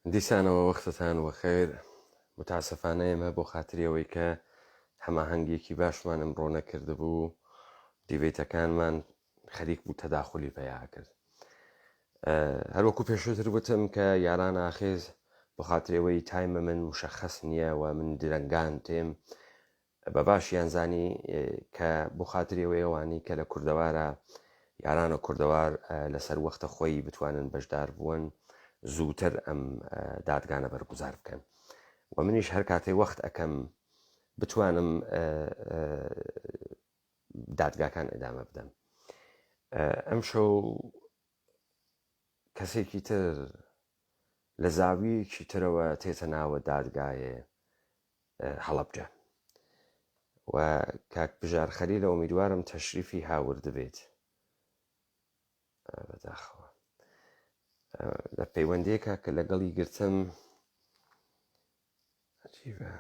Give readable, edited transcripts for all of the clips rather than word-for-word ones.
دیسانەوە وەختتان وەخێر متاسفانە ئێمە بۆ خاتریەوەی کە هەماهەنگێکی باشمان ئەمڕۆ نەکردبوو دیبێتەکانمان خەریک بوو تەداخلی پێیا کرد. هەروەکو پێشووتر وتم کە یاران ئاخێز بۆ خاترەوەی تایمە من مشەخەس نییە و من درەنگان تێم بە باشیان زانی کە بۆ خاترەوەی ئەوانی کە لە کوردەوارە یارانە کوردەوار لەسەر وەختە خۆی بتوانن بەشدار بوون زووتر ئەم دادگانە بەرگوزار بکەن و منیش هەر کاتێ وەخت ئەەکەم بتوانم دادگاکان ئەدامە بدەم. ئەم شەو کەسێکی تر لە زاویەکی ترەوە تێتە ناوە دادگایە هەڵەبجە و کاک بژار خەلیل لە ئومیدوارم تەشریفی هاورد بێت بەداخەوە لە پەیوەندێکە کە لەگەڵی گرتم عجیبە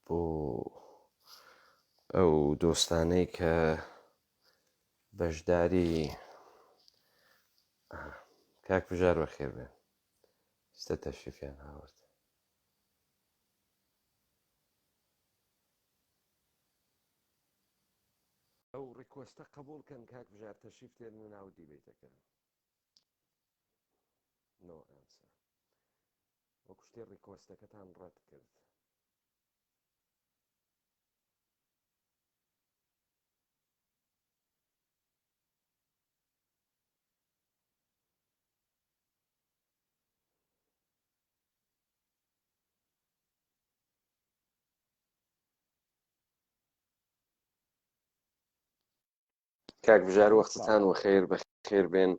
بۆ ئەو دۆستانەی کە بەشداری کاک بژار بەخێر بێن ستە تەشریفیان هاورد. ئەو ڕیکۆستە قبولکەن کاک بژار تەشریف تێن و ناو دیبێتەکە نۆ ئەنسە وەکو شتێ ڕیکۆستەکەتان ڕەت کرد. کاک بژار وەختتان وەخێر بەخێر بێن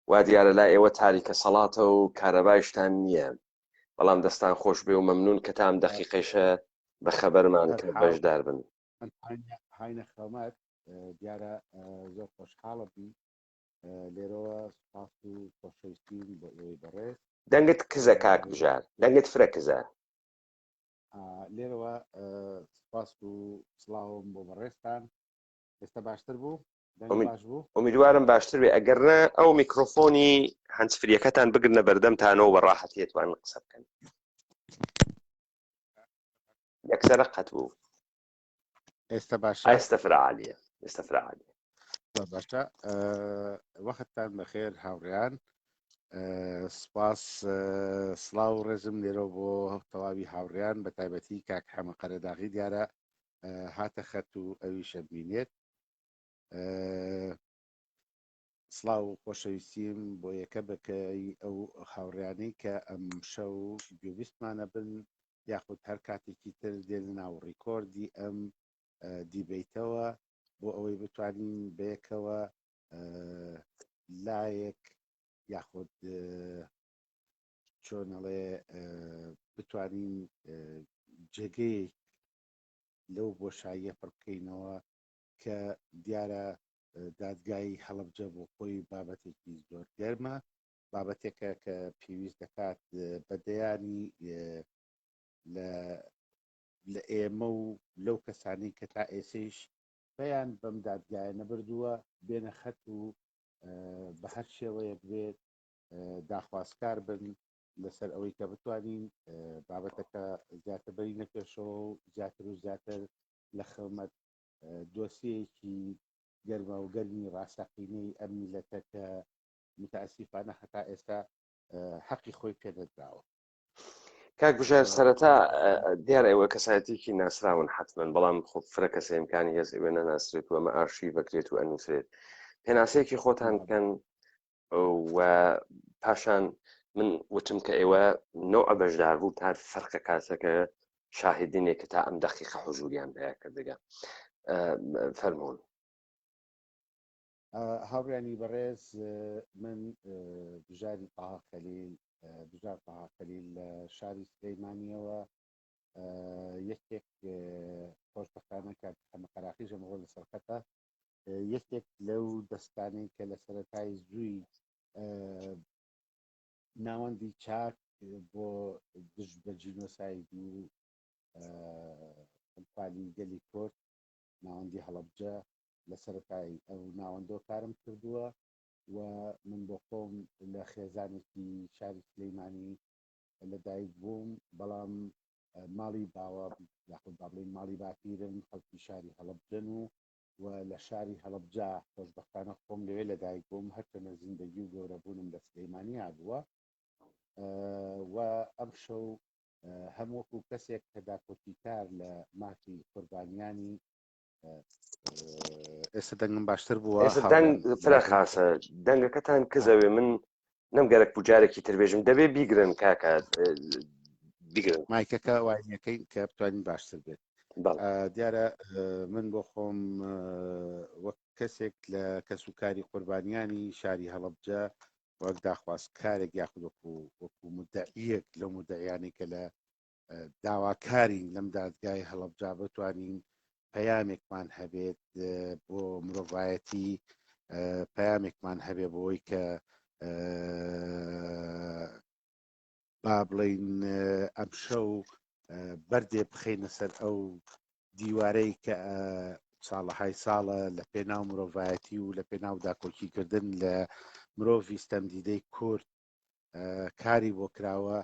وا دیارە لا ئێوە تاریکە سەڵاتە و کارەبایشتان نییە بەڵام دەستان خۆش بێ و مەمنون کە تام دەقیقەیشە بە خەبەرمان کرد بەشدار بن. هاینە خەمەت دیارە زۆر خۆشحاڵە بی لێرەوە سپاس و خۆشەویستیم بۆ ئێوەی بەڕێز. دەنگت کزە کاک بژار دەنگت فرە کزە لێرەوە سپاس و سڵاوم بۆ بەڕێستان. ئێستا باشتر بوو باش بوو ئومیدوارم باشتر بێ ئەگەرنە ئەو میکرۆفۆنی هەنسفریەکەتان بگرنە بەردەمتانەوە بەڕاحەتیەتوان قسە بکەن یەکسەرە قەت بوو. ئێستا باشە ئێستا فرعالیە ئێستا فرعالیە باشە. وەختتان بەخێر هاوڕێیان. سپاس سڵاو و ڕێزم لێرە بۆ تەواوی هاوڕێیان بە تایبەتی کاک حەمە قەرەداغی دیارە هاتە خەت و ئەوی شەبینێت. سڵاو و خۆشەویستیم بۆ یەکە بەکەی ئەو هاوڕێیانەی کە ئەم شەو گوێویستمانە بن یاخود هەر کاتێکی تر دێن ناو ڕیکۆردی ئەم دیبیتەوە بۆ ئەوەی بتوانین بەیەکەوە لایەک یاخود چۆنەڵێ بتوانین جێگەیەک لەو بۆشاییە پڕ بکەینەوە کە دیارە دادگای هەڵەبجە بۆ خۆی بابەتێکی زۆر گەرمە، بابەتێکە کە پێویست دەکات بەدەیانی لە ئێمە و لەو کەسانی کە تا ئێسەیش بەیان بەم دادگایە نەبردووە بێنە خەت و بە هەر شێوەیەک بێت داخوازکار بن لەسەر ئەوەی کە بتوانین بابەتەکە زیاتر بەری نەپێشەوە و زیاتر و زیاتر لە خەمەت دۆسیەکی گەرمە و گەرمی ڕاستەقینەی ئەم میلەتە کە متاسیفانە هەتا ئێستا حەقی خۆی پێدەدراوە. کاک بژار سەرەتا دیارە ئێوە کەسایەتێکی ناسراون حتمما بەڵام خۆ فرە کەسە ئیمکانی هەست ئێوە نەناسرێت و ئەمە ئارشی بکرێت و ئەنووسرێت پێناسەیەکی خۆتان بکەن و پاشان من وتم کە ئێوە نوع بەشداربوو تا فەرقە کاسەکە شاهدینێک کە تا ئەم دەقیقە حوزوریان بەیە کردگە فەرمونون. هاوڕیانی بەڕێز من بژاری تاها خەلیل بژار تاها خەلیل لە شاری سلەیمانیەوە یەکێک خۆشبەختانە کات هەمە قەراقی ژەمەوە لە سەرخەتە یەکێک لەو دەستانەی کە لە سەرەتای زووی ناوەندی چاک بۆ دژ بە جینۆساید و ئەمپالی گەلی کورد ناوەندی هەڵەبجە لە سەرەتای ئەو ناوەندۆ کارم کردووە و من بۆ خۆم لە خێزانێکی شاری سلەیمانی لەدایک بووم بەڵام ماڵی باوە یاخود با بڵێن ماڵی باپیرم خەڵکی شاری هەڵەبجەن و لە شاری هەڵەبجا خۆشبەختانە خۆم لەوێ لەدایک بووم هەرچەنە زیندەگی و گەورەبوونم لە سلەیمانی هاتبووە و ئەم شەو هەم وەکو کەسێک کە داکۆتیکار لە مافی قوربانیانی ئێستا دەنگم باشتر بووە فرە خاسە دەنگەکەتان کزەوێ من نەمگەرەک بجارێکی تربێژم دەبێ بیگرن کاکات بیگرن مایکەکە وانەکەی کە بتوانین باشتر بێت دیارە من بۆ خۆم وەک کەسێک لە کەسوکاری قوربانیانی شاری هەڵەبجە وەک داخواست کارێک یاخود وەکو مدعیەک لەو مدعیانی کە لە داواکارین لەم دادگای هەڵەبجا بتوانین پەیامێکمان هەبێت بۆ مرۆڤایەتی پەیامێکمان هەبێ بۆی کە با بڵین ئەم شەو بەردێ بخەینە سەر ئەو دیوارەی کە ساڵەهای ساڵە لە پێناو مرۆڤایەتی و لە پێناو داکۆکیکردن لە مرۆڤی ستەمدیدەی کورد کاری بۆ کراوە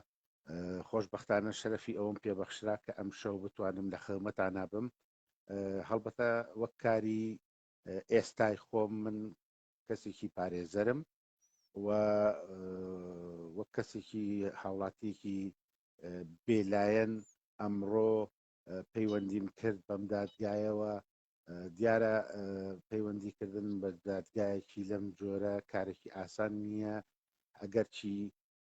خۆشبەختانە شەرەفی ئەوم پێبەخشرا کە ئەم شەو بتوانم لە خەمەتانە بم هەڵبەتە وەک کاری ئێستای خۆم من کەسێکی پارێزەرم و وەک کەسێکی هاوڵاتیەکی بێلایەن ئەمڕۆ پەیوەندیم کرد بەم دادگایەوە دیارە پەیوەندیکردن بە دادگایەکی لەم جۆرە کارێکی ئاسان نییە ئەگەرچی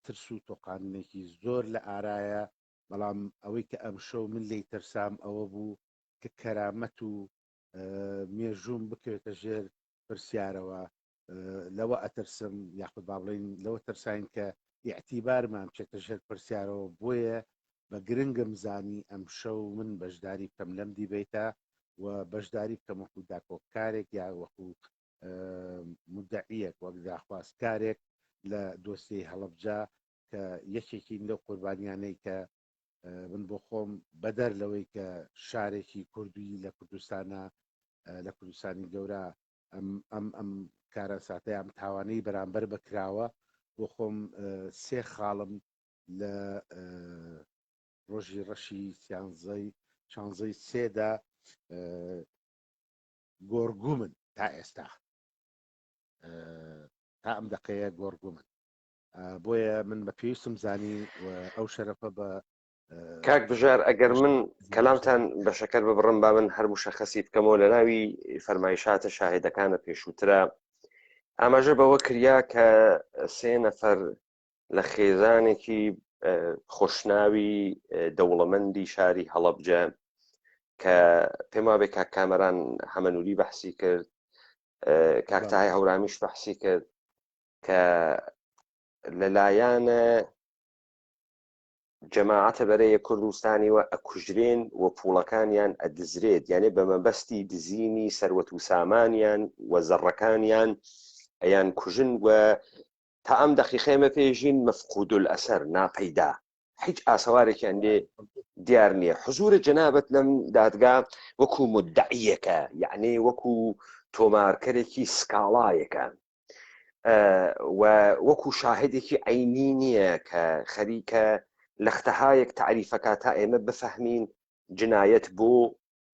ترس و تۆقانێکی زۆر لە ئارایە بەڵام ئەوەی کە ئەم شەو من لی ترسام ئەوە بوو کە کەرامەت و مێژوم بکەوێتە ژێر پرسیارەوە لەوە ئەترسم یاخود با بڵێن لەوە ترساین کە ئیعتیبارمان بچێتە ژێر پرسیارەوە بۆیە بە گرنگم زانی ئەم شەو من بەشداری بکەم لەم دیبێتە و بەشداری بکەم وەکو داکۆکارێک یا وەکو مدعیەک وەک داخواستکارێک لە دۆسیەی هەڵەبجا کە یەکێکی لەو قوربانیانەی کە من بۆ خۆم بەدەر لەوەی کە شارێکی کوردی لە کوردستانە لە کوردستانی گەورە ئەم کارە ساتەی ئەم تاوانەی بەرامبەر بکراوە بۆ خۆم سێ خاڵم لە ڕۆژی ڕەشی شانزەی سێدا گۆڕگومن تا ئێستا تا ئەم دقەیە گۆڕگومن بۆیە من بە پێویستم زانی ئەو شەرەفە بە کاک بژار ئەگەر من کەلامتان بە شەکەر ببڕم با من هەر مشەخەسی بکەمەوە لە ناوی فەرمایشاتە شاهێدەکانە پێشووترە ئاماژە بەوە کریا کە سێ نەفەر لە خێزانێکی خۆشناوی دەوڵەمەندی شاری هەڵەبجە کە پێم وابێ کاک کامەران هەمەنووری بەحسی کرد کاکتای هەورامیش بەحسی کرد کە لەلایەنە جەماعەتە بەرەیە کوردستانی و ئەکوژرێن و پوڵەکانیان ئەدزرێت یعنی بە مەبەستی دزینی سەروەت و سامانیان و زەڕەکانیان ئەیان کوژن و تا ئەم دەقیقەیەمە پێژین مەفقود الئەسەر ناپەیدا هیچ ئاسەوارێکیان لێ دیار نییە حزورە جەنابەت لەم دادگا وەکو مدعیەکە یعنی وەکو تۆمارکەرێکی سکاڵایەکە و وەکو شاهدێکی عینی نییە کە خەریکە لەختەهایەک تعریفەکە تا ئێمە بفەهمین جنایەت بۆ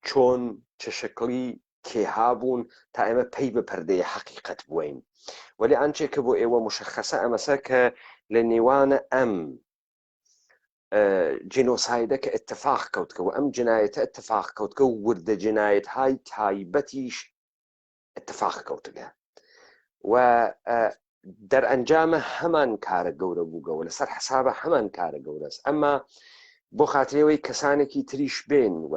چۆن چه شکلی کێها بوون تا ئێمە پەی بە پەردەی حەقیقەت بووین ولی ئەنچێکە بۆ ئێوە مشەخەسە ئەمەسە کە لە نێوانە ئەم جینۆسایدە کە اتفاق کەوتکە و ئەم جنایەتە اتفاق کەوتکە و وردە جنایەتهای تایبەتیش اتفاق کەوتگە و دەرئەنجامە هەمان کارە گەورە بووگەوە لەسەر حسابە هەمان کارە گەورەست ئەمما بۆ خاترەوەی کەسانێکی تریش بێن و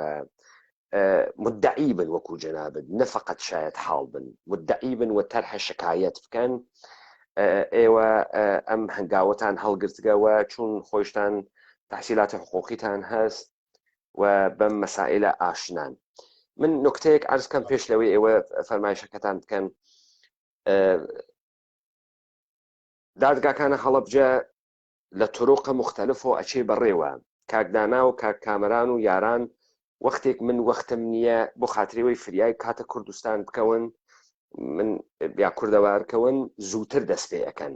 مدعی بن وەکو جەنابەت نەفقەت شایەت حاڵ بن مدعی بن و تەرحە شکایەت بکەن ئێوە ئەم هەنگاوەتان هەڵگرتگەوە چون خۆشتان تحصیلات حقوقیتان هەست و بەم مەسائلە ئاشنان. من نکتەیەک عرض کەم پێش لەوەی ئێوە فەرمایشەکەتان بکەن. دادگاکانە هەڵەبجە لە تۆڕۆقە مختلف و ئەچێ بەڕێوە. کاکدانا و کاک کامەران و یاران وەختێک من وەختم نییە بۆ خاترەوەی فریای کاتە کوردستان بکەون، من یا کوردەوارکەون زووتر دەست پێ ئەەکەن.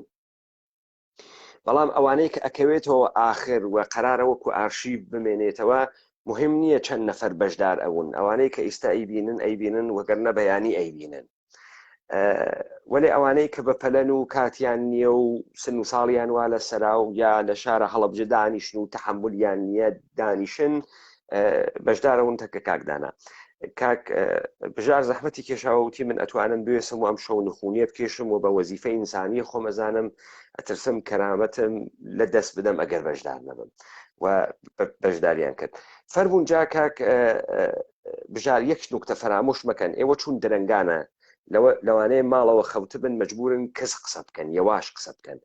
بەڵام ئەوانەی کە ئەکەوێتەوە ئاخر و قەرارە وەکو ئارشیڤ بمێنێتەوە مهم نییە چەند نەفەر بەشدار ئەوون، ئەوانەی کە ئێستا ئەیبینن وەگەرنە بەیانی ئەیبینن. وەلێ ئەوانەی کە بەپەلەن و کاتیان نییە و سن و ساڵیان وا لە سەرا و یا لە شارە هەڵەبجە دانیشن و تەحملیان نییە دانیشن بەشدارەون تەکە کاکدانا. کاک بژار زەحمەتی کێشاوەوتی من ئەتوانم بێسم و ئەم شەو نخونیە بکێشم و بە وەزیفەی ئینسانی خۆمەزانم ئەترسم کەرامەتم لە دەست بدەم ئەگەر بەشدار نەبم و بەشداریان کرد. فەرموون جا کاک بژار یەک نوکتە فەرامۆش مەکەن، ئێوە چون دەرەنگانە لەوانەیە ماڵەوە خەوتبن مەجبورن کەس قسە بکەن یەواش قسە بکەن،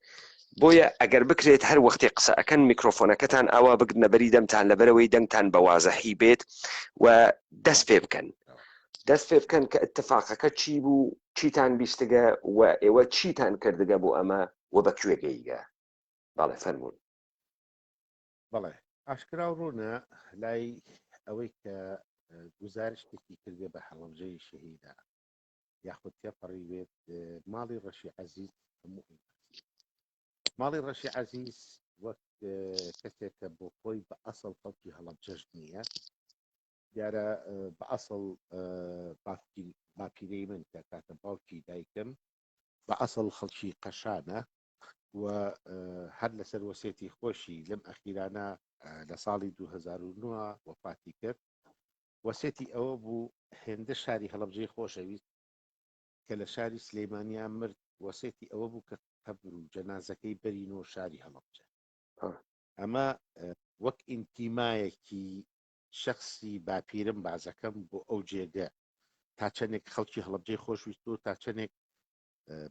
بۆیە ئەگەر بکرێت هەر وەختی قسە ئەەکەن میکرۆفۆنەکەتان ئاوا بگرنە بەری دەمتان لەبەرەوەی دەنگتان بە وازەحی بێت و دەست پێ بکەن کە اتفاقەکە چی بوو، چیتان بیستگە و ئێوە چیتان کردگە بۆ ئەمە و بەکوێگەیگە. باڵێ فەرموون. بەڵێ ئاشکرا و ڕوونە لای ئەوەی کە گزارشتێکی کردێ بە هەڵەبجەی شەهیدا یاخود تێپەڕی بێت ماڵی ڕەشی عەزیز هەموو ماڵی ڕەشی عەزیز وەک کەسێکە بۆ خۆی بە ئەسڵ خەڵکی هەڵەبجەش نییە، دیارە بە ئەسڵ باپیرەی من کە کاتە باوکی دایکم بە ئەسڵ خەڵکی قەشانە و هەر لەسەر وەسێتی خۆشی لەم ئەخیرانە لە ساڵی 2009 وەفاتی کرد. وەسێتی ئەوە بوو هێندە شاری هەڵەبجەی خۆشەویست کە لە شاری سلەیمانیان مرد، وەسێتی ئەوە بوو کە قەبر و جەنازەکەی بەرینەوە شاری هەڵەبجە. ئەمە وەک ئینتیمایەکی شخصی باپیرم بازەکەم بۆ ئەو جێگە تا چەندێک خەڵکی هەڵەبجەی خۆشویست و تا چەندێک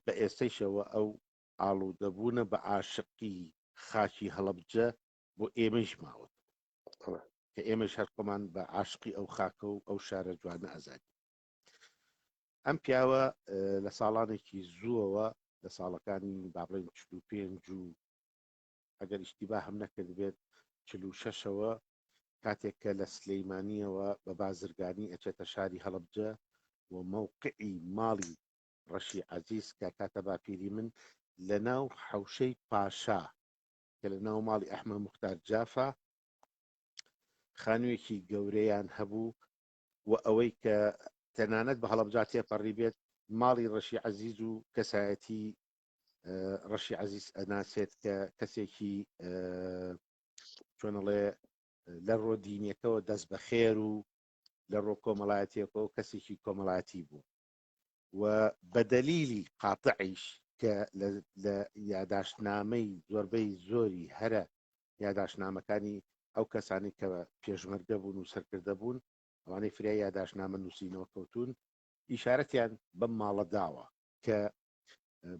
بە ئێستەیشەوە ئەو ئاڵوودەبوونە بە عاشقی خاکی هەڵەبجە بۆ ئێمەش ماوەت کە ئێمەش هەرقمان بە عاشقی ئەو خاکە و ئەو شارە جوانە ئەزادی. ئەم پیاوە لە ساڵانێکی زووەوە لە ساڵەکانی بابڵێن 45 و ئەگەر ئیشتیبا هەم نەکرد بێت 46ەوە کاتێک کە لە سلەیمانیەوە بە بازرگانی ئەچێتە شاری هەڵەبجە و مووقعی ماڵی ڕەشی عەزیز کە کاتە باپیری من لە ناو حەوشەی پاشا کە لە ناو ماڵی ئەحمەد موختار جافا خانوویەکی گەورەیان هەبوو و ئەوەی کە تەنانەت بە هەڵەبجا تێپەڕی بێت ماڵی ڕەشی عەزیز و کەسایەتی ڕەشی عەزیز ئەناسێت کە کەسێکی چۆنەڵێ لە ڕۆ دینیەکەەوە دەست بە خێر و لە ڕۆ کۆمەڵایەتیەکەەوە کەسێکی کۆمەڵایەتی بوو و بەدەلیلی قاتعیش کە لە یاداشتنامەی زۆربەی زۆری هەرە یاداشتنامەکانی ئەو کەسانی کە پێشمەرگە بوون و سەرکردە بوون ئەوانەی فریای یاداشتنامە نووسینەوە کەوتون ئیشارەتیان بەم ماڵە داوە کە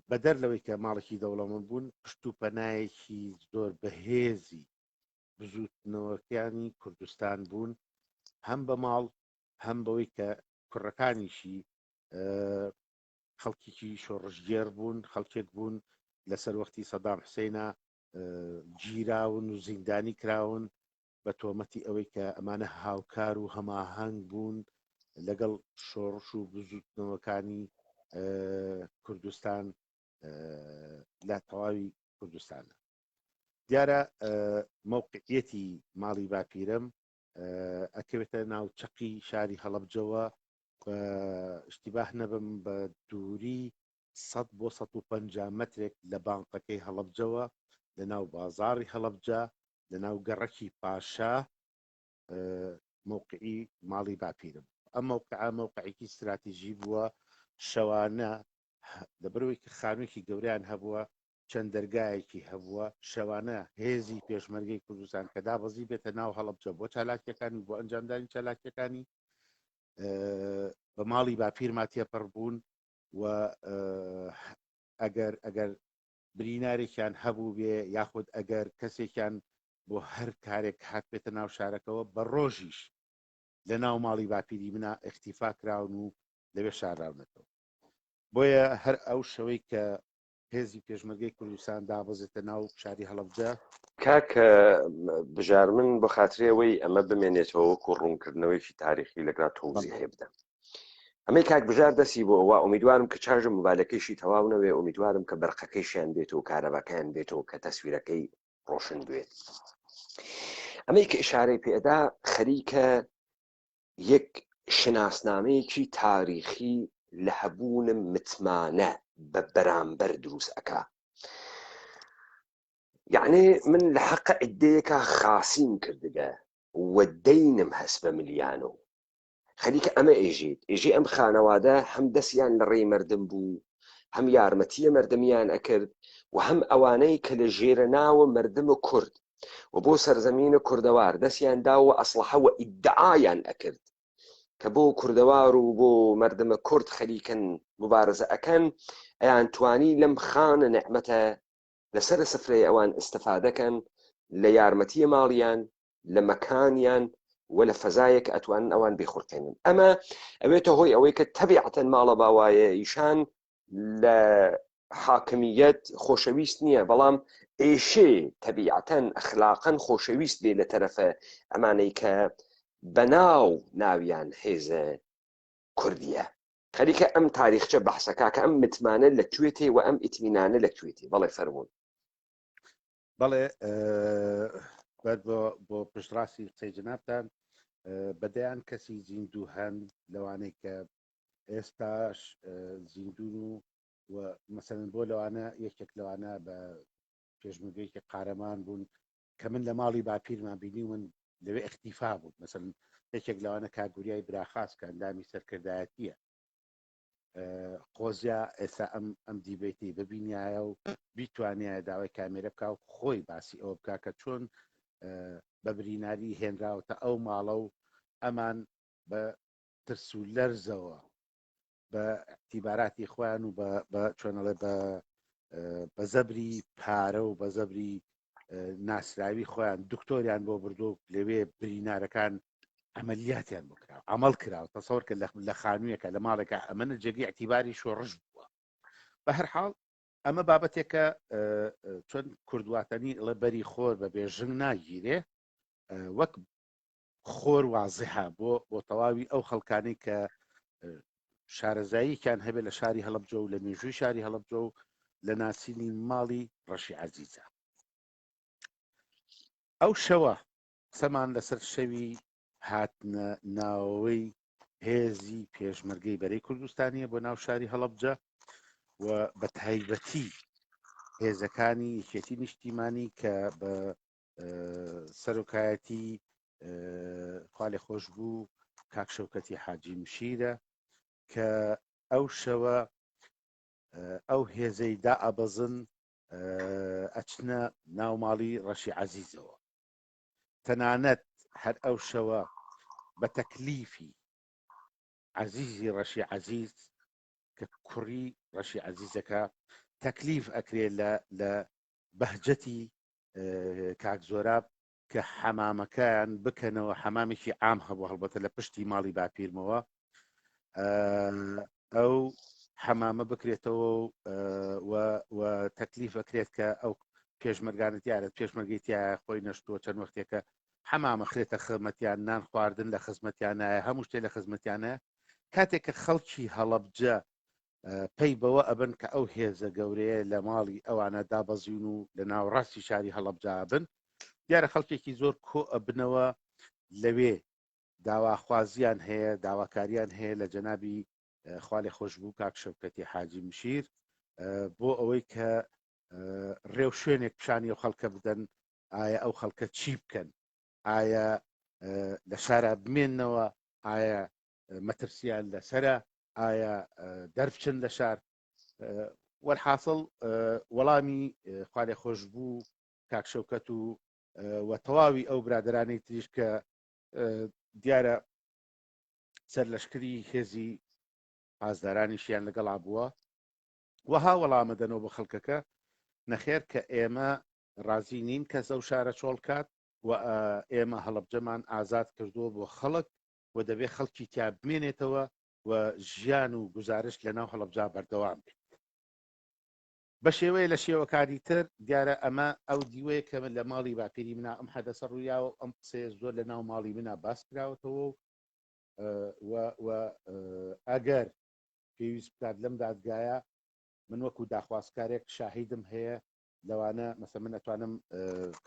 بەدەر لەوەی کە ماڵێکی دەوڵەمەند بوون پشت و پەنایەکی زۆر بەهێزی بزوتنەوەکانی کوردستان بوون، هەم بە ماڵ هەم بەوەی کە کوڕەکانیشی خەڵکیی شۆڕژگێر بوون، خەڵکێک بوون لەسەر وەختی سەدام حوسێنە گیراون و زیندانی کراون بە تۆمەتی ئەوەی کە ئەمانە هاوکار و هەماهەنگ بوون لەگەڵ شۆڕش و بزوتنەوەکانی کوردستان لە تەواوی کوردستانە. دیارە مووقعیەتی ماڵی باپیرم ئەکەوێتە ناو چەقی شاری هەڵەبجەوە اشتباه نەبم بە دووری 100 بۆ 150 مترێک لە بانقەکەی هەڵەبجەوە لە ناو بازاڕی هەڵەبجە لە ناو گەڕەکی پاشا مووقعی ماڵی باپیرم. ئەم مووقعێکی استراتیژی بووە، شەوانە لەبەرەوەی کە خانوویەکی گەوریان هەبووە چەند دەرگایەکی هەبووە، شەوانە هێزی پێشمەرگەی کوردستان کە دابەزی بێتە ناو هەڵەبجە بۆ چالاکیەکانی بۆ ئەنجامدانی چالاکیەکانی بە ماڵی باپیرما تێپەڕ بوون و ئەگەر برینارێکیان هەبوو بێ یاخود ئەگەر کەسێکیان بۆ هەر کارێک هات بێتە ناو شارەکەەوە بە ڕۆژیش لە ناو ماڵی باپیری منە ئەختیفا کراون و لەوێ شاراونەتەوە. بۆیە هەر ئەو شەوەی کە هێزی پێشمەرگەی کوردستان دابەزێتە ناو شاری هەڵەبجە کاکە بژار من بە خااترەوەی ئەمە بمێنێتەوە وەکو ڕوونکردنەوەیکی تاریخی لەگرا تۆزیحێ بدەم. ئەمەی کاک بژار دەسی بۆ ئەوە ئومیدوارم کە چاژە موبایلەکەیشی تەواو نەوێ، ئومیدوارم کە بەرقەکەیشیان بێت و کارەبەکەیان بێتەوە کە تەسویرەکەی ڕۆشن بێت. ئەمەی کە ئشارەی پێدا خەریکە یەک شناسنامەیەکی تاریخی لە هەبوونم متمانە بە بەرامبەر دروست ئەکا. یعنی من لە حەقە عیدەیەکە خاسیم کردگە وەدەینم هەست بە ملیانەوە. خەریکە ئەمە ئێژێ ئەم خانەوادە هەم دەستیان لە ڕێی مردم بوو، هەم یارمەتیە مردمیان ئەکرد و هەم ئەوانەی کە لە ژێرە ناوە مردمە کورد و بۆ سەرزەمینە کوردەوار دەستیان داوە ئەسلحەوە ئیدعایان ئەکرد کە بۆ کوردەوار و بۆ مردمە کورد خەریکن مبارزە ئەکەن، ئەیان توانی لەم خانە نعمەتە لەسەر سفرەی ئەوان ئستفادەکەن لە یارمەتیە ماڵیان، لە مەکانیان و لە فەزایەک ئەتوانن ئەوان بێخورکەنن. ئەمە ئەوێتە هۆی ئەوەی کە تەبیعەتەن ماڵە باوایە ئیشان لە حاکمیەت خۆشەویست نییە، بەڵام ئێشێ تەبیعەتەن ئەخلاقەن خۆشەویست بێ لە تەرەفە ئەمانەی کە بەناو ناویان هێزە کوردیە. خەریکە ئەم تاریخچە بەحسەکە کە ئەم متمانە لەکوێتێ و ئەم ئیتمینانە لەکوێتێ؟ بەڵێ فەرموون. بەڵێ بۆ پشتڕاستی قسەی جنابتان بەدەیان کەسی زیندوو هەن لەوانەی کە ئێستاش زیندون و مەسەرن بۆ لەوانە یەکێک لەوانە بە پێشمەرگەیەکی قارەمان بوون کە من لە ماڵی باپیرمان بینی من لەوێ ئەختیفا بوو. مەسەرن یەکێک لەوانە کاگوریای براخاس کە ئەندامی سەرکردایەتیە قۆزیا ئێستا ئەم دیبێتی ببینایە و بیتوانایە داوای کامێرە بکە و خۆی باسی ئەوە بکە کە چۆن بە بریناری هێنراوەتە ئەو ماڵە و ئەمان بە ترس و لەرزەوە بە اعتیباراتی خۆیان و بە چۆنەڵێ بە زەبری پارە و بە زەبری ناسراوی خۆیان دکتۆریان بۆ بردو لەوێ برینارەکان عملیاتیان بکراوە عمل کراوە تەسەوەر کە لە خانوویەکە لە ماڵێکە ئەمەە جێگی اعتیباری شۆڕژ بووە. بە هەر حاڵ ئەمە بابەتێکە چۆن کوردواتنی لە بەری خۆر بە بێژنگ ناگیرێ وەک خۆر وازیحە بۆ تەواوی ئەو خەڵکانەی کە شارەزاییکیان هەبێت لە شاری هەڵەبجە و لە مێژووی شاری هەڵەبجە و لە ناسینی ماڵی ڕەشی عەزیزە. ئەو شەوە قسەمان لەسەر شەوی هاتنە ناوەوەی هێزی پێشمەرگەی بەرەی کوردستانیە بۆ ناو شاری هەڵەبجە و بە تایبەتی هێزەکانی یەکێتی نیشتیمانی کە بە سەرۆکایەتی خوا لێ خۆش بوو کاک شەوکەتی حاجی مشیرە کە ئەو شەوە ئەو هێزەی دائەبەزن ئەچنە ناوماڵی ڕەشی عەزیزەوە. تەنانەت هەر ئەو شەوە بە تەکلیفی عەزیزی ڕەشی عەزیز کە کوڕی ڕەشی عەزیزەکە تەکلیف ئەکرێ لە بەهجەتی کاک زۆراب کە حەمامەکەیان بکەنەوە. حەمامێکی عام هەبوو هەڵبەتە لە پشتی ماڵی باپیرمەوە، ئەو حەمامە بکرێتەوە و تەکلیف ئەکرێت کە ئەو پێشمەرگانت یارێت پێشمەرگەیتیە خۆی نەشتووە چەند وەختێکە حەمامە خرێتە خزمەتیان، نان خواردن لە خزمەتیانایە، هەموو شتێ لە خزمەتیانە. کاتێک کە خەڵکی هەڵەبجە پێی بەوە ئەبن کە ئەو هێزە گەورەیە لە ماڵی ئەوانە دابەزین و لە ناوڕاستی شاری هەڵەبجە بن، دیارە خەڵکێکی زۆر کۆ ئەبنەوە لەوێ داواخوازیان هەیە، داواکاریان هەیە لە جەنابی خوا لێ خۆش بوو کاک شەوکەتی حاجی مشیر بۆ ئەوەی کە ڕێو شوێنێک پیشانی ئەو خەڵکە بدەن ئایا ئەو خەڵکە چی بکەن، ئایا لە شارە بمێننەوە، ئایا مەترسیان لەسرە، ئایا دەربچن لە شار. وەرحاصڵ وەڵامی خوا لێ خۆش بوو کاک شەوکەت و تەواوی ئەو برادرانەی تریش کە دیارە سەر لەشکری هێزی پازدارانیشیان لەگەڵا بووە وەها وەڵامە دەنەوە بە خەڵکەکە نەخێر کە ئێمە ڕازی نین کەس ئەو شارە چۆڵ کات و ئێمە هەڵەبجەمان ئازاد کردووە بۆ خەڵک و دەبێت خەڵکی تیا بمێنێتەوە و ژیان و گزارش لەناو هەڵەبجا بەردەوام بێت بە شێوەیە لە شێوەکاری تر دیارە ئەمە ئەو دیوەیە کە لە ماڵی باپیری منە ئەم حەدەسە ڕوویاوە ئەم قسەیە زۆر لە ناو ماڵی منە باس کراوەتەوە و ئەگەر پێویست بکات لەم دادگایە من وەکو داخوازکارێک شاهیدم هەیە لەوانە مەسە من ئەتوانم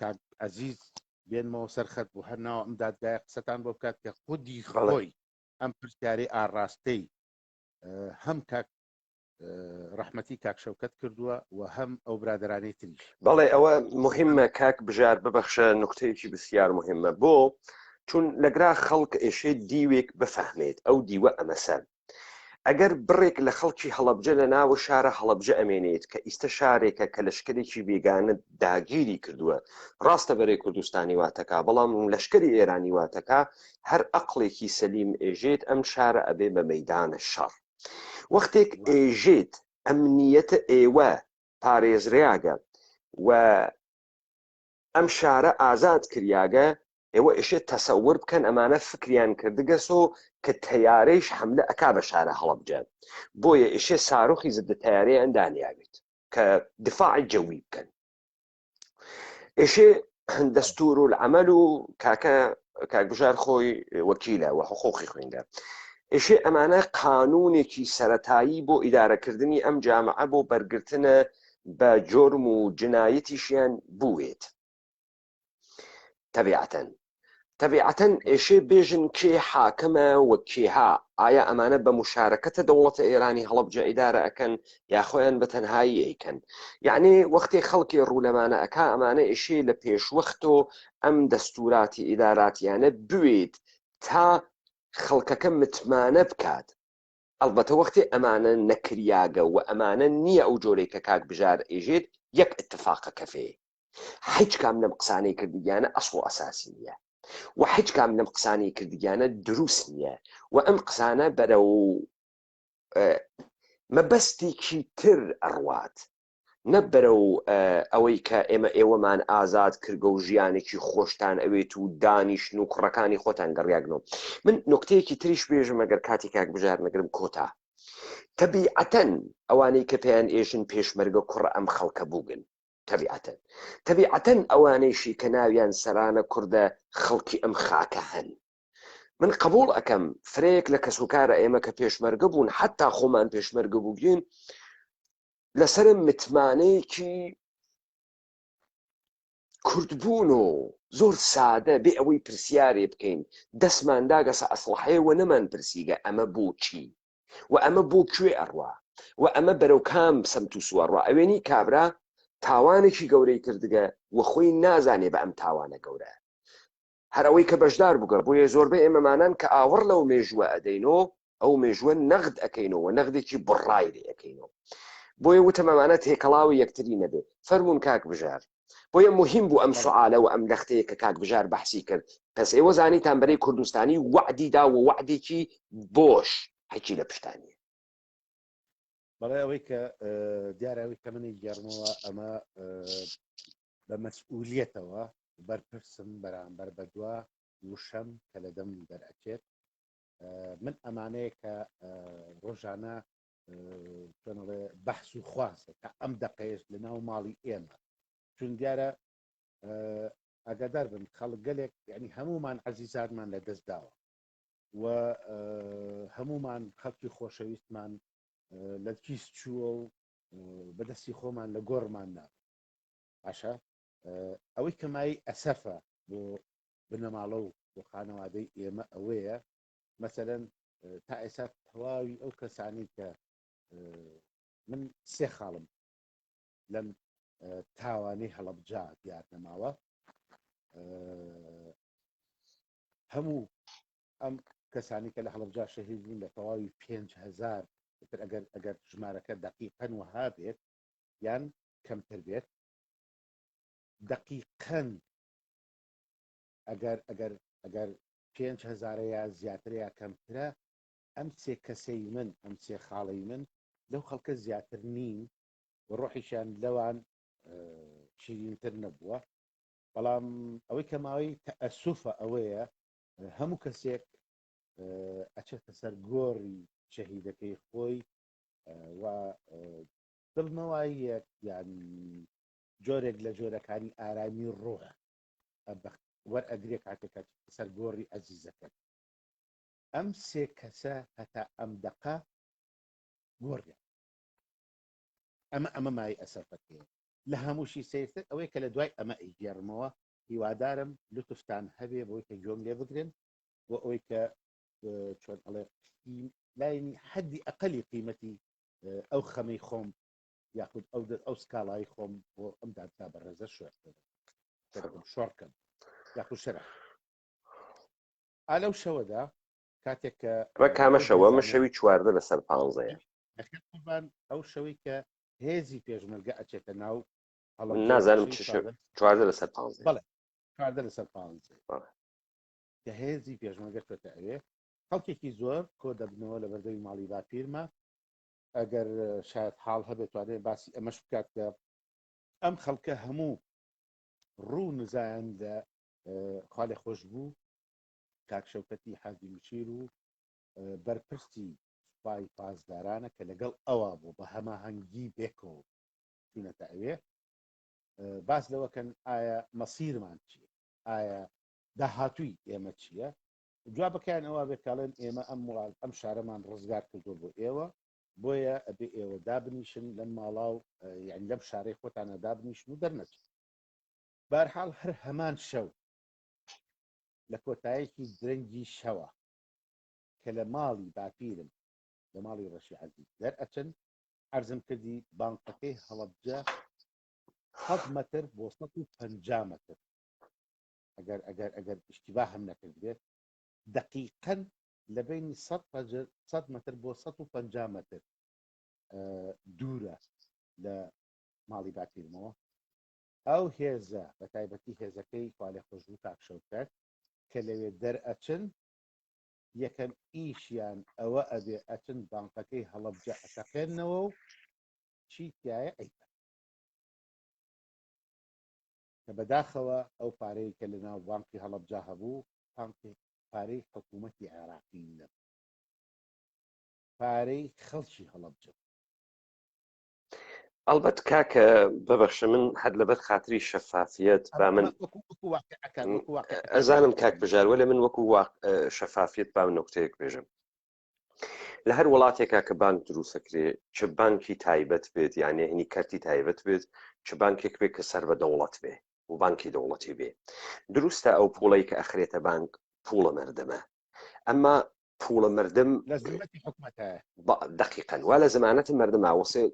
کاک عەزیز بێنمەوە سەرخەت بوو هەر ناوە ئەم دادگایە قسەتان بۆ بکات کە خودی خۆی ئەم پرسیارەی ئاڕاستەی هەم کاک ڕەحمەتی کاک شەوکەت کردووە و هەم ئەو برادرانەی تریش بەڵێ ئەوە مهمە کاک بژار ببەخشە نقطەیەکی بسیار مهمە بۆ چون لەگرا خەڵک ئێشێ دیوێک بفەهمێت ئەو دیوە ئەمەسەر ئەگەر بڕێک لە خەڵکی هەڵەبجە لە ناوە شارە هەڵەبجە ئەمێنێت کە ئیستە شارێکە کە لەشکرێکی بێگانە داگیری کردووە ڕاستە بەرەی کوردستانی واتەکە بەڵام لەشکری ئێرانی واتەکە هەر ئەقلێکی سەلیم ئێژێت ئەم شارە ئەبێ بە مەیدانە شەڕ وەختێک ئێژێت ئەمنیەتە ئێوە پارێزراگە و ئەم شارە ئازاد کریاگە ئێوە ئێشێت تەسەور بکەن ئەمانە فکریان کردگەسۆ کە تەیارەیش حملە ئەکا بە شارە هەڵەبجە بۆیە ئێشێ ساروخی زدە تەیارەیە ئەندانیاوێت کە دفاعی جەوی بکەن ئێشێ دەستور و العەمەل و کاکبژار خۆی وەکیلە و حقوقی خوێندە ئێشێ ئەمانە قانونێکی سەرەتایی بۆ ئیدارەکردنی ئەم جامعە بۆ بەرگرتنە بە جۆرم و جنایەتیشیان بووێت تەبیعەتەن ئێشێ بێژن کێ حاکمە وە کێها ئایا ئەمانە بە مشارەکەتە دەوڵەتە ئێرانی هەڵەبجە ئیدارە ئەکەن یا خۆیان بە تەنهایی ئەیکەن یعنی وەختێ خەڵکی ڕوولەمانە ئەکا ئەمانە ئێشێ لە پێشوەختۆ ئەم دەستوراتی ئیداراتیانە بوێت تا خەڵکەکە متمانە بکات ئەلبەتە وەختی ئەمانە نەکریاگە و ئەمانە نییە ئەو جۆرەی کە کاک بژار ئێژێت یەک اتفاقە کەفێ هیچ کام لەم قسانەی کردگیانە ئەسڵ و ئەساسی نییە و هیچ کام لەم قسانەی کردگیانە دروست نییە و ئەم قسانە بەرەو مەبەستێکی تر ئەڕوات نە بەرەو ئەوەی کە ئێوەمان ئازاد کردگە و ژیانێکی خۆشتان ئەوێت و دانیشتن و کوڕەکانی خۆتان گەڕیاگنەوە من نکتەیەکی تریش بێژم ئەگەر کاتی کاک بژار نەگرم کۆتا تەبیعەتەن ئەوانەی کە پێیان ئێژن پێشمەرگە کوڕە ئەم خەڵکە بووگن تەبیعەتەن ئەوانەیشی کە ناویان سەرانە کوردە خەڵکی ئەم خاکە هەن من قبول ئەەکەم فرەیەک لە کەسوکارە ئێمە کە پێشمەرگە بوون حتا خۆمان پێشمەرگە بووگین لەسەر متمانەیەکی کوردبوون و زۆر سادە بێ ئەوەی پرسیارێ بکەین دەستمان داگەسە ئەسڵحەیەوە نەمان پرسیگە ئەمە بۆ چی و ئەمە بۆ کوێ ئەڕوا و ئەمە بەرەو کام سەمت و سووەڕوا ئەوێنی کابرا تاوانێکی گەورەی کردگە و خۆی نازانێ بە ئەم تاوانە گەورە هەر ئەوەی کە بەشدار بگە بۆیە زۆربەی ئێمەمانان کە ئاوەڕ لەو مێژووە ئەدەینەوە ئەو مێژووە نەغد ئەەکەینەوە نەغدێکی بڕای لێ ئەەکەینەوە بۆیە وتەمەمانە تێکەڵاوی یەکتری نەبێ فەرمونون کاک بژار بۆیە مهم بوو ئەم سوالە و ئەم لەختەیە کە کاک بژار بەحسی کرد پس ئێوە زانیتان بەرەی کوردستانی وعدی دا و وعدێکی بۆش هیچی لە پشتانیە بەڵێ ئەوەی کە دیارەوەی کە منی گەڕمەوە ئەمە بە مەسئولیەتەوە بەرپرسم بەرامبەر بەدووە وشەم کە لە دەم دەرئەچێت من ئەمانەیە کە ڕۆژانە بەحس و خواسە کە ئەم دەقەیەش لە ناو ماڵی ئێمە چون دیارە ئەگەدار بن خەڵک گەلێک یعنی هەمومان عەزیزانمان لە دەست داوە و هەمومان خەڵکی خۆشەویستمان لە کیست چووە و بەدەستی خۆمان لە گۆڕمان ناوە باشە ئەوەی کەمایی ئەسەفە بۆ بنەماڵە و بۆ خانەوادەی ئێمە ئەوەیە مەسەلەن تا ئێستا تەواوی ئەو کەسانی کە من سێ خاڵم لەم تاوانەی هەڵەبجا دیار نەماوە هەموو ئەم کەسانی کە لە هەڵەبجا شەهید بوون لە تەواوی 5,000 ئەگەر ژمارەکە دەقیقەن وها بێت یان کەمتر بێت دەقیقەن ئەگەر 5,000 یا زیاتر یا کەمترە ئەم سێ کەسەی من ئەم سێ خاڵی من لەو خەڵکە زیاتر نین و ڕۆحیشان لەوان شیرینتر نەبووە بەڵام ئەوەی کە ماوەی تەئەسوفە ئەوەیە هەموو کەسێک ئەچێتە سەر گۆڕی شەهیدەکەی خۆی و دڵنەوەی یانی جۆرێک لە جۆرەکانی ئارامی ڕۆە وەرئەگرێک کاتێکە سەر گۆڕی ئەزیزەکە ئەم سێ کەسە هەتا ئەم دەقە گۆڕیان ئەمە مای ئەسەرفەکەیە لە هەمووشی سێتر ئەوەی کە لە دوای ئەمە ئەیگەڕمەوە هیوادارم لوتفتان هەبێ بۆی کە گوێم لێ بگرن بۆ ئەوەی کە چۆن ئەڵێ لاینی حەدی ئەقلی قیمەتی ئەو خەمەی خۆم یاخود ئەو سکاڵایی خۆم بۆ ئەم دادتا بەڕێزە شۆڕکەم یاخود شەرە ئالەو شەوەدا کاتێک کە کامە شەوە مە شەوی 14 لەسەر 15 ئەو شەوەی کە هێزی پێشمەرگە ئەچێتە ناو نازانم 14 لەسەر 15 بەڵێ 14 لەسەر 15 کە هێزی پێشمەرگە چێتە ئەوێ خەڵکێکی زۆر کۆ دەبنەوە لە بەردەوی ماڵی باپیرمە ئەگەر شاید حاڵ هەبێت توانێت باسی ئەمەش بکات کە ئەم خەڵکە هەموو ڕوو نزایان لە خاڵێ خۆش بوو کاک شەوکەتی حاجی مشیر و بەرپرسی سوپای پاسدارانە کە لەگەڵ ئەوە بوو بە هەماهەنگی بێکەوە چوونەتە ئەوێ باس لەوەکەن ئایا مەسیرمان چییە ئایا داهاتووی ئێمە چییە جوابەکەیان ئەوە بێکڵێن ئێمە ئەم شارەمان ڕزگار کردو بۆ ئێوە بۆیە ئەبێ ئێوە دابنیشن لەم ماڵاو یعنی لەم شارەی خۆتانە دابنیشن و دەرنەچن بەرحاڵ هەر هەمان شەو لە کۆتایەکی درەنگی شەوە کە لە ماڵی باپیرم لە ماڵی ڕەشی عەزیز دەرئەچن عەرزم کردی بانقەکەی هەڵەبجە 100 مەتر بۆ 150 مەتر ئەگەر ئیشتیبا هەم نەکردێت دقیقەن لە بینی 100 مەتر بۆ 150 مەتر دوورە لە ماڵی باپیرمەوە ئەو هێزە بە تایبەتی هێزەکەی خوا خۆشبوو تاکشەوکەت کە لەوێ دەرئەچن یەکەم ئیشیان ئەوە ئەبێ ئەچن بانقەکەی هەڵەبجە ئەتەقێنەوە و چی تایە ئەیکە کە بەداخەوە ئەو پارەی کە لە ناو بانکی هەڵەبجە هەبوو پارەی حکوومەتی عێراقی نە پارەی خەڵکی هەڵەبجە ئەلبەت کاکە ببەخشە من هەر لەبەر خاتری شەفافیت با من ئەزانم کاک بژاروە لە من وەکو شەفافیت با من نۆکتەیەک بێژم لە هەر وڵاتێکا کە بانک دروستەکرێ چ بانکی تایبەت بێت یعنی هینی کەرتی تایبەت بێت چ بانکێک بێت کە سەر بە دەوڵەت بێ و بانکی دەوڵەتی بێ دروستە ئەو پوڵەی کە ئەخرێتە بانک پوڵە مەردەمە ئەمما پوڵە مردم دقیقاً وا لە زمانەتی مردمە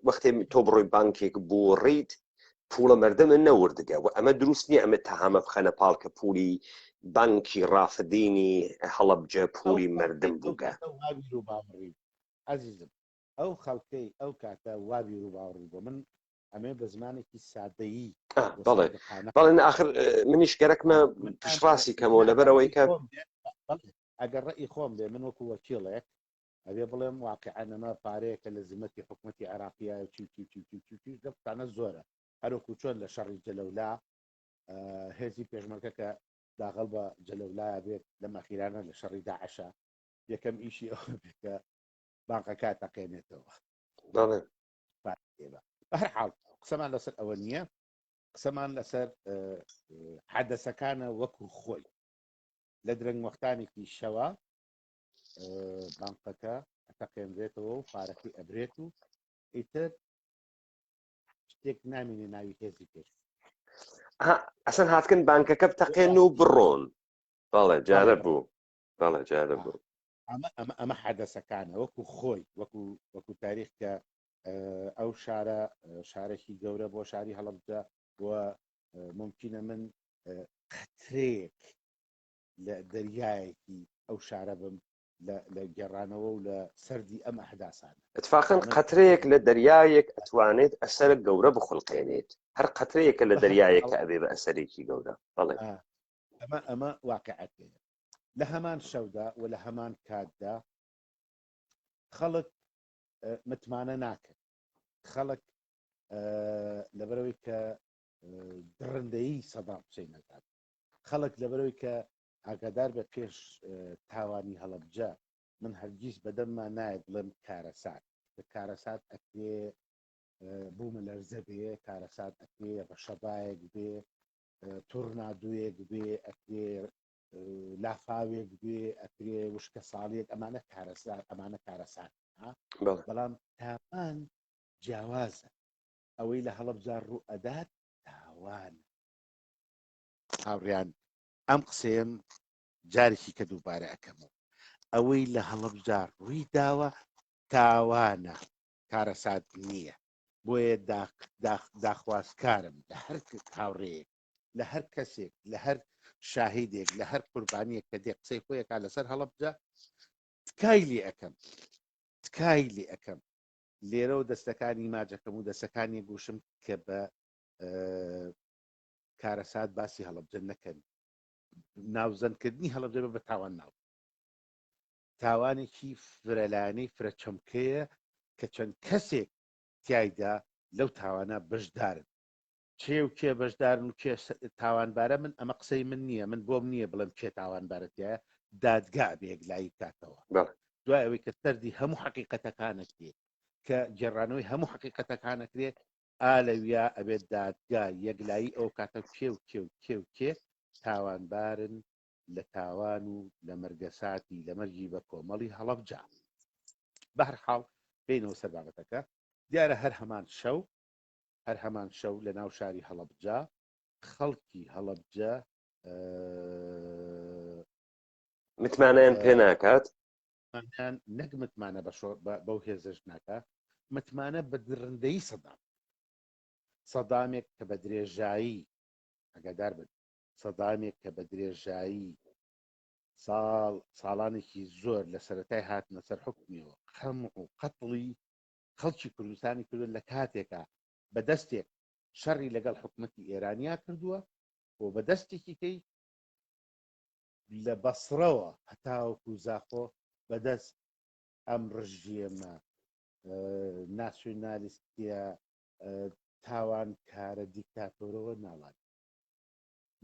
وەختێ تۆ بڕۆی بانکێک بۆ ڕیت پوڵە مردمە نەوردگە و ئەمە دروست نییە ئەمە تەهامە بخەنە پاڵ کە پولی بانکی ڕافدینی هەڵەبجە پولی مردم بووگە عزیزم ئەو خەڵکەی ئەو کاتە وابی ڕووباوڕی بۆ من ئەمێ بە زمانێکی سادەیی بەڵێ ئاخر منیش گەرەکمە پشڕاستی کەمەوە لەبەرەوەی کە ئەگەر ڕێی خۆم بێ من وەکو وەکیڵێک ئەبێ بڵێم واقعەنەمە پارەیەکە لە زمەتی حکوومەتی عێراقیە چی دەفتانە زۆرە هەروەکو چۆن لە شەڕی جەلەولا هێزی پێشمەرگە کە داغڵ بە جەلەولایە بێت لە مەخیرانە لە شەڕی داعشە یەکەم ئیشی ئەوە بێت بانقەکە تەقێنێتەوە بەهەرحاڵ قسەمان لەسەر ئەوە نییە قسەمان لەسەر حەدەسەکانە وەکو خۆی لە درەنگ وەختانێکی شەوە بانقەکە ئەتەقێنرێتەوە و پارەکەی ئەبرێت و ئیتر شتێک نامێنێ ناوی هێزی پێش ئەسەن هاتکن بانکەکە بتەقێن و بڕۆن بەڵێ جارە بوو بەڵێ جارە بوو ئەمە حەدەسەکانە وەکو خۆی وەکو تاریخ کە ئەو شارە شارێکی گەورە بۆ شاری هەڵەبجە وە ممکنە من قەترەیەک لە دەریایەکی ئەو شارە بم لە گێڕانەوە و لە سەردی ئەم ئەحداسانە اتفاقا قەترەیەک لە دەریایەک ئەتوانێت ئەسەرە گەورە بخڵقێنێت هەر قەترەیەکە لە دەریایەکە ئەبێ بە ئەسەرێکی گەورە بەڵێ ئەمە واقعەتەیە لە هەمان شەودا و لە هەمان کاتدا خەڵک متمانە ناکرد خەڵک لەبەرەوەی کە درڕندەیی سەدام حوسێنەکان خەڵک لەبەرەوەی کە ئاگادار بە پێش تاوانی هەڵەبجە من هەرگیز بەدەممان نایە بڵێم کارەسات کارەسات ئەکرێ بوومە لەرزە بێ کارەسات ئەکرێ ڕەشەبایەک بێ تۆڕنادوویەک بێ ئەکرێ لافاوێک بێ ئەکرێ وشکە ساڵیەک ئەمانە کارەسات ئەمانە کارەسات بەڵام تاوان جیاوازە ئەوەی لە هەڵەبجار ڕوو ئەدات تاوان هاوڕیان ئەم قسەیەم جارێکی کە دووبارە ئەەکەمەوە ئەوەی لە هەڵەبجار ڕووی داوە تاوانە کارەسات نییە بۆیە داخوازکارم لە هەر هاوڕێیەک لە هەر کەسێک لە هەر شاهیدێک لە هەر قوربانیەک کە دێ قسەی خۆیەکە لەسەر هەڵەبجە تکای لێ ئەەکەم لێرە و دەستەکانی ماجەکەم و دەستەکانی گوشم کە بە کارەسات باسی هەڵەبجە نەکەن ناوزەندکردنی هەڵەبجە بە تاوان ناو تاوانێکی فرەلانەی فرەچەمکەیە کە چەند کەسێک تایدا لەو تاوانە بەشدارن کێ و کێ بەشدارن و کێ تاوانبارە من ئەمە قسەی من نییە من بۆم نییە بڵم کێ تاوانبارەتایە دادگا بێک لای کاتەوە دوای ئەوەی کە سەردی هەموو حەقیقەتەکانەکرێ کە گێڕانەوەی هەموو حەقیقەتەکانەکرێت ئالەویا ئەبێت دادگا یەکلایی ئەو کاتە کێ تاوانبارن لە تاوان و لە مەرگەساتی لە مەرجی بە کۆمەڵی هەڵەبجە بەهەرحاڵ بینەوە سەر بابەتەکە دیارە هەر هەمان شەو لە ناو شاری هەڵەبجە خەڵکی هەڵەبجە متمانەیان پێ ناکات نەک متمانە بەو هێزش ناکە متمانە بە درڕندەی سەدامێک کە بە درێژایی ئەگادار بن سەدامێک کە بە درێژایی ساڵانێکی زۆر لە سەرەتای هاتنە سەر حکمیەوە خەمع و قەتڵی خەڵکی کوردستانی کردن لە کاتێکە بەدەستێک شەڕی لەگەڵ حکومەتی ئێرانیا کردووە و بەدەستێکی کەی لە بەسڕەوە هەتاوەکو زاخۆ بەدەست ئەم ڕژێمە ناسیۆنالیستیە تاوان کارە دیکتاتۆرەوە ناڵات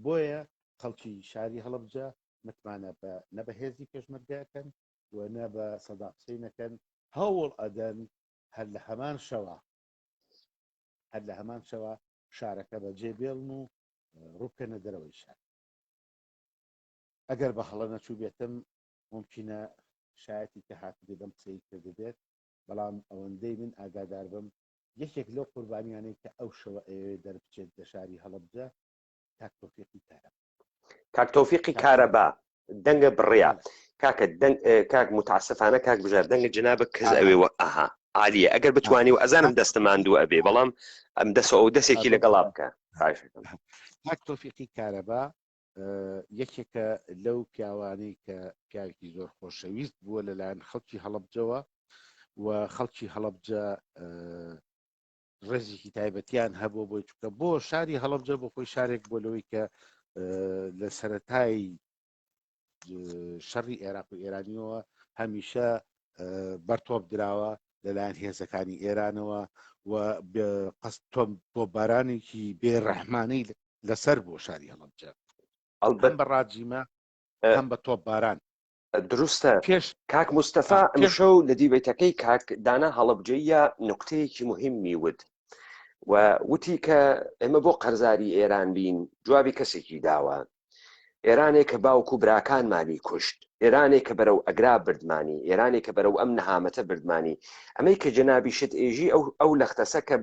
بۆیە خەڵکی شاری هەڵەبجە متمانە بە نە بە هێزی پێشمەرگەکەن و نە بە سەدام حوسێنەکەن هەوڵ ئەدەن هەر لە هەمان شەوە شارەکە بەجێ بێڵن و ڕووکەنە دەرەوەی شار ئەگەر بە هەڵە نەچوو بێتم ممکنە شایەتی کە هاتبێ دەم قسەی کرد بێت بەڵام ئەوەندەی من ئاگادار بم یەکێک لەو قوربانیانەی کە ئەو شەوە ئەوێ دەربچێت لە شاری هەڵەبجە کاک تۆفیقی کارەبا دەنگە بڕیا کاک متعسفانە کاک بژار دەنگە جنابە کەس ئەوێ ئاها عالیە ئەگەر بتوانی و ئەزانم دەستەماندوو ئەبێ بەڵام ئەم دەسێکی لەگەڵا بکە کاک تۆفیقی کارەبا یەکێکە لەو پیاوانەی کە پیاوێکی زۆر خۆشەویست بووە لەلایەن خەڵکی هەڵەبجەوە و خەڵکی هەڵەبجە ڕێزێکی تایبەتیان هەبوو بۆی چکە بۆ شاری هەڵەبجە بۆ خۆی شارێک بۆ لەوەی کە لە سەرەتای شەڕی عێراق و ئێرانیەوە هەمیشە بەرتۆپ دراوە لەلایەن هێزەکانی ئێرانەوە و تۆپبارانێکی بێڕەحمانەی لەسەر بۆ شاری هەڵەبجە هەم بە ڕاجیمە هەم بە تۆپباران دروستە کاک مستەفا ئەمشەو لە دیبێتەکەی کاک دانا هەڵەبجەیە نوقتەیەکی مهمی و وتی کە ئێمە بۆ قەرزاری ئێران بین جوابی کەسێکی داوە ئێرانێک کە باوکو براکانمانی کوشت ئێرانێک کە بەرەو ئەگرا بردمانی ئێرانێک کە بەرەو ئەم نەهامەتە بردمانی ئەمەی کە جەنابی شت ئێژی ئەو لەختەسە کە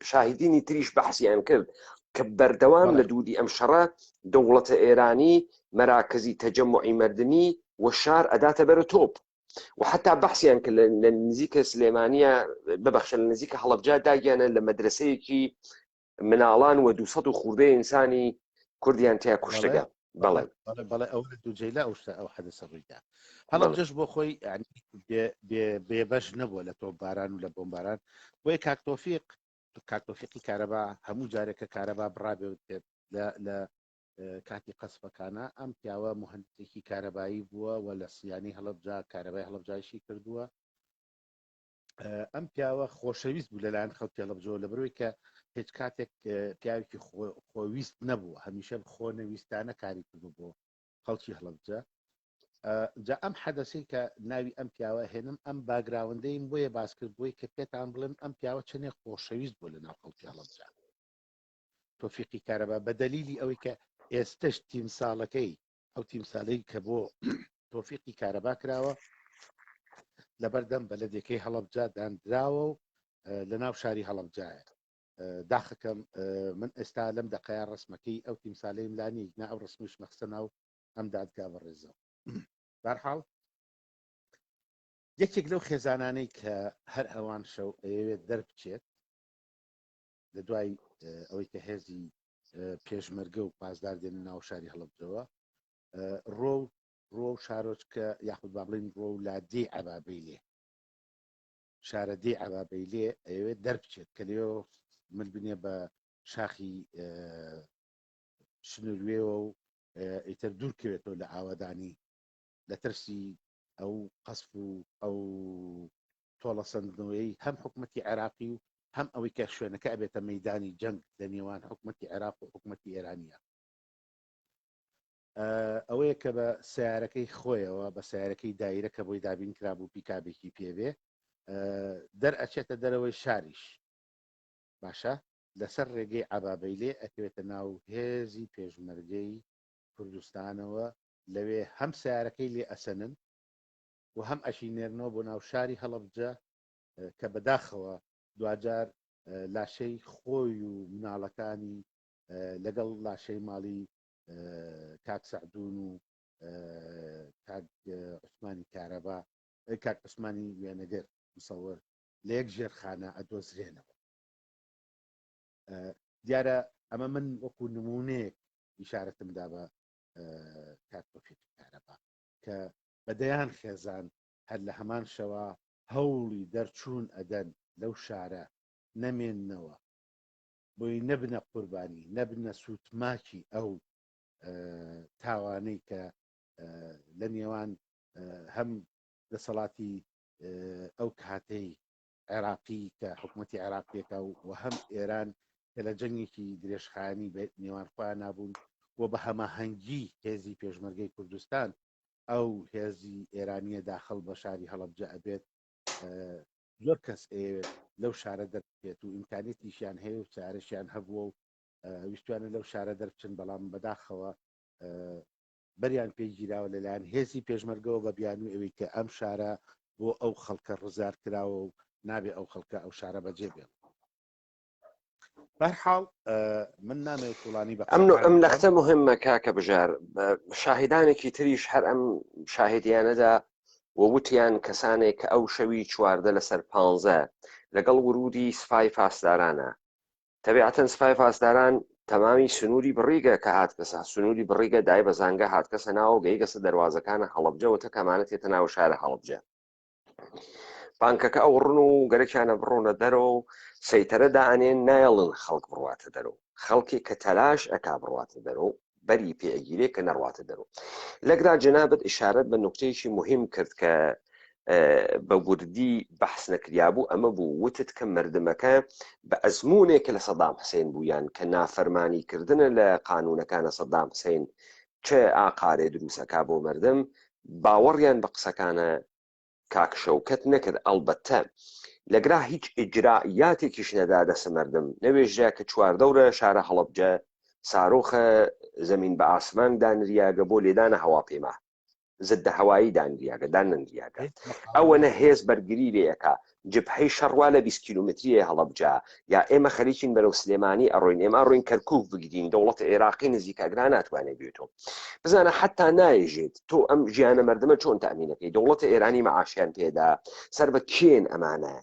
شاهدینی تریش بەحسیان کرد کە بەردەوام لە دوودی ئەم شەڕە دەوڵەتە ئێرانی مەراکزی تەجەمعی مەردنی و شار ئەداتە بەرە تۆپ و حتا بەحسیان کە لە نزیکە سلێمانیە ببەخشە لە نزیکە هەڵەبجا داگیانە لە مەدرسەیەکی مناڵان و 200 خوردەی ئینسانی کوردیان تیا کوشتەگە بەڵێ ئەو دووجێلا ئەو حەدەسە ڕوویدا هەڵەبجەش بۆ خۆی بێبەش نەبووە لە تۆپباران و لە بۆمباران بۆیە کاک تۆفیقی کارەبا هەموو جارێکە کارەبا بڕابێ لە کاتی قەسبەکانە ئەم پیاوە مهندسێکی کارەبایی بووە و لە سیانی هەڵەبجا کارەبای هەڵەبجایشی کردووە ئەم پیاوە خۆشەویست بوو لەلایەن خەڵکی هەڵەبجەوە لەبەرەوەی کە هیچ کاتێک پیاوێکی خۆویست نەبوو هەمیشە خۆ نەویستانە کاری کردو بۆ خەڵکی هەڵەبجە جا ئەم حەدەسی کە ناوی ئەم پیاوە هێنم ئەم باگراوندەیم بۆیە باس کرد بۆی کە پێتان بڵێن ئەم پیاوە چنێ خۆشەویست بۆ لە ناو خەڵکی هەڵەبجە تۆفیقی کارەبا بە دەلیلی ئەوەی کە ئێستش تیمساڵەکەی ئەو تیمساڵەی کە بۆ تۆفیقی کارەبا کراوە لەبەردەم بەلەدەکەی هەڵەبجە دانراوە و لە ناو شاری هەڵەبجایە داخەکەم من ئێستا لەم دقەیە ڕسمەکەی ئەو تیمسالەی ملانی نا ئەو ڕسمش مەخسە ناو ئەم دادگا بەڕێزەوە بەرحاڵ یەکێک لەو خێزانانەی کە هەر ئەوان شەو ئەوێت دەربچێت لە دوای ئەوەی کە هێزی پێشمەرگە و پازدار دێن ناو شاری هەڵەبجەوە ڕۆ و شارۆچکە یاخود با بڵین ڕۆ و لادێ عەبابەیلێ شارە دێ عەبابەیلێ ئەوێت دەربچێت کە لێ من بنێ بە شاخی شنوروێەوە و ئیتر دوورکەوێتەوە لە ئاوادانی لە ترسی ئەو قەسف و ئەو تۆڵە سندنەوەی هەم حکومەتی عێراقی و هەم ئەوەی کە شوێنەکە ئەبێتە مەیدانی جەنگ لە نێوان حکومەتی عێراق و حکومەتی ئێرانیە ئەوەیە کە بە سیارەکەی خۆیەوە بە سیارەکەی دایرە کە بۆی دابین کرابوو پیکابێکی پێبێ دەرئەچێتە دەرەوەی شاریش باشە لەسەر ڕێگەی عەبابەیلێ ئەکەوێتە ناو هێزی پێشمەرگەی کوردستانەوە لەوێ هەم سیارەکەی لێ ئەسەنن و هەم ئەشینێرنەوە بۆ ناو شاری هەڵەبجە کە بەداخەوە دوجار لاشەی خۆی و مناڵەکانی لەگەڵ لاشەی ماڵی کاک سەعدون و کاک عوسمانی کارەبا کاک عوسمانی وێنەگەر مسەوەر لە یەک ژێرخانە ئەدۆزرێنەوە دیارە ئەمە من وەکو نمونەیەک ئیشارەتمدا بە کاک تۆفیقی کارەبا کە بەدەیان خێزان هەر لە هەمان شەوە هەوڵی دەرچوون ئەدەن لەو شارە نەمێننەوە بۆی نەبنە قوربانی نەبنە سوتماکی ئەو تاوانەی کە لە نێوان هەم دەسەڵاتی ئەو کاتەی عێراقی کە حکومەتی عێراقیەکە و هەم ئێران کە لە جەنگێکی درێژخایانی نێوان خۆیان نابوون و بە هەماهەنگی هێزی پێشمەرگەی کوردستان ئەو هێزی ئێرانیە داخل بە شاری هەڵەبجە ئەبێت زۆر کەس لەو شارە دەربێت و ئیمکانێتیشیان هەیە و چارەشیان هەبووە و ویستوانە لەو شارە دەربچن بەڵام بەداخەوە بەریان پێگیراوە لەلایەن هێزی پێشمەرگەوە بە بیانوی ئەوەی کە ئەم شارە بۆ ئەو خەڵکە ڕزار کراوە و نابێ ئەو خەڵکە ئەو شارە بەجێ بێن بەرحاڵ من نامەوێت وڵانی بە ئەم لەختە مهمە کاکە بژار شاهدانێکی تریش هەر ئەم شاهدیانەدا وەوتیان کەسانێک کە ئەو شەوی 14 لەسەر 15 لەگەڵ ورودی سپای پاسدارانە تەبیعەتەن سپای پاسداران تەمامی سنووری بڕیگە کە هاتکەسە سنووری بڕیگە دای بە زانگە هاتکەسە ناوە گەیگەسە دەواازەکانە هەڵەبجەوەتە کەمانەت تێتە ناو شارە هەڵەبجە بانکەکە ئەو ڕون و گەرەکیانە بڕۆنە دەرەوە و سەیتەرە دائانێن نایڵن خەڵک بڕواتە دەرەوە خەڵکی کە تەلاش ئەکا بڕواتە دەرەوە بەری پێگیرێ کە نەڕواتە دەرەوە لەگرا جەنابەت ئیشارەت بە نوکتەیەکی مهم کرد کە بە وردی بەحس نەکریابوو ئەمە بوو وتت کە مردمەکە بە ئەزمونێک لە سەدام حسێن بوویان کە نافەرمانیکردنە لە قانونەکانە سەدام حسێن چه ئاقارێ دروستەکا بۆ مردم باوەڕیان بە قسەکانە کاکشەوکەت نەکرد ئەڵبەتە لەگرا هیچ ئیجرائیاتێکیش نەدا دەسە مردم نەوێژرا کە چواردەورە شارە هەڵەبجە سارۆخە زەمین بە ئاسمان دانریاگە بۆ لێدانە هەواپێما زدە هەوایی دانریاگە دانریاگە ئەوە نە هێز بەرگری لێەکە جبهەی شەڕوا لە 20 کیلومتریە هەڵەبجا یا ئێمە خەریکین بەرەو سلێمانی ئەڕۆین ئێمە ڕوین کەرکوک بگرین دەوڵەت عێراقی نزیکەگرا ناتوانێت بێتەوە بزانە حتا نایژێت تۆ ئەم ژیانە مردمە چۆن تامینەکەی دەوڵەت ئێرانی مەعاشیان پێدا سەر بە کێن ئەمانە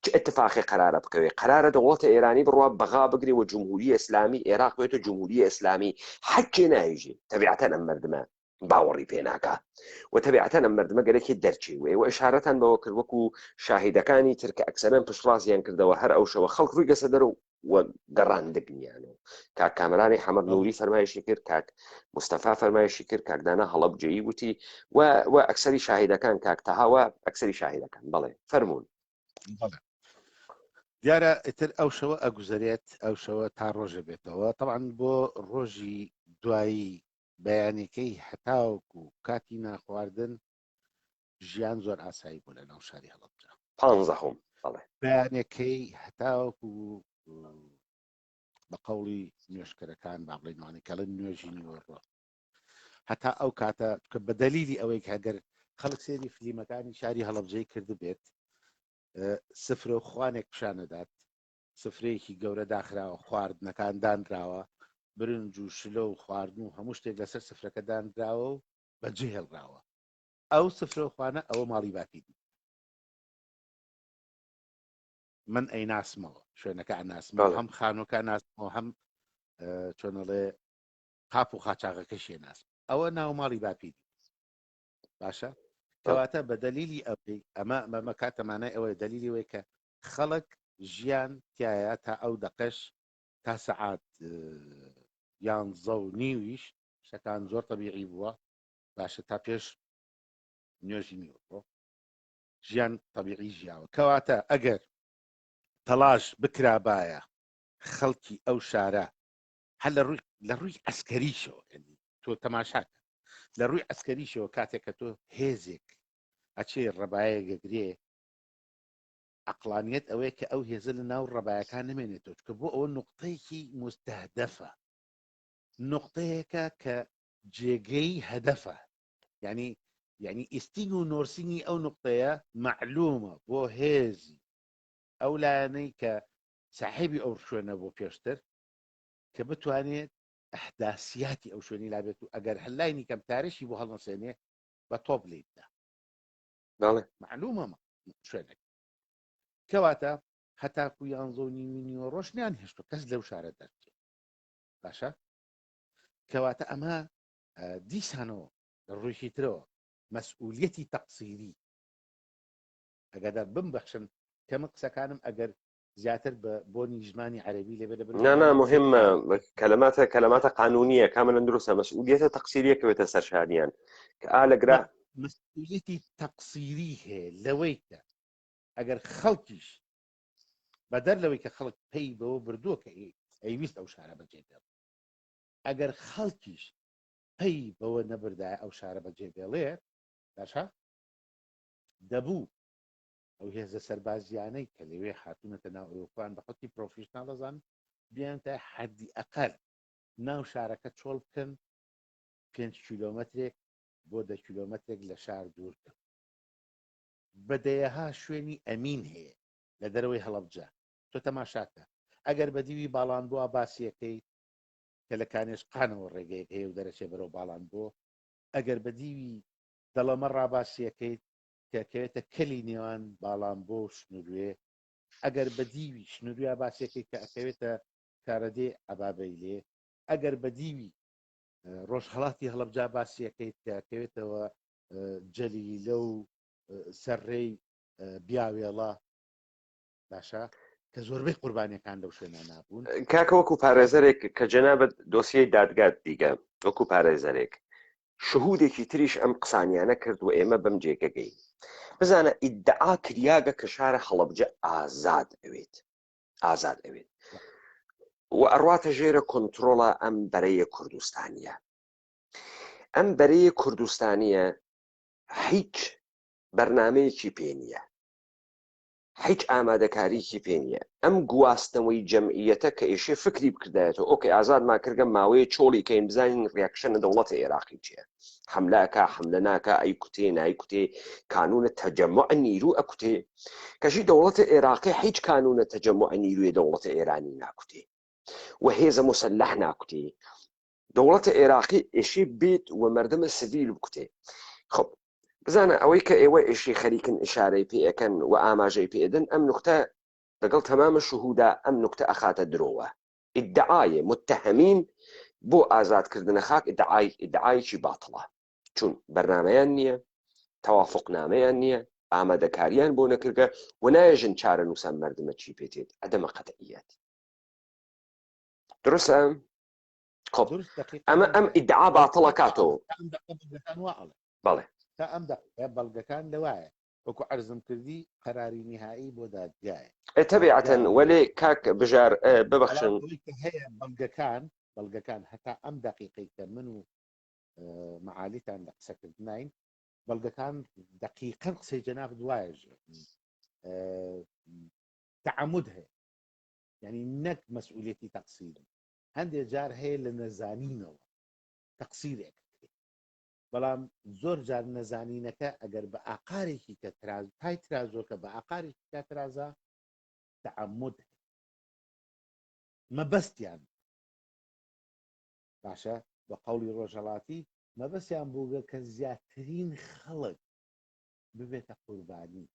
چ اتفاقی قرارە بکەوێت قرارە دەوڵەت ئێرانی بڕوا بەغا بگرێ و جمهوری ئیسلامی عێراق بێتە جمهوری ئیسلامی حەکێ نایژێت تەبیعەتەن ئەم مردمە باوەڕی پێناکە و تەبیعەتەن ئەم مردمە گەرەکی دەرچی وێ و ئشارەتان بەوە کرد وەکو شاهیدەکانی ترکە ئەکسەرەن پشتڕاستیان کردەوە هەر ئەو شەوە خەڵک ڕووی گەسە دەرەوە و گەڕاندەگنیانەوە کاک کامرانی حەمەد نووری فەرمایشی کرد کاک مستەفا فەرمایشی کرد کاکدانا هەڵەبجەیی وتی و ئەکسەری شاهیدەکان کاک تەهاوە ئەکسەری شاهیدەکان بەڵێ فەرموون دیارە ئیتر ئەو شەوە ئەگوزارێت ئەو شەوە تا ڕۆژە بێتەوە طبعاً بۆ ڕۆژی دوایی بەیانەکەی هەتاوەکو و کاتی ناخواردن ژیان زۆر ئاسایی بوو لە ناو شاری هەڵەبجە 15 بەڵێ بەیانەکەی هەتاوەکو بە قەوڵی نوێشکەرەکان با بڵێنوانی کەڵن نوێژی نیوەڕۆ هەتا ئەو کاتە کە بە دەلیلی ئەوەی هەگەر خەڵک سێری فلیمەکانی شاری هەڵەبجەی کرد بێت سفرە و خوانێک پیشانەدات سفرەیەکی گەورە داخراوە خواردنەکان دانراوە برنج و شلە و خواردن و هەموو شتێک لەسەر سفرەکە دانراوە و بەجێ هێڵراوە ئەو سفرە و خوانە ئەوە ماڵی باپی من ئەی ناسمەوە شوێنەکە ناسمەوە هەم خانووکە ناسمەوە هەم چۆنەڵێ قاپ و خاچاقەکەشیە ناسم ئەوە ناو ماڵی باپی باشە کەواتە بە دەلیلی ئەوەی ئەمە کاتەمانای ئەوەی دەلیلی وەی کە خەڵک ژیان تایە تا ئەو دەقەش تا سەعات 11:30 شتەکان زۆر تەبیعی بووە باشە تا پێش نوێژی نیوەڕۆ ژیان تەبیعی ژیاوە کەواتە ئەگەر تەلاش بکرابایە خەڵکی ئەو شارە هەر لە ڕووی ئەسکەریشەوە تۆ تەماشاکە لە ڕووی ئەسکەریشەوە کاتێک کە تۆ هێزێک ئەچێ ڕەبایە گەگرێ عەقلانیەت ئەوەیە کە ئەو هێزە لە ناو ڕەبایەکان نمێنێتەوە کە بۆ ئەوە نوقتەیەکی مستەهدەفە نقطەیەکە کە جێگەی هەدەفە یعنی ئیستین و نۆرسینی ئەو نقطەیە معلومە بۆ هێزی ئەو لایەنەی کە ساحێبی ئەو شوێنە بۆ پێشتر کە بتوانێت ئەحداسیاتی ئەو شوێنی لابێت و ئەگەر هەلایانی کەم تارشی بۆ هەڵنەسێنێ بە تۆپ لێتدا معلومە شوێنێک کەواتە هەتاکو 11:30 ڕۆژنیان هێشتۆ کەس لەو شارە دەرچێت باشە کەواتە ئەمە دیسانەوە لە ڕوویشی ترەوە مەسئولیەتی تەقسیری ئەگەدار بمبەخشن کەمە قسەکانم ئەگەر زیاتر بۆ نیژمانی عەرەبی لێبێ نه مهمە کەلەماتە قانونیە کامەرەن دروستە مەسئولیەتە تەقسیریەکەوێتە سەر شاریان کە ئالەگرا مەسئولیەتی تەقسیری هەیە لەوەی کە ئەگەر خەڵکیش بەدەر لەوەی کە خەڵک پێی بەوە بردووە کە ئەیویست ئەو شارە بەجێبێڵ ئەگەر خەڵکیش پێی بەوە نەبردایە ئەو شارە بەجێبێڵێ باشە دەبوو ئەو هێزە سەربازیانەی کە لەوێ هاتوونەتە ناو ئەوروپان بە خەڵکی پرۆفیشناڵەزان بیان تا حەدی ئەقەل ناو شارەکە چۆڵ بکەن 5 کیلۆمەترێک بۆ 10 کیلۆمەترێک لە شار دوورکە بەدەیەها شوێنی ئەمین هەیە لە دەرەوەی هەڵەبجە تۆ تەماشاکە ئەگەر بەدیوی باڵان بووە باسیەکەی کە لە کانێش قانەوە ڕێگەیەک هەیە و دەرەچێ بەرەو باڵان بۆ ئەگەر بەدیوی دەڵەمە ڕاباسیەکەی کەکەوێتە کەلی نێوان باڵان بۆ شنوورێ ئەگەر بەدیوی شنووریا باسیەکەی کە ئەکەوێتە کارەدێ ئەبابەی لێ ئەگەر بەدیوی ڕۆژهەڵاتی هەڵەبجا باسیەکەیت کە ئەکەوێتەوە جەلیلە و سەرڕێی بیاوێڵە باشە کە زۆربەی قوربانیەکان لەو شوێنە نابوون کاکە وەکو پارێزەرێک کە جەنابەت دۆسیەی دادگات دیگە وەکو پارێزەرێک شهودێکی تریش ئەم قسانیانە کرد و ئێمە بەم جێگەگەی بزانە ئیدعا کریاگە کە شارە هەڵەبجە ئازاد ئەوێت و ئەڕواتە ژێرە کۆنتڕۆڵە ئەم بەرەیە کوردستانیە ئەم بەرەیە کوردستانیە هیچ بەرنامەیەکی پێ نییە هیچ ئامادەکاریکی پێ نییە ئەم گواستنەوەی جەمعیەتە کە ئێشێ فکری بکردایەتەوە ئۆکەی ئازاد ماکردگە ماوەیە چۆڵی کەین بزانین ڕیاکشنە دەوڵەتە عێراقی چییە حملاکە حملە ناکە ئەیکوتێ نایکوتێ کانونە تەجەموع نیرو ئەکوتێ کەژی دەوڵەتە عێراقی هیچ کانونە تەجەموع نیروی دەوڵەتە ئێرانی ناکوتێ و هێزە مسلح ناکوتێ دەوڵەتە عێراقی ئێشێ بێت و مەردەمە سڤیل بکوتێ خب بزانە ئەوەی کە ئێوە ئێشی خەریکن ئشارەی پێەکەن و ئاماژەی پێدن ئەم نوختە لەگەڵ تەمامە شوهودا ئەم نوختە ئەخاتە درۆوە ئیدعایە متتەهەمین بۆ ئازادکردنە خاک ئیدعایەکی باتڵە چون بەرنامەیان نییە تەوافقنامەیان نییە ئامادەکاریان بۆ نەکردگە و نایژن چارە نووسان مەردمە چی پێتێت عەدەمە قەتعیەت درستە ئەم ئیدعا باتڵە کاتەوە بەڵێ تا تا ئەم بەڵگەکان لەوایە وەکو عەرزم کردی قەراری نهایی بۆ دادگایە تەبیعەتەن وەلێ کاک بژار ببەخشن ئەوەی کە هەیە بەڵگەکان هەتا ئەم دقیقەی کە من و معالیتان لە قسەکردنین بەڵگەکان دقیقەن قسەی جەناب دوایە تعەمود هەیە یعنی نەک مەسئولیەتی تەقسیری هەندێک جار هەیە لە نەزانینەوە تەقسیرێک بەڵام زۆر جار نەزانینەکە ئەگەر بە ئاقارێکی کە پای ترازۆکە بە ئاقارێکی کا ترازە تعەمود مەبەستیان باشە بە قەولی ڕۆژهەڵاتی مەبەستیان بووگە کە زیاترین خەڵک ببێتە قوربانی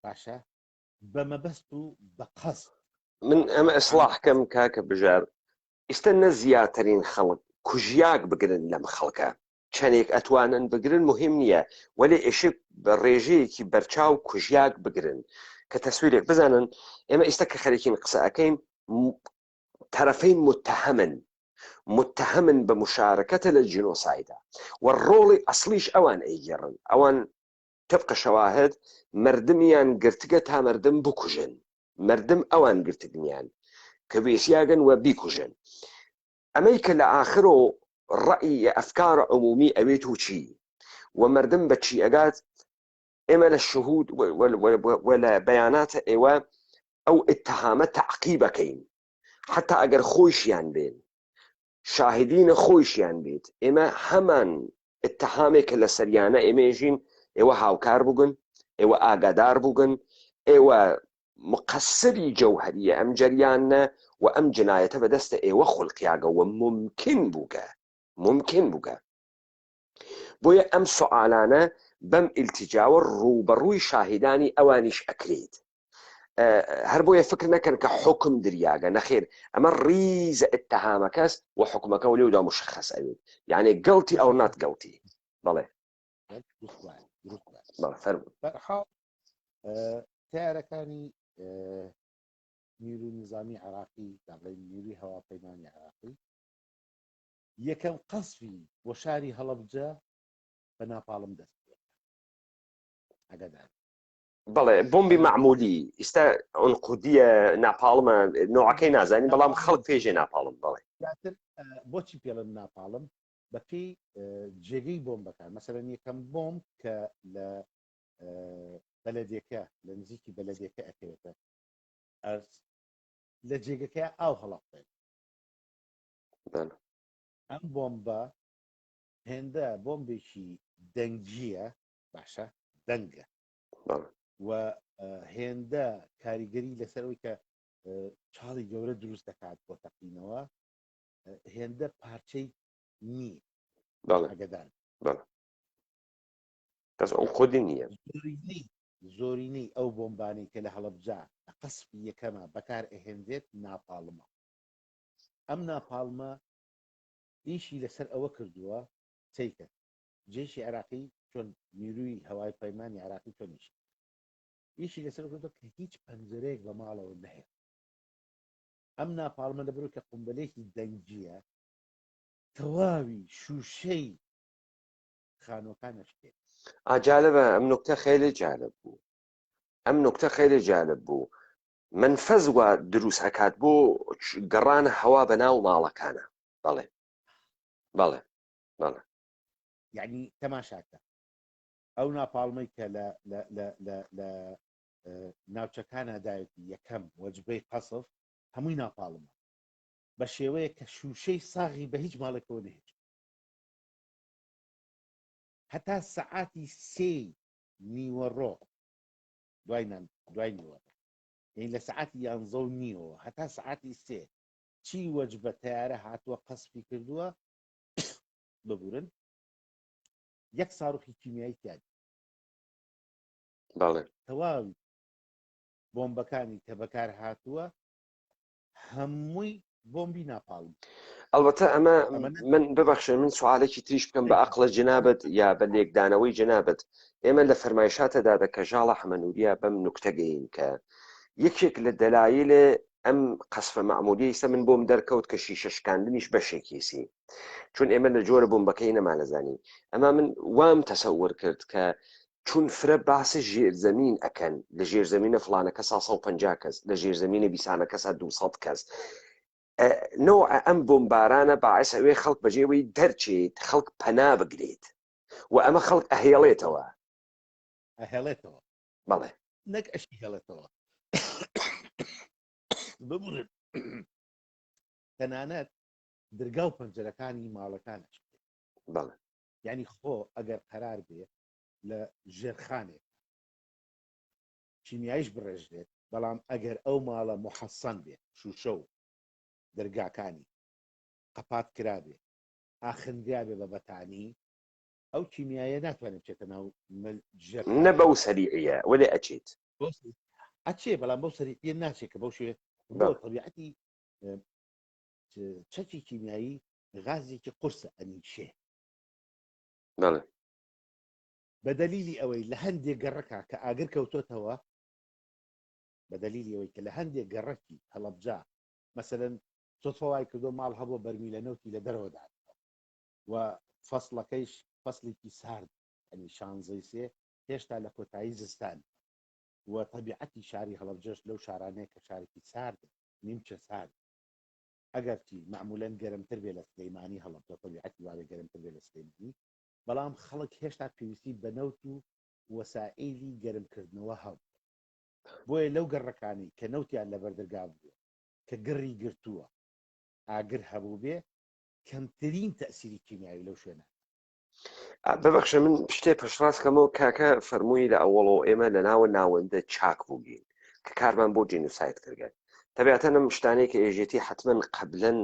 باشە بە مەبەست و بە قەست من ئەمە ئیسلاحکەم کاکە بژار ئێستا نە زیاترین خەڵک کوژیاک بگرن لەم خەڵکە چەندێک ئەتوانن بگرن مهم نییە وەلێ ئێشک بە ڕێژەیەکی بەرچاو کوژیاک بگرن کە تەسویرێک بزانن ئێمە ئێستا کە خەریکین قسە ئەەکەین تەرەفەین متهمن بە مشارەکەتە لە جینۆسایدا و ڕۆڵی ئەسلیش ئەوان ئەیگەڕن ئەوان طبق شواهد مردمیان گرتگە تا مردم بکوژن مردم ئەوان گرتگنیان کە وێسیاگەن و بیکوژن ئەمەی کە لە ئاخرۆ ڕەئی ئەفکار عمومی ئەوێت و چی و مردم بە چی ئەگات ئێمە لە شهود و لە بەیاناتە ئێوە ئەو اتهامە تعقیبەکەین حتا ئەگەر خۆشیان بێن شاهدینە خۆشیان بێت ئێمە هەمان اتهامێکە لە سەریانە ئێمەژین ئێوە هاوکار بووگن ئێوە ئاگادار بووگن ئێوە مقصری جەوهریە ئەم جەریانە و ئەم جنایەتە بەدەستە ئێوە خوڵقیاگە و ممکن بووگە بۆیە ئەم سوالانە بەم ئیلتیجاوە ڕوبەڕووی شاهدانی ئەوانیش ئەکرێت هەر بۆیە فکر نەکەن کە حکم دریاگە نەخێر ئەمە ڕیزە اتهامەکەس و حکومەکە و لێودا مشخص ئەوێت یعنی گەڵتی ئەو نات گەڵتی بەڵێ بەرحاڵ تیارەکانی نیروی نظامی عراقی دەڵێن نیروی هەواپەیمانی عراقی یەکەم قەسفی بۆ شاری هەڵەبجە بە ناپاڵم دەست ئەگەدار بەڵێ بۆمبی معمولی ئێستا ئەنقودیە ناپاڵمە نوعەکەی نازانی بەڵام خەڵک پێژێ ناپاڵم بڵێ بۆچی پێڵم ناپاڵم بەپێی جێگەی بۆمبەکان مەسەرەن یەکەم بۆمب کە لە بەلەدێکە لە نزیکی بەلەدێکە ئەکەوێتە لە جێگەکە ئاو هەڵەقێت ئەم بۆمبە هێندە بۆمبێکی دەنگیە باشە دەنگە و هێندە کاریگەری لەسەرەوەی کە چاڵی گەورە دروست دەکات بۆ تەقینەوە هێندە پارچەی نی ئەگەدان کەس ئەو خودی نییە زۆرینەی ئەو بۆمبانەی کە لە هەڵەبجا قەسفی یەکەمە بەکار ئەهێنرێت ناپاڵمە ئەم ناپاڵمە ئیشی لەسەر ئەوە کردووە چیکە جێشی عراقی چۆن نیروی هەوای پەیمانی عراقی چۆنیش ئیشی لەسەر کردووە کە هیچ پەنجەرەیەک بە ماڵەوە نەهێت ئەم ناپاڵمە لەبەرەوە کە قومبەلێکی دەنگیە تەواوی شوشەی خانۆکانە شکێت جالبە ئەم نکتە خیلی جالب بوو منفەز وە دروست ئەکات بۆ گەڕانە هەوا بە ناو ماڵەکانە بەڵێ یعنی تەماشاکە ئەو ناپاڵمەی کە لە ناوچەکانە دایەتی یەکەم وەجبەی قەسف هەمووی ناپاڵمە بە شێوەیە کە شوشەی ساغی بە هیچ ماڵێکەوە نهێت هەتا سەعاتی سێ نیوەڕۆ دوای نیوەڕۆ یعنی لە سەعاتی 11:30 هەتا سەعاتی سێ چی وەجبە تەیارە هاتووە قەسفی کردووە ببورن یەک ساڕوخی کیمیایی تیاد تەواوی بۆمبەکانی کە بەکار هاتووە هەمووی بۆمبی ناپاڵم ئەلبەتە ئەمە من ببەخشن من سوالێکی تریش بکەم بە عەقڵە جنابەت یا بە لێکدانەوەی جنابەت ئێمە لە فەرمایشاتەدا دە کەژاڵە حەمەنووریە بەم نوکتە گەین کە یەکێک لە دەلایلێ ئەم قەسفە مەعمولی ئێستا من بۆم دەرکەوت کە شیشە شکاندنیش بەشێکیسی چون ئێمە لە جۆرە بۆمبەکەی نەمانەزانی ئەما من وام تەسەوور کرد کە چون فرە باسی ژێرزەمین ئەکەن لە ژێرزەمینە فلانە کەسا 150 کەس لە ژێرزەمینە بیسانە کەسا 200 کەس نەوە ئەم بۆمبارانە باعث ئەوێ خەڵک بەجێوەی دەرچێت خەڵک پەنا بگرێت و ئەمە خەڵک ئەهێڵێتەوە ئەهێڵێتەوە بەڵێ نەک ئەشی هێڵێتەوە ببورن تەنانەت درگا و پەنجەرەکانی ماڵەکانش بەڵێ یعنی خۆ ئەگەر قەرار بێ لە ژێرخانێک کیمیایش بڕێژێت بەڵام ئەگەر ئەو ماڵە محەسەن بێت شوشە و دەرگاکانی قەپات کرابێ ئاخنرا بێ بە بەتانی ئەو کیمیایە ناتوانێت بچێتە ناو نە بەو سەریعە وەلێ ئەچێت ئەچێ بەڵام بەو سەریعە ناچێت کە بەو شوێ بۆ طبیعەتی چەکی کیمیایی غازێکی قورسە ئەنیشێ بەڵێ بە دەلیلی ئەوەی لە هەندێک گەڕەکە کە ئاگر کەوتۆتەوە بە دەلیلی ئەوەی کە لە هەندێک گەڕەکی هەڵەبجا مەسەرەن تۆفەوای کردۆ ماڵ هەبوو بەرمیلە نەوتی لە دەرەوەدا و فەسڵەکەیش فەسڵێکی سارد ئەنی شانزەی سێ هێشتا لە کۆتایی زستان و طبیعەتی شاری هەڵەبجەش لەو شارانەیە کە شارێکی سارد نیمچە سارد ئەگەرچی معمولەن گەرمتر بێ لە سلەیمانی هەڵەبجە طبیعەتی وابێ گەرمتر بێ لە سلەیمانی بەڵام خەڵک هێشتا پێویستی بە نەوت و وەسائلی گەرمکردنەوە هەبوو بۆیە لەو گەڕەکانی کە نەوتیان لە بەردەرگا بووە کە گڕی گرتووە ئاگر هەبوو بێ کەمترین تەسیری کیمیایی لەو شوێنە ببەخشە من شتێ پشتڕاستکەمەوە کاکە فەرمووی لە ئەوڵەوە ئێمە لە ناوە ناوەندە چاک بووگین کە کارمان بۆ جینوسایت کردگەن تەبیاتەن ئەم شتانەیە کە ئێژێتی حتمما قەبلەن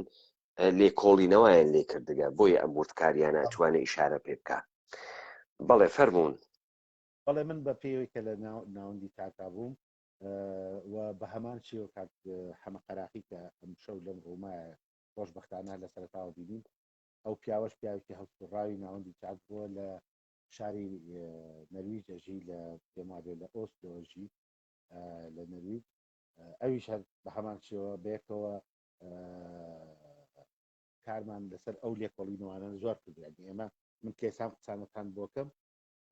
لێکۆڵینەوەیان لێ کردگە بۆیە ئەم وردکاریانە ئەتوانێ ئیشارە پێ بکە بەڵێ فەرموون بەڵێ من بە پێوەی کە لە ناوەندی تاکا بووم و بە هەمان شێوە کات حەمە قەراقی کە ئەم شەو لەم ڕوومایە خۆشبەختانە لە سەرتاوە بینین ئەو پیاوەش پیاوێکی هەڵسوڕاوی ناوەندی چاک بووە لە شاری نەرویجەژی لە پێمابێ لە ئۆسلۆژی لە نەرویج ئەویش هەر بە هەمان شێوە بەیەکەوە کارمان لەسەر ئەو لێکۆڵینەوانە زۆر کردوانی ئێمە من کێسان قسانەکان بۆکەم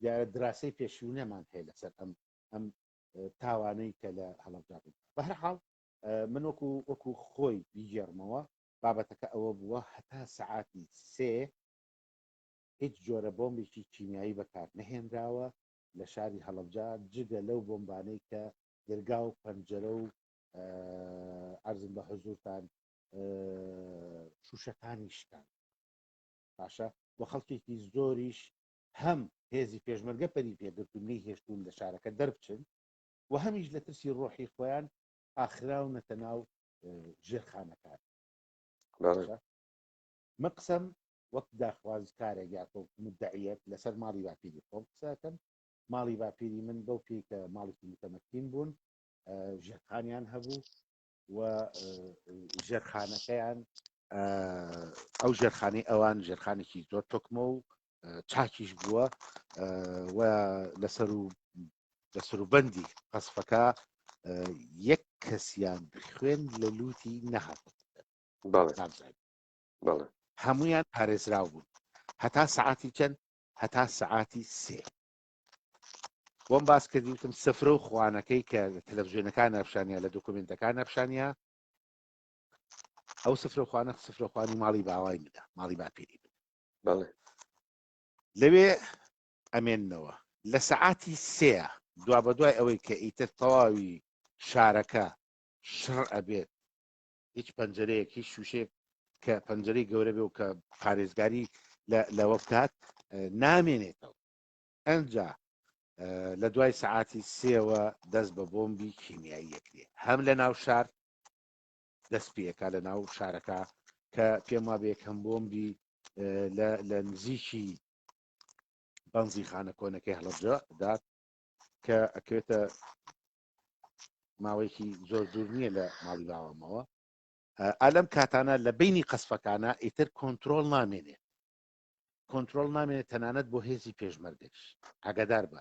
دیارە دراسی پێشوونەمان هەیە لەسەر ئەم تاوانەی کە لە هەڵەبجا بوو بە هەر حاڵ من وەکو خۆی بیگەڕمەوە بابەتەکە ئەوە بووە هەتا سەعاتی سێ هیچ جۆرە بۆمبێکی کیمیایی بەکار نەهێنراوە لە شاری هەڵەبجا جگە لەو بۆمبانەی کە دەرگا و پەنجەرە و عەرزم بە حوزورتان شوشەکانی شتان باشە بۆ خەڵکێکی زۆریش هەم هێزی پێشمەرگە پەری پێگرتوونی هێشتون لە شارەکە دەربچن و هەمیش لە ترسی ڕۆحی خۆیان ئاخراونەتە ناو ژێرخانەکان من قسەم وەک داخوازکارێک یا مدعیەت لەسەر ماڵی باپیری خۆم قسەکەم ماڵی باپیری من بەو پێی کە ماڵێکی متەمەکین بوون ژێرخانیان هەبوو و ژێرخانەکەیان ئەو ژێرخانەی ئەوان ژێرخانێکی زۆر تۆکمە و چاکیش بووە و لەسەر و بەندی قەسفەکە یەک کەسیان خوێن لە لوتی نەهات هەمویان پارێزراو بوون هەتا سەعاتی چەند هەتا سەعاتی سێ بۆم باس کردی وتم سفرە و خوانەکەی کە تەلەڤیزیۆنەکان نەپشانیا لە دۆکومنتەکان نەپشانیا ئەو سفرە خوانە سفرەخوانی ماڵی باوای منە ماڵی باپیری من لەوێ ئەمێننەوە لە سەعاتی سێ دوا بە دوای ئەوەی کە ئیتر تەواوی شارەکە شڕ ئەبێت هیچ پەنجەرەیەک هیچ شوشێک کە پەنجەرەی گەورە بێ و کە پارێزگاری لەوە بکات نامێنێتەوە ئەنجا لە دوای سەعاتی سێوە دەست بە بۆمبی کیمیایی یەکرێ هەم لە ناو شار دەست پێەکە لە ناو شارەکە کە پێم وابێ یەکەم بۆمبی لە نزیکی بەنزی خانە کۆنەکەی هەڵەبجە دات کە ئەکوێتە ماوەیەکی زۆر دوور نییە لە ماڵی باوەمەوە ئەلەم کاتانە لە بینی قەسفەکانە ئیتر کۆنتترۆل نامێنێت کۆنتترۆل نامێنێت تەنانەت بۆ هێزی پێشمەرگەش ئاگادار بە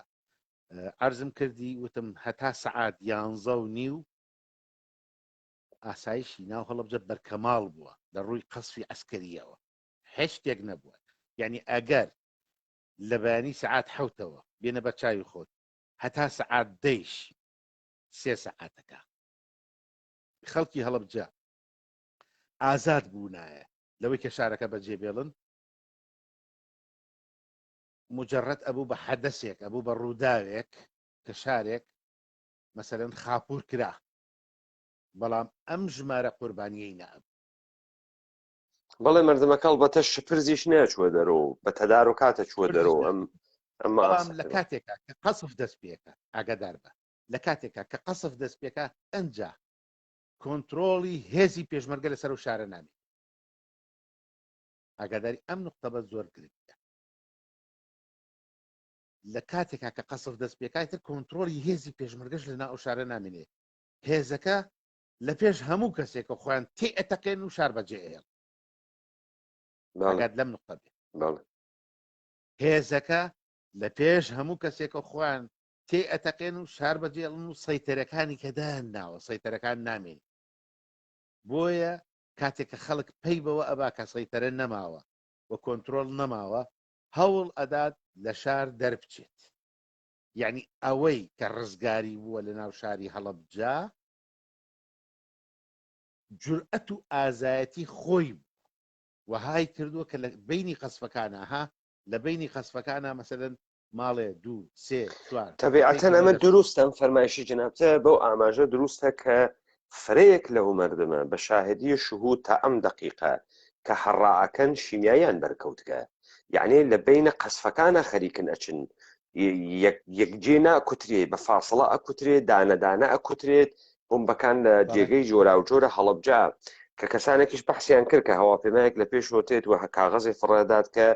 عەرزم کردی وتم هەتا سەعات 11:30 ئاسایشی ناو هەڵەبجە بەرکەماڵ بووە لە ڕووی قەسفی عەسکەریەوە هیچ شتێک نەبووە یعنی ئەگەر لە بەیانی سعات حوتەوە بێنە بە چاوی خۆت هەتا سعات دەیش 3 سعاتەکە خەڵکی هەڵەبجە ئازاد بوونایە لەوەی کە شارەکە بەجێبێڵن مجرد ئەبوو بە حەدەسێک ئەبوو بە ڕووداوێک کە شارێک مەسەرەن خاپور کرا بەڵام ئەم ژمارە قوربانیەی نەبوو بەڵێ مردمەکەڵ بەتە شپرزیش ناچوە دەرەوە بە تەدار و کاتە چوە دەرەوە ئەمە بەڵام لە کاتێکە کە قەسف دەست پێەکە ئاگادار بە لە کاتێکە کە قەسف دەست پێەکە ئەنجا کۆنتترۆڵی هێزی پێشمەرگە لەسەر و شارە نامی ئاگاداری ئەم نقطە بە زۆر گرنگە لە کاتێکا کە قەسف دەست پێکایتر کۆنتترۆلی هێزی پێشمەرگەش لە ناو شارە نامێنێ هێزەکە لە پێش هەموو کەسێکە خۆیان تێ ئەتەقێن و شار بەجێهێڵ ئاگات لەم نقطە بێ هێزەکە لە پێش هەموو کەسێکە خۆیان تێ ئەتەقێن و شار بەجێڵن و سەیتەرەکانی کەدان ناوە سەیتەرەکان نامێن بۆیە کاتێک کە خەڵک پێی بەوە ئەبا کە سەیتەرە نەماوە و کۆنتترۆل نەماوە هەوڵ ئەدات لە شار دەربچێت یعنی ئەوەی کە ڕزگاری بووە لە ناو شاری هەڵەبجا جورئەت و ئازایەتی خۆی وهای کردووە کە لە بینی قەسفەکانە لە بینی قەسفەکانە مەسەلەن ماڵێ 2 3 4 تەبیعەتەن ئەمە دروستە فەرمایشی جنابتە بەو ئاماژە دروستە کە فرەیەک لەو مردمە بە شاهدی شهود تا ئەم دقیقە کە هەڕاعەکەن شیمیایان بەرکەوتگە یعنی لە بینە قەسفەکانە خەریکن ئەچن یەکجێ ناکوترێ بە فاصڵە ئەکوترێت دانەدانە ئەکوترێت بۆمبەکان لە جێگەی جۆرا و جۆرە هەڵەبجا کە کەسانێکیش بەحسیان کرد کە هەواپێمایەک لە پێش هۆتێت و کاغەزی فڕێدات کە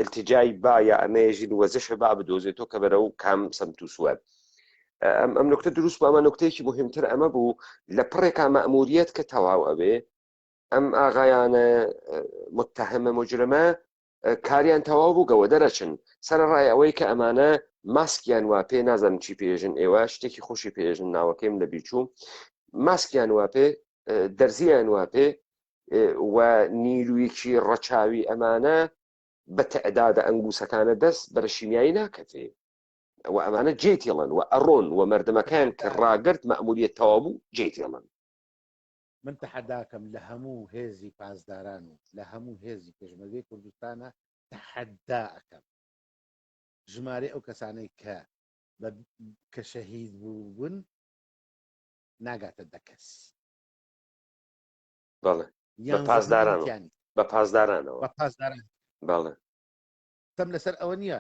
التیجای با یا ئەمەژین وەزشە با بدۆزێتەوە کە بەرەو کام سمت و سووە ئەم نکتە دروست بە ئەمە نکتەیەکی مهمتر ئەمە بوو لە پڕێکا مەئموریەت کە تەواو ئەبێ ئەم ئاغایانە متتهمە مجرمە کاریان تەواو بوو گەوە دەرەچن سەرڕای ئەوەی کە ئەمانە ماسکیان وا پێ نازانم چی پێژن ئێوە شتێکی خۆشی پێژن ناوەکەیم لە بیرچوو ماسکیان وا پێ دەرزیان وا پێ و نیرویکی ڕەچاوی ئەمانە بە تەعدادە ئەنگوسەکانە دەست بەرە شیمیایی ناکەتێ و ئەمانە جێتێڵن و ئەڕۆن و مردمەکان کە ڕاگرت مەئموریەت تەواو بوو جێتێڵن من تەحەداکەم لە هەموو هێزی پاسداران و لە هەموو هێزی پێشمەرگەی کوردستانە تەحەدا ئەەکەم ژمارە ئەو کەسانەی کە شەهید بوون ناگاتە دەکەس بەڵێ بە پاسدارانەوە بە پاسداران بەڵێ تەم لەسەر ئەوە نییە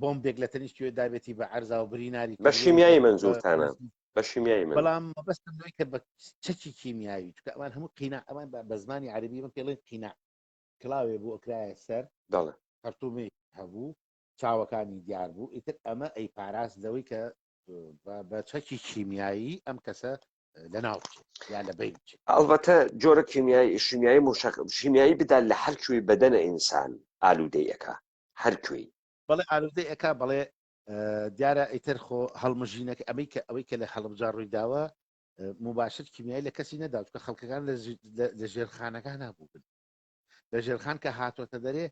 بۆمبێک لە تەنیشتوێ دابێتی بە عەرزا و بریناری بە شیمیایی منزورتانە بە شیمیایی من بەڵام مەبەستم لەوەی کە بە چەکی کیمیایی چکە ئەمان هەموو قینا ئەمان بە زمانی عەربی من پێڵێن قینا کلااوێ بوو ئەکرایە سەر بەڵێ خەرتومی هەبوو چاوەکانی دیار بوو ئیتر ئەمە ئەی پاراست لەوەی کە بە چەکی کیمیایی ئەم کەسە لە ناو یان لە بین ئەڵبەتە جۆرە کیمیایی شیمیایی بدات لە هەر کوێی بەدەنە ئینسان ئالوودەیەکە هەر کوێی بەڵێ ئالوودەی ئەکا بەڵێ دیارە ئیتر خۆ هەڵمژینەکە ئەوەی کە لە هەڵبجار ڕوویداوە مباشر کیمیایی لە کەسی نەداوت کە خەڵکەکان لە ژێرخانەکان نبوو لە ژێرخان کە هاتوۆتە دەرێ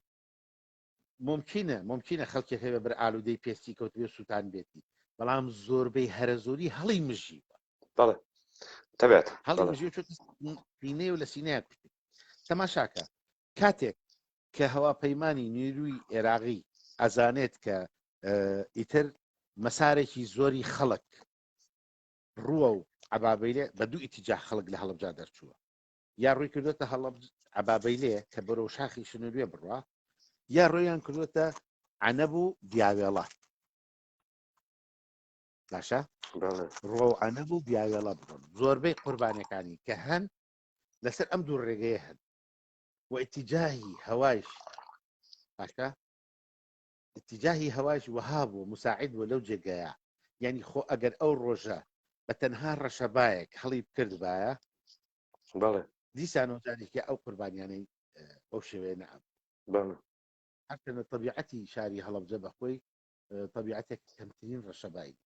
ممکنە خەڵکی هەیە بەر ئالوودەی پێستی کەوت بێ سووتان بێتی بەڵام زۆربەی هەرە زۆری هەڵی مژیوە بەڵێ تەبێت هەڵی مژی پینێ و لە سینەیە کوشت تەماشاکە کاتێک کە هەواپەیمانی نیروی عێراقی ئەزانێت کە ئیتر مەسارێکی زۆری خەڵک ڕووە و عەبابەیلێ بە دوو ئیتیجا خەڵک لە هەڵەبجا دەرچووە یا ڕووی کردوێتە عەبابەیلێ کە بەرەو شاخی شنوێ بڕوا یا ڕۆیان کردوێتە عەنەب و بیاوێڵە باشە ڕۆ عەنەب و بیاوێڵە بڕۆن زۆربەی قوربانەکانی کە هەن لەسەر ئەم دوو ڕێگەیە هەن و ئیتیجاهی هەوایش باشە اتجاهی هەواش وها بوو مساعد بوو لەو جێگەیە یعنی خۆ ئەگەر ئەو ڕۆژە بە تەنها ڕەشەبایەک هەڵی بکرد بایە بەڵێ دیسانۆجارێکی ئەو قوربانیانەی ئەو شێوەیە نەبوو هەرچەندە طبیعەتی شاری هەڵەبجە بەخۆی طبیعەتێک کەمترین ڕەشەبایی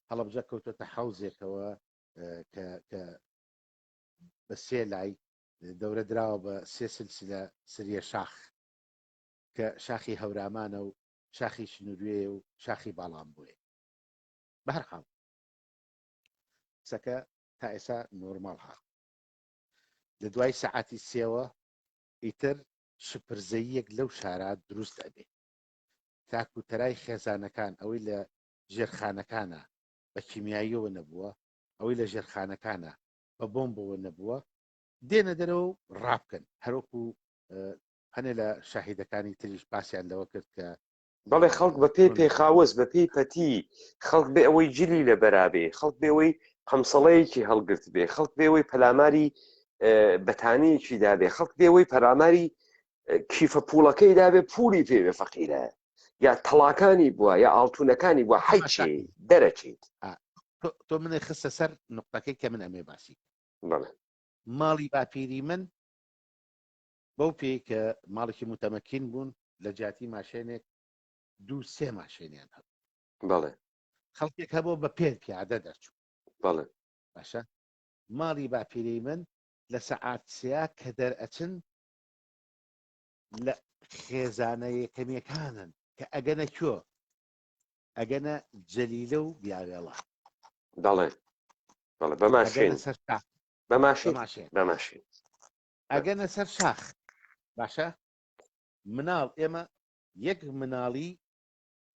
هەڵەبجە کەوتۆتە حەوزێکەوە کە بە سێ لای دەورە دراوە بە سێ سلسلە سریە شاخ کە شاخی هەورامانە و شاخی شنووروێ و شاخی باڵام بووێ بە هەر حاڵ قسەکە تا ئێستا نۆرمال ها لە دوای سەعاتی سێوە ئیتر شپرزەیەک لەو شارە دروست ئەبێ تاکوتەرای خێزانەکان ئەوەی لە ژێرخانەکانە بە کیمیاییەوە نەبووە ئەوەی لە ژێرخانەکانە بە بۆمبەوە نەبووە دێنە دەرەوە و ڕابکەن هەروەکو هەنێ لە شاهیدەکانی تریش باسییان لەوە کرد کە بەڵێ خەڵک بە پێی پێخاوەز بە پێی پەتی خەڵک بێ ئەوەی جلی لە بەرابێ خەڵک بێەوەی قەمسەڵەیەکی هەڵگرت بێ خەڵک بێەوەی پەلاماری بەتانەیەکی دابێ خەڵک بێەوەی پەراماری کیفە پوڵەکەی دابێ پولی پێوێ فەقیرە یا تەڵاکانی بووە یا ئاڵتونەکانی بووە حیچێ دەرەچێت تۆ منێ خستە سەر نقطەکەی کە من ئەمێ باسی بەڵێ ماڵی باپیری من بەو پێی کە ماڵێکی متەمەکین بوون لە جاتی ماشێنێک 2-3 ماشێنیان هەبوو بەڵێ خەڵکێک هەبوو بە پێ پیادە دەرچوو بەڵێ باشە ماڵی باپیری من لە سەعات سیا کە دەرئەچن لە خێزانە یەکەمیەکانن کە ئەگەنە کوێ ئەگەنە جەلیلە و بیاوێڵە بەڵێ بەڵێ بە ماشین سەر بە ماشین بە ماشین ئەگەنە سەر شاخ باشە مناڵ ئێمە یەک مناڵی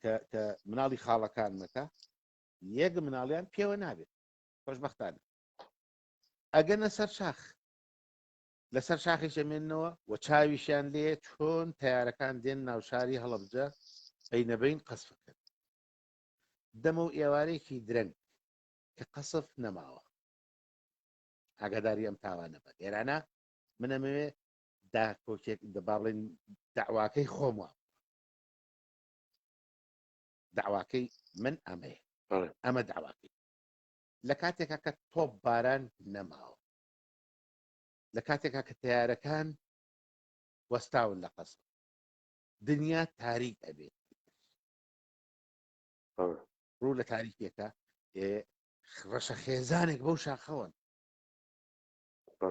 کە مناڵی خاڵەکانمەکە یەک مناڵیان پێوە نابێت خۆشبەختانە ئەگەنە سەر شاخ لەسەر شاخی شەمێنەوە و چاویشیان لێ چۆن تیارەکان دێن ناوشاری هەڵەبجە بینەبین قەسفەکەن دەمە و ئێوارێکی درەنگ کە قەسف نەماوە ئاگاداری ئەم تاوانە بە ئێرانە منەمەوێ داکۆکێک باڵێن داواکەی خۆمە داواکەی من ئەمەیە ئەمە داواکەی لە کاتێکا کە تۆپ باران نەماوە لە کاتێکا کە تیارەکان وەستاون لە قەسف دنیا تاریک ئەبێت ڕوو لە تاریکێکە ڕەشە خێزانێک بەو شاخەوەن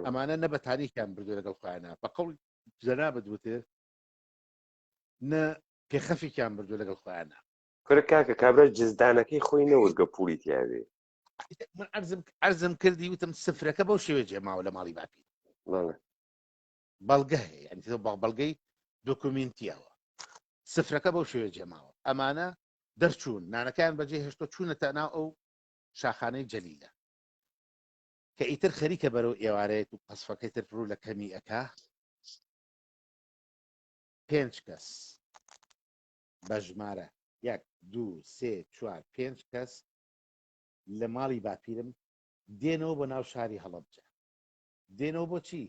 ئەمانە نە بە تاریکیان بردو لەگەڵ خۆیانە بە قەڵ جەنابەت بوتر نە پێخەفێکیان بردو لەگەڵ خۆیانە کورە کاکە کابرا جزدانەکەی خۆی نەوەرگە پولی تیاوێ من عەرزم کردی وتم سفرەکە بەو شێوێ جێماوە لە ماڵی باپی بەڵگە هەیە یعنی بەڵگەی دۆکومنتیەوە سفرەکە بەو شێوێ جێماوە ئەمانە دەرچوون نانەکەیان بەجێ هێشتۆ چوونەتە ناو ئەو شاخانەی جەلیلە کە ئیتر خەریکە بەرەو ئێوارەیەت و قەسفەکەی تر ڕوو لە کەمی ئەکا 5 کەس بە ژمارە 1 2 3 4 5 کەس لە ماڵی باپیرم دێنەوە بۆ ناو شاری هەڵەبجە دێنەوە بۆچی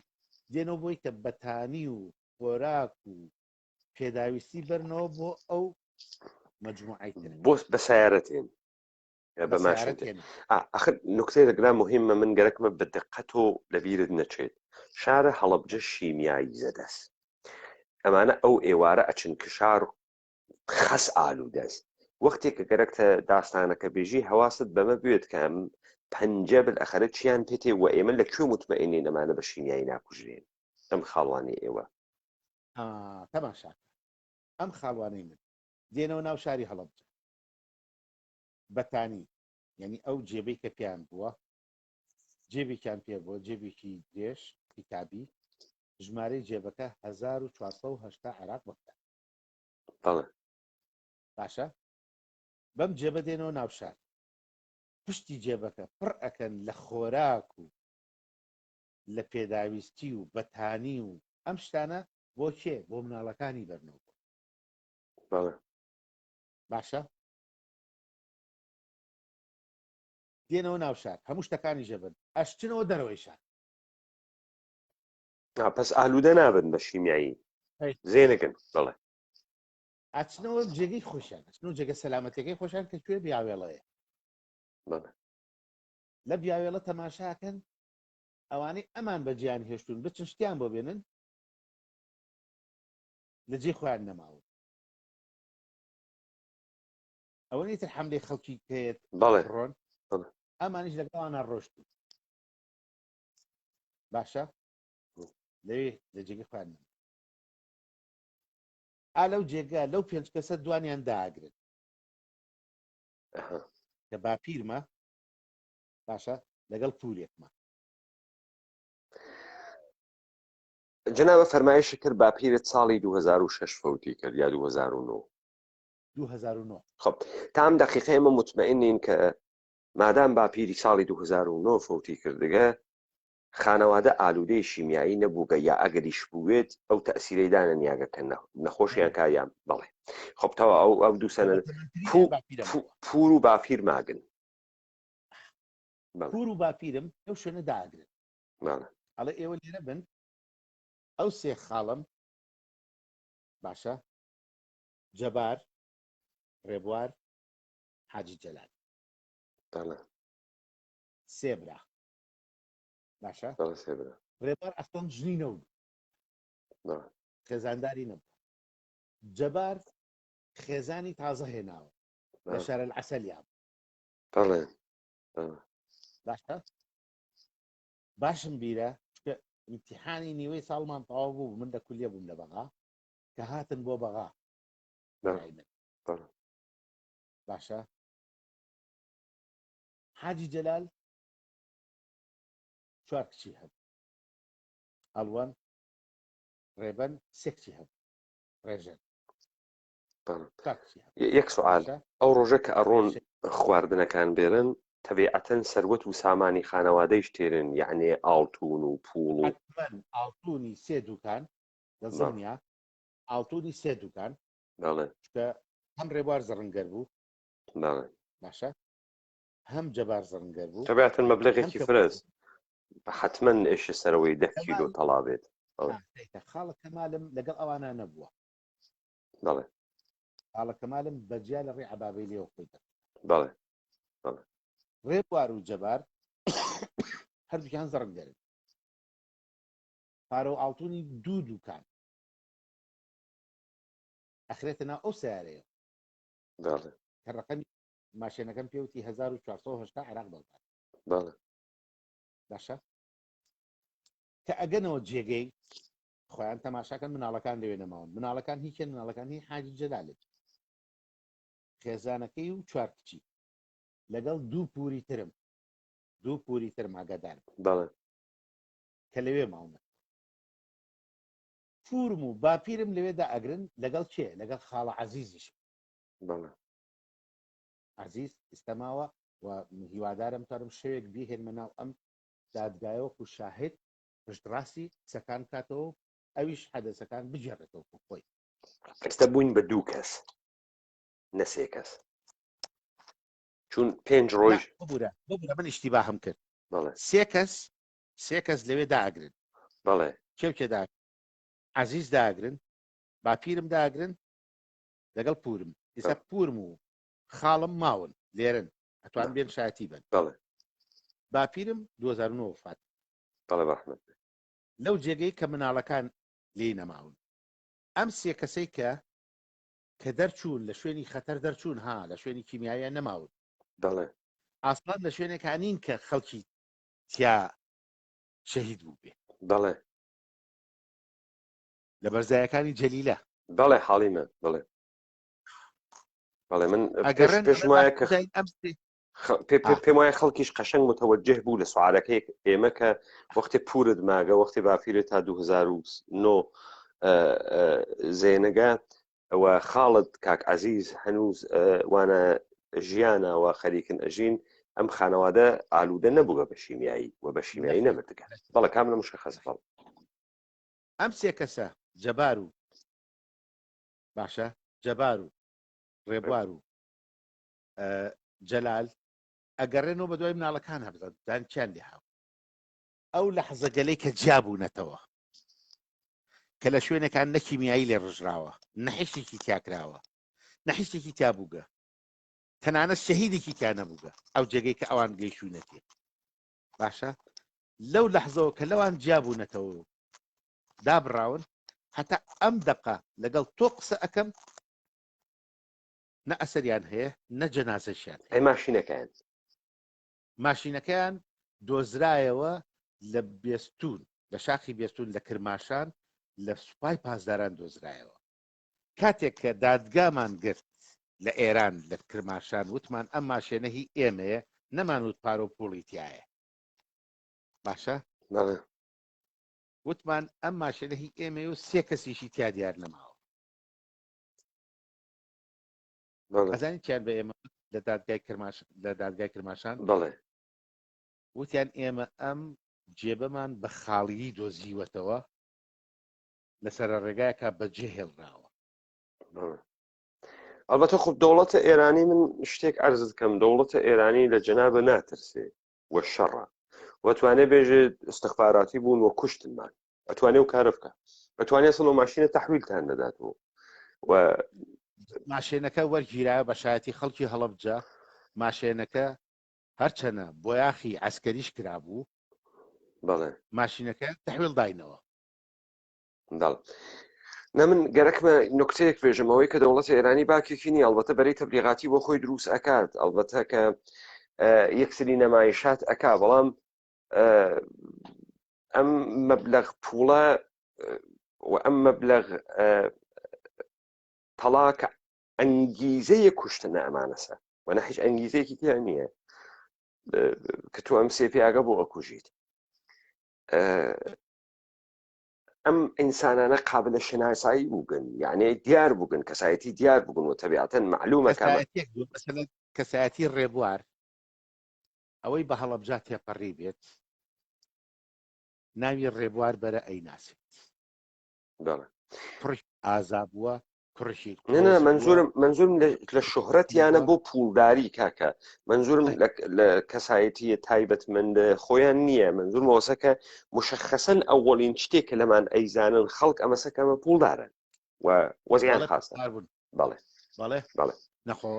دێنەوە بۆی کە بەتانی و خۆراک و پێداویستی بەرنەوە بۆ ئەو مەجموعەی تر بۆ بە سیارەتێن بە ماشین ئەخر نکتەی دەگرا مهمە من گەرەکمە بە دقەت و لەبیرت نەچێت شارە هەڵەبجە شیمیایی زەدەست ئەمانە ئەو ئێوارە ئەچن کشار خەس ئالوودەست وەختێک کە گەرەکتە داستانەکە بێژی هەواست بەمە بێت کە ئەم پەنجە بالئەخەرە چیان پێتێ و ئێمە لەکوێ متمەئینین ئەمانە بە شیمیایی ناکوژرێن ئەم خاڵوانی ئێوە تەماشا ئەم خاڵوانەی من دێنەوە ناو شاری هەڵەبجە بەتانی یعنی ئەو جێبەی کە پیان بووە جێبێکیان پێ بووە جێبێکی درێژ کتابی ژمارەی جێبەکە 1480 عێراق وەختە باشە بەم جێبە دێنەوە ناو شار پشتی جێبەکە پڕ ئەکەن لە خۆراک و لە پێداویستی و بەتانی و ئەم شتانە بۆ کێ بۆ مناڵەکانی بەرنەوە باشە دێنەوە ناو شار هەموو شتەکانی ژەبن ئەشتنەوە دەرەوەی شار پس ئالوودە نابن بە شیمیایی زێنەکەن بڵێ ئاچنەوە جێگەی خۆشیان ئەچنەوە جێگە سەلامەتەکەی خۆشیان کە کوێ بیاوێڵەیە لە بیاوێڵە تەماشاکەن ئەوانەی ئەمان بە جیان هێشتون بچن شتیان بۆ بێنن لە جێ خۆیان نەماوە ئەوەی تر حەملەی خەڵکی کێت ڕۆن ئەمانیش لەگەڵانە ڕۆشتون باشە لەوێ لە جێگەی خۆیان ئالەو جێگا لەو 5 کەسە دوانیان داگرن کە باپیرمە باشە لەگەڵ پورێکمە جنابە فەرمایشی کرد باپیرت ساڵی 2006 فەوتی کرد یا 2009 2009 خب تا ئەم دەقیقە ئێمە مطمئنین کە مادام باپیری ساڵی 2009 فەوتی کردگە خانەوادە ئالوودەی شیمیایی نەبووگە یا ئەگەریش بووێت ئەو تەسیرەیدانە نیاگەکە نەخۆشیان کایان بڵێ خب تەوا ئەو دوو سەنە پور و باپیر ماگن پور و باپیرم ئەو شوێنە داگرن ئەڵێ ئێوە لێرە بن ئەو سێ خاڵم باشە جەبار ڕێبوار حاجی جەلال سێبرا باشە ڕێبوار ئەستۆن ژنی نەبوو خێزانداری نەبوو جەبار خێزانی تازە هێناوە لە شارە العەسەلیان باشە باشم بیرە ئیمتیحانی نیوەی ساڵمان تەواو بوو من لە کولیە بووم لە بەغا کە هاتن بۆ بەغا باشە حاجی جەلال 4 کچی هەبوو ئەڵوان ڕێبەن 3 کچی هەبوو ڕێژەن یەک سوال ئەو ڕۆژە کە ئەڕۆن خواردنەکان بێرن تەبیعەتەن سەروەت و سامانی خانەوادەیش تێرن یعنی ئاڵتون و پوڵ و ئاڵتونی 3 دوکان لە زڵنیا ئاڵتونی 3 دوکان هەم ڕێبوار زڕنگەر بوو باشە هەم جەبار زڕنگەر بوو تەبیعەتەن مەبلەغێکی فرز حتمما ئێشە سەرەوەی 10 کیلۆ تەڵا بێت خاڵە کەمالم لەگەڵ ئەوانە نەبووە بەڵێ خاڵە کەمالم بەجیا لە ڕێ عەبابەی لێوە خۆی بەڵێ ڕێبوار و جەبار هەردووکیان زڕنگەرن پارە و ئاڵتونی 2 دوکان ئەخرێتە ناو ئەو سیارەیە کە ڕقەمی ماشێنەکەم پێوتی 1480 عێراق دەڵات باشە کە ئەگەنەوە جێگەی خۆیان تەماشاکەن مناڵەکان لەوێ نەماون مناڵەکان هیچن مناڵەکان هی حاجی جەلالت خێزانەکەی و 4 کچی لەگەڵ 2 پوری ترم 2 پوری ترم ئاگادار کە لەوێ ماونە پورم و باپیرم لەوێدا ئەگرن لەگەڵ کێ لەگەڵ خاڵە عەزیزیش عەزیز ئێستاماوە و هیوادارم تارم شەوێک بیهێنمە ناو ئەم دادگایەوە و شاهد پشتڕاستی قسەکان کاتەوە ئەویش حەدەسەکان بجێڕێتەوە خۆی ئێستا بووین بە 2 کەس نە 3 کەس چون 5 ڕۆژ ببوورە من ئیشتیباهم کرد 3 کەس لەوێ داگرن بەڵێ کێدا عەزیز داگرن باپیرم داگرن لەگەڵ پورم ئێستا پورم و خاڵم ماون لێرن ئەتوان بێن شایەتی بن باپیرم 2009 وفات لەو جێگەی کە مناڵەکان لێی نەماون ئەم 3 کەسەی کە دەرچوون لە شوێنی خەتەر دەرچوون ها لە شوێنی کیمیایە نەماون ئاسمان لە شوێنێکانین کە خەڵکی تیا شەهید بوو بێ لە بەرزایەکانی جەلیلە حاڵی من من پێم وایە خەڵکیش قەشەنگ متەوەجه بوو لە سوالەکەی ئێمە کە وەختی پورت ماگە وەختی بافیرت تا 2009 زێنەگە ئەوە خاڵت کاک عەزیز هەنووز وانە ژیانەوە خەریکن ئەژین ئەم خانەوادە ئالوودە نەبووە بە شیمیایی و بە شیمیایی نەمردگە بەڵێ کاملە مشخەص بڵ ئەم 3 کەسە جەبار و باشە جەبار و ڕێبوار و جەلال ئەگەڕێنەوە بە دوای مناڵەکان هەبزان دانکیان لێ هاو ئەو لەحزە گەلەی کە جیابوونەتەوە کە لە شوێنەکان نەکیمیایی لێ ڕژراوە نەحیشتێکی تیاکراوە نەحیشتێکی تیابووگە تەنانەت شەهیدێکی تیا نەبووگە ئەو جێگەی کە ئەوان گەیشتوونەتێ باشە لەو لەحزەوە کە لەوان جیابوونەتەوە دابڕاون هەتا ئەم دەقە لەگەڵ تۆ قسە ئەەکەم نە ئەسەریان هەیە نە جەنازەشیان ئەی ماشینەکەیان دۆزرایەوە لە بێستون لە شاخی بێستون لە کرماشان لە سوپای پاسداران دۆزرایەوە کاتێک کە دادگامان گرت لە ئێران لە کرماشان وتمان ئەم ماشێنە هی ئێمەیە نەمانوت پارۆ پۆڵی تایە باشە بەڵێ وتمان ئەم ماشێنە هی ئێمە و سێ کەسیشی تیا دیار نەماوە بەڵێ ئەزانی چیان بە ئێمە لە دادگای کرماشان بەڵێ وتیان ئێمە ئەم جێبەمان بە خاڵیی دۆزیوەتەوە لەسەر ڕێگایەکە بەجێ هێڵراوە البته خب دولت ایرانی من شتێک عرض دەکەم دولت ایرانی لە جەنابە ناترسێ وە شەڕە وەتوانێ بێژێ استخباراتی بوون وە کوشتنمان ئەتوانێ و کارە بکە ئەتوانێ سڵ و ماشینە تەحویلتان دەدات بوو و ماشێنەکە وەرگیرایە بە شایەتی خەڵکی هەڵەبجە ماشێنەکە هەرچەنە بۆ یاخی عسکەریش کرابوو بەڵێ ماشینەکە تەحویل داینەوە دڵ نە من گەرەکمە نکتەیەک بێژمەوەی کە دەوڵەتی ئێرانی باکێکی نی ئەڵبەتە بەرەی تەبلیغاتی بۆ خۆی دروست ئەکات ئەڵبەتە کە یەکسری نەمایشات ئەکا بەڵام ئەم مەبلەغ پوڵە و ئەم مەبلەغ تەڵاکە ئەنگیزەیە کوشتنە ئەمانەسە وەنە هیچ ئەنگیزەیەکی تیا نییە کە تۆ ئەم سێپیاگە بۆ ئەکوژیت ئەم ئینسانانە قابلە شناسایی بووگن یعنی دیار بووگن کەسایەتی دیار بووگن و تەبیعەتەن معلومە کەسایەتی ڕێبوار ئەوەی بە هەڵەبجا تێپەڕی بێت ناوی ڕێبوار بەرە ئەیناسێت پڕش ئازا بووە پڕشی منزورم لە شوهرەت یانە بۆ پولداری کاکە منزورم لە کەسایەتی تایبەتمەندە خۆیان نییە منزور مۆسەکە مشخصەن ئەوەڵین شتێکە لەمان ئەیزانن خەڵک ئەمەسەکەمە پولدارن و وەزیان خاستە بەڵێ بەڵێ نەخۆ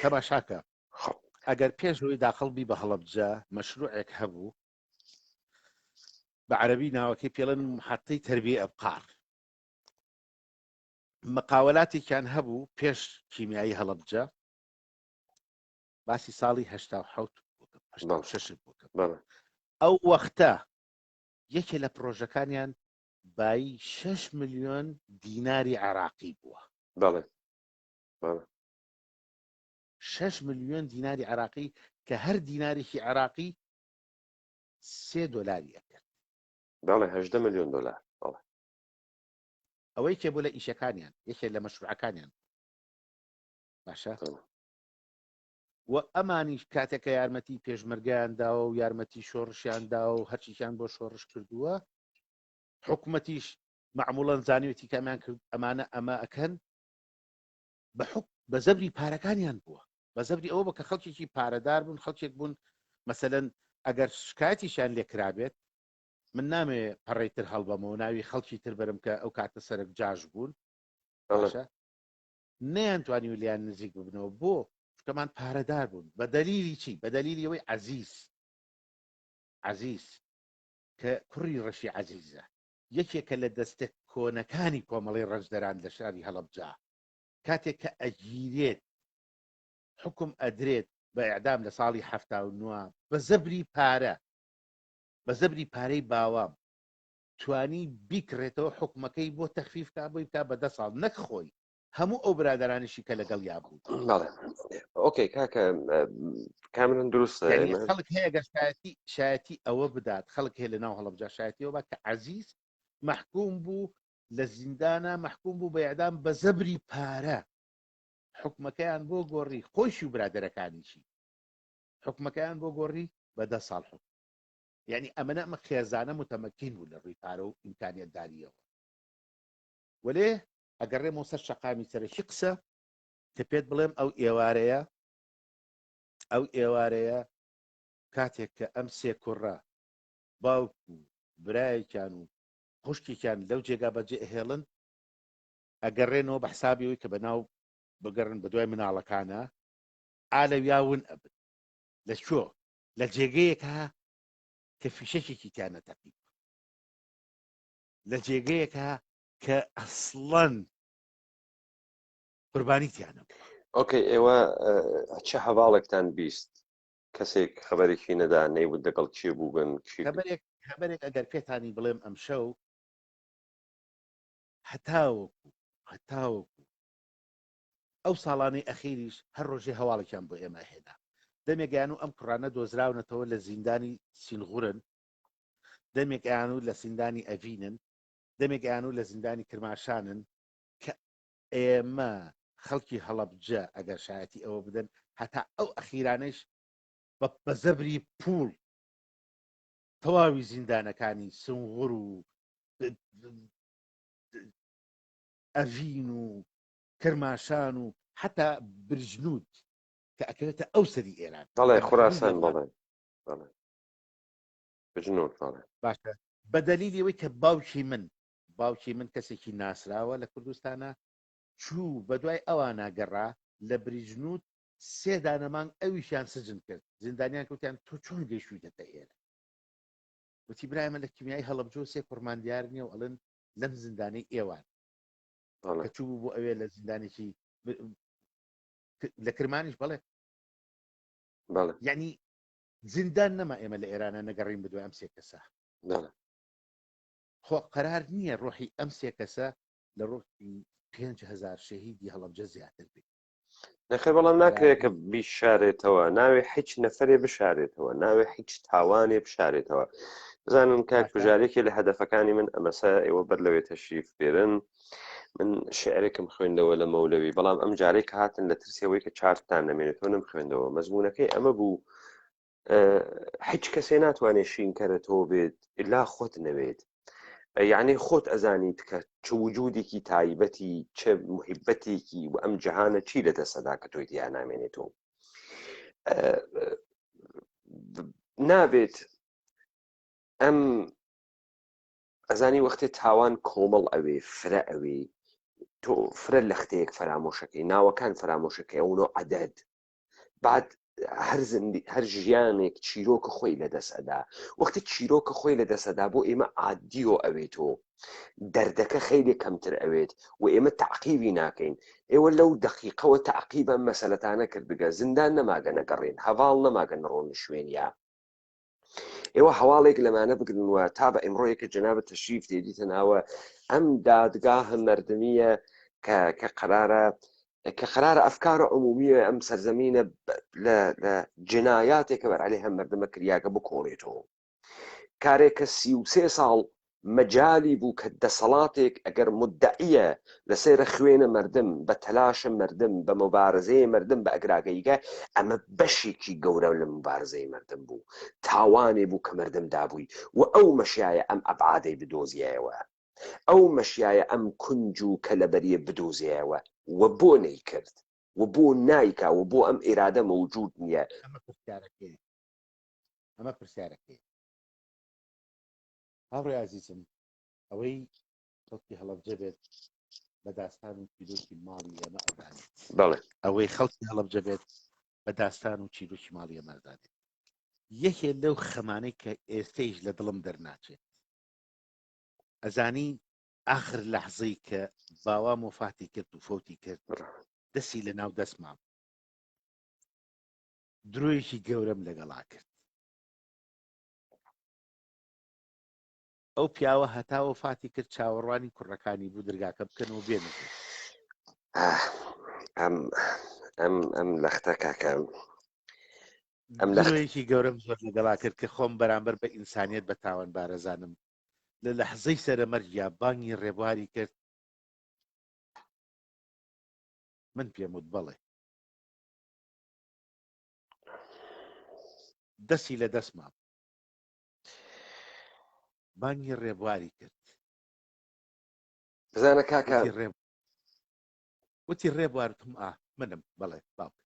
تەماشاکە ئەگەر پێشەوەی داخەڵبی بە هەڵەبجە مەشروعێک هەبوو بە عەرەبی ناوەکەی پێڵەن محەتەی تەربیە ئەبقار مقاولاتێکیان هەبوو پێش کیمیایی هەڵەبجە باسی ساڵی هەشتا بووکە ئەو وەختە یەکێ لە پرۆژەکانیان بای 6 ملیۆن دیناری عێراقی بووە 6 ملیۆن دیناری عێراقی کە هەر دینارێکی عێراقی $3 ئەکرد 18 ملیۆن دلار ئەوەی کێ بۆ لە ئیشەکانیان یەکێ لە مەشروعەکانیان باشە و ئەمانیش کاتێکە یارمەتی پێشمەرگیانداوە و یارمەتی شۆڕشیانداوە و هەرچیان بۆ شۆڕش کردووە حکوومەتیش معموڵەن زانیوێتی کامیان کرد ئەمانە ئەمە ئەکەن بە زەبری پارەکانیان بووە بە زەبری ئەوە بە کە خەڵکێکی پارەدار بوون خەڵکێک بوون مەسەلەن ئەگەر شکایەتیشان لێکرا بێت من نامێ پەڕێتر هەڵبەمەوە ناوی خەڵکی تر بەرم کە ئەو کاتە سەرک جاش بوون نەیانتوانی لیان نزیک ببنەوە بۆ شتەمان پارەدار بوون بە دەلیلی چی بە دەلیلی ئەوەی عەزیز کە کوڕی ڕەشی عەزیزە یەکێکە لە دەستە کۆنەکانی کۆمەڵی ڕەشدەران لە شاری هەڵەبجا کاتێک کە ئەگیرێت حکم ئەدرێت بە ئیعدام لە ساڵی 79 بە زەبری پارەی باوام توانی بیکڕێتەوە حکومەکەی بۆ تەخفیفکە بۆی تا بە 10 ساڵ نەک خۆی هەموو ئەو برادرانیشی کە لەگەڵ یا بوو ئۆکەی کاکە کامرن دروستە خەڵک هەیە گە شایەتی ئەوە بدات خەڵک هەیە لە ناو هەڵەبجا شایەتیەوە بە کە عەزیز محکوم بوو لە زیندانە محکوم بوو بە ئیعدام بە زەبری پارە حکومەکەیان بۆ گۆڕی خۆشی و برادەرەکانیشی حکومەکەیان بۆ گۆڕی بە 10 ساڵ حکم یعنی ئەمەنە ئەمە خێزانە متەمەکین بوو لە ڕووی پارە و ئیمکانیەتداریەوە وەلێ ئەگەڕێمەوە سەر شەقامی سەرەکی قسە کە پێت بڵێم ئەو ئێوارەیە کاتێک کە ئەم سێ کوڕە باوکو برایەکیان و خوشکێکیان لەو جێگا بەجێ هێڵن ئەگەڕێنەوە بە حسابیەوەی کە بەناو بگەڕن بە دوای مناڵەکانە ئالەویاون ئەبن لەکوێ لە جێگەیەکە کە فیشەکێکی تیانە تەقیب لە جێگەیەکە کە ئەسڵەن قوربانی تیانە ئۆکەی ئێوە چه هەواڵێکتان بیست کەسێک خەبەرێکی نەدا نەیوت دەگەڵ چێ بووبن خەبەرێک ئەگەر پێتانی بڵێم ئەم شەو هەتاوەکو هەتاوەکو ئەو ساڵانەی ئەخیریش هەر ڕۆژێ هەواڵێکیان بۆ ئێمە هێنا دەمێگەیان و ئەم کوڕانە دۆزراونەتەوە لە زیندانی سیلغورن دەمێکیان و لە زیندانی ئەڤینن دەمێکیان و لە زیندانی کرماشانن کە ئێمە خەڵکی هەڵەبجە ئەگەر شایەتی ئەوە بدەن هەتا ئەو ئەخیرانش بە زەبری پوڵ تەواوی زیندانەکانی سنغور و ئەڤین و کرماشان و حتا برژنوود کە ئەکەوێتە ئەو سەری ئێران بەڵێ خوراسان بەڵێ بژنون بەڵێ باشە بە دەلیلی ئەوەی کە باوکی من کەسێکی ناسراوە لە کوردستانە چوو بە دوای ئەوان ناگەڕا لە بریژنوود 3 دانەمانگ ئەویشیان سجن کرد زیندانیان کەوتیان تۆ چۆن گەیشتوویتە ئێرە وتی برایمە لە کیمیای هەڵەبجە 3 کوڕمان دیار نییە و ئەڵێن لەم زیندانەی ئێوان کە چوو بۆ ئەوێ لە زیندانێکی لە کرمانیش بڵێ یعنی زیندان نەما ئێمە لە ئێرانە نەگەڕین بدوای ئەم 3 کەسە خۆ قەرار نییە ڕۆحی ئەم 3 کەسە لە ڕۆحی 5,000 شەهیدی هەڵەبجە زیاتر بێت نەخێ بەڵام ناکرێت کە بیشارێتەوە ناوێ هیچ نەفرێ بشارێتەوە ناوێ هیچ تاوانێ بشارێتەوە بزانم کاک بژارێکی لە هەدەفەکانی من ئەمەسا ئێوە بەر لەوێ تەشریف بێرن من شعرێکم خوێندەوە لە مەولەوی بەڵام ئەم جارێک هاتن لە ترسیەوەی کە چارتان نەمێنێتەوە نم خوێندەوە مەزمونونەکەی ئەمە بوو هیچ کەسێ ناتوانێت شینکەرەتەوە بێت ئلا خۆت نەوێت یعنی خۆت ئەزانیت کە چ وجودێکی تایبەتی چه محیبەتێکی و ئەم جەهانە چی لە دەسەدا کە تۆی دیان نامێنێتەوە نابێت ئەم ئەزانی وەختێ تاوان کۆمەڵ ئەوێ فرە ئەوێ تۆ فرە لە ختەیەک فرامۆشەکەی ناوەکان فرامۆشەکەی ئەوە عەدەد بعد هەر ژیانێک چیرۆکە خۆی لەدەسەدا وەختی چیرۆکە خۆی لەدەسەدا بۆ ئێمە عادیۆ ئەوێتەوە دەردەکە خەیلی کەمتر ئەوێت و ئێمە تعقیبی ناکەین ئێوە لەو دقیقەوە تعقیبە مەسەلەتانە کرد بگە زیندان نەماگە نەگەڕێن هەواڵ نەماگە نڕۆن شوێنیا ئێوە هەواڵێک لەمانە بگرنوە تا بە ئەمڕۆیەکە جەنابەت تەشریف دێدیتە ناوە ئەم دادگاهە مەردمیە کە قرارە ئەفکارە عمومیە ئەم سەرزەمینە لە جنایاتێکە بەرعەلەیها هەم مەردمە کریاکە بکۆڵێتەوە کارێکە 33 ساڵ مەجای بوو کە دەسەڵاتێک ئەگەر مدعیە لەسێرە خوێنە مردم بە تەلاشە مردم بە مبارزەی مردم بە ئەگراگەیگە ئەمە بەشێکی گەورە لە مبارزەی مردم بوو تاوانێ بوو کە مردم دابووی و ئەو مەشایە ئەم ئەبعادەی بدۆزیایەوە ئەو مەشایە ئەم کونج و کەلەبەریە بدۆزیایەوە و بۆ نەیکرد و بۆ نایکا و بۆ ئەم ئێرادە مەوجود نییە ئەمە پرسیارەکەی هاوڕێی عەزیزم ئەوەی خەڵکی هەڵەبجە بێت بە داستان و چیرۆکی ماڵی ئێمە ئەدانێت ئەوەی خەڵکی هەڵەبجە بێت بە داستان و چیرۆکی ماڵی ئێمە ئەدانێت یەکێ لەو خەمانەی کە ئێستەیش لە دڵم دەرناچێت ئەزانی ئاخر لەحزەی کە باوام وفاتی کرد و فەوتی کرد دەستی لە ناو دەستمام درۆیەکی گەورەم لەگەڵا کرد ئەو پیاوە هەتا وفاتی کرد چاوەڕوانی کوڕەکانی بوو دەرگاکە بکەنەوە بێنە ئەم لەختە کاکەم درۆیەکی گەورەم زۆر لەگەڵا کرد کە خۆم بەرامبەر بە ئینسانیەت بە تاوان بارەزانم لە لەحزەی سەرەمەرگیا بانگی ڕێبواری کرد من پێم وت بەڵێ دەستی لە دەستمام بانگی ڕێبواری کرد بزانە کاکە وتی ڕێبوارتم منم بەڵێ باوک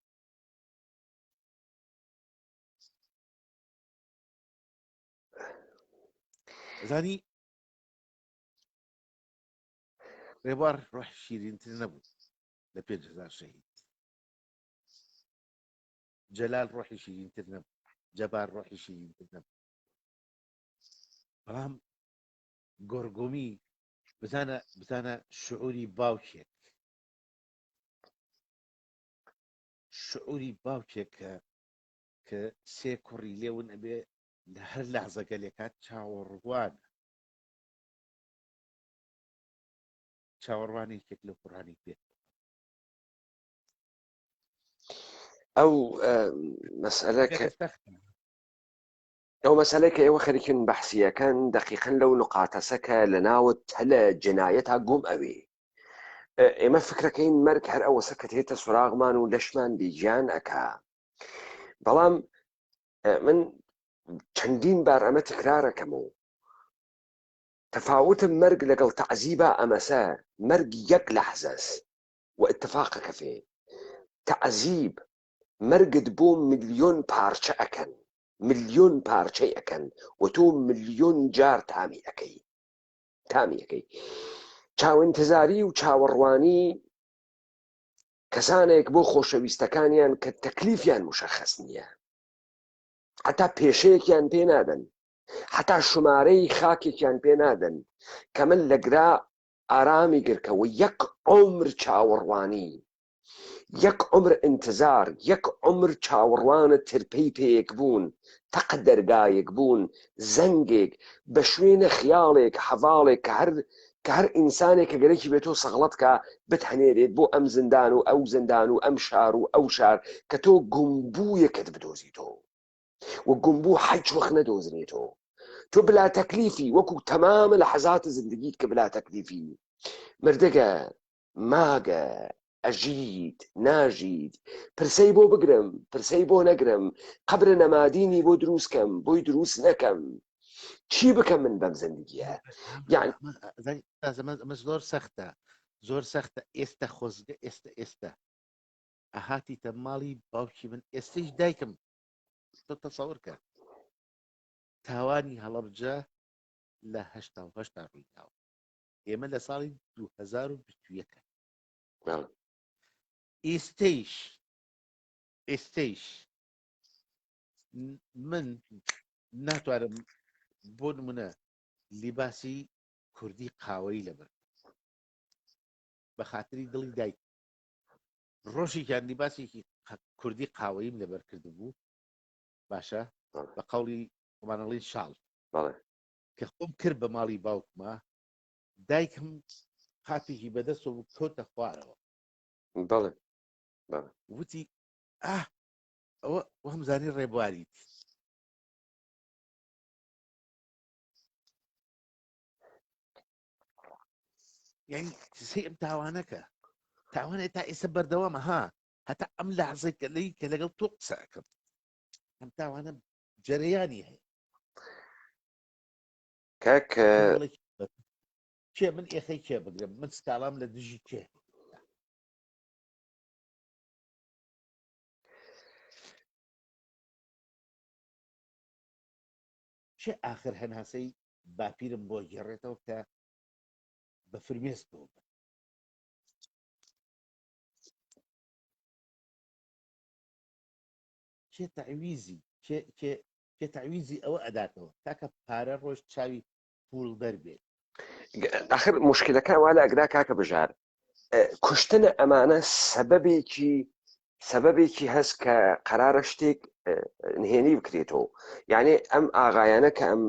زانی ڕێبوار ڕۆح شیرینتر نەبوو لە 5,000 شەهید جەلال ڕۆحی شیرینتر نەبوو جەبار ڕۆحی شیرینتر نەبوو بەڵام گۆرگۆمی بزانە شعوری باوکێک کە 3 کوڕی لێون ئەبێ لە هەر لەحزەکە لێکات چاوەڕوانە چاوەڕوانێکێک لە قورآانی پێ ئەو مەسئلە کە سەختە. ئەو مەسئلەی کە ئێوە خەریکن بەحسیەکەن دقیقەن لەو نقاتەسەکە لە ناوت هەلە جنایەتا گوم ئەوێ ئێمە فکرەکەین مەرگ هەر ئەوەسە کە هێتە سوراغمان و لەشمان بێجیان ئەکا بەڵام من چەندین بار ئەمە تکرارەکەم و تەفاوتم مەرگ لەگەڵ تەعزیبە ئەمەسە مەرگ یەک لەحزەس و اتفاقەکە فێ تەعزیب مەرگت بۆ ملیۆن پارچە ئەکەن ملیۆن پارچەی ئەکەن و تۆ ملیۆن جار تامی ئەەکەی چاوەنتزاری و چاوەڕوانی کەسانێک بۆ خۆشەویستەکانیان کە تەکلیفیان مشەخەس نییە حتا پێشەیەکیان پێ نادەن حتا ژمارەی خاکێکیان پێ نادەن کە من لەگرا ئارامی گرکەوە یەک عومر چاوەڕوانی یەک عمر انتظار یەک عمر چاوەڕوانە ترپەی پێیەک بوون تەق دەرگایەک بوون زەنگێک بە شوێنە خیاڵێک حەواڵێک کە هەر ئینسانێکە گەرەکی بێتۆ سەغڵەتکە بتهەنێرێت بۆ ئەم زندان و ئەو زندان و ئەم شار و ئەو شار کە تۆ گومبوویەکت بدۆزیتەوە و گومبوو حەج وەخت نەدۆزرێتەوە تۆ بلا تەکلیفی وەکو تەمامە لە حەزات زندگیت کە بلا تەکلیفی مردەگە ماگە ئەژید ناژید پرسەی بۆ بگرم پرسەی بۆ نەگرم قەبرە نەمادینی بۆ دروستکەم بۆی دروست نەکەم چی بکەم من بەم زندگیە یعنی ئەمە زۆر سەختە ئێستا خۆزگە ئێستا ئەهاتیتە ماڵی باوکی من ئێستش دایکم تۆ تەسەوڕکە تاوانی هەڵەبجە لە هەشتا ڕوویداوە ئێمە لە ساڵی 2021 ئێستەیش من ناتوانم بۆ نمونە لیباسی کوردی قاوەی لەبەر بە خاتری دڵی دایک ڕۆژێکیان لیباسێکی کوردی قاوەیم لەبەر کرد بوو باشە بە قەوڵی ئەمانەڵی شاڵ کە خۆم کرد بە ماڵی باوکمە دایکم خاتێکی بەدەستەوە بوو کۆتە خوارەوە وتی ئەوە هەمزانی ڕێبواریت یعنی سێ ئەم تاوانە تا ئێستا بەردەوامە هەتا ئەم لەحزەی کە لەگەڵ تۆ قسەکەم ئەم تاوانە جەرەیانی هەیە کاکە کێ من ئێخەی کێ بگرم من سکاڵام لە دژی کێ چه ئاخر هەناسەی باپیرم بۆ گێڕێتەوە کە بە فرمێسکەوە چێ تەعویزی ئەوە ئەداتەوە تاکە پارە ڕۆژ چاوی پوڵ دەربێت ئاخر موشکلەکە وا لە ئەگرا کاکە بژار کوشتنە ئەمانە سەبەبێکی هەست کە قەرارە شتێک نهێنی بکرێتەوە یعنی ئەم ئاغایانە کە ئەم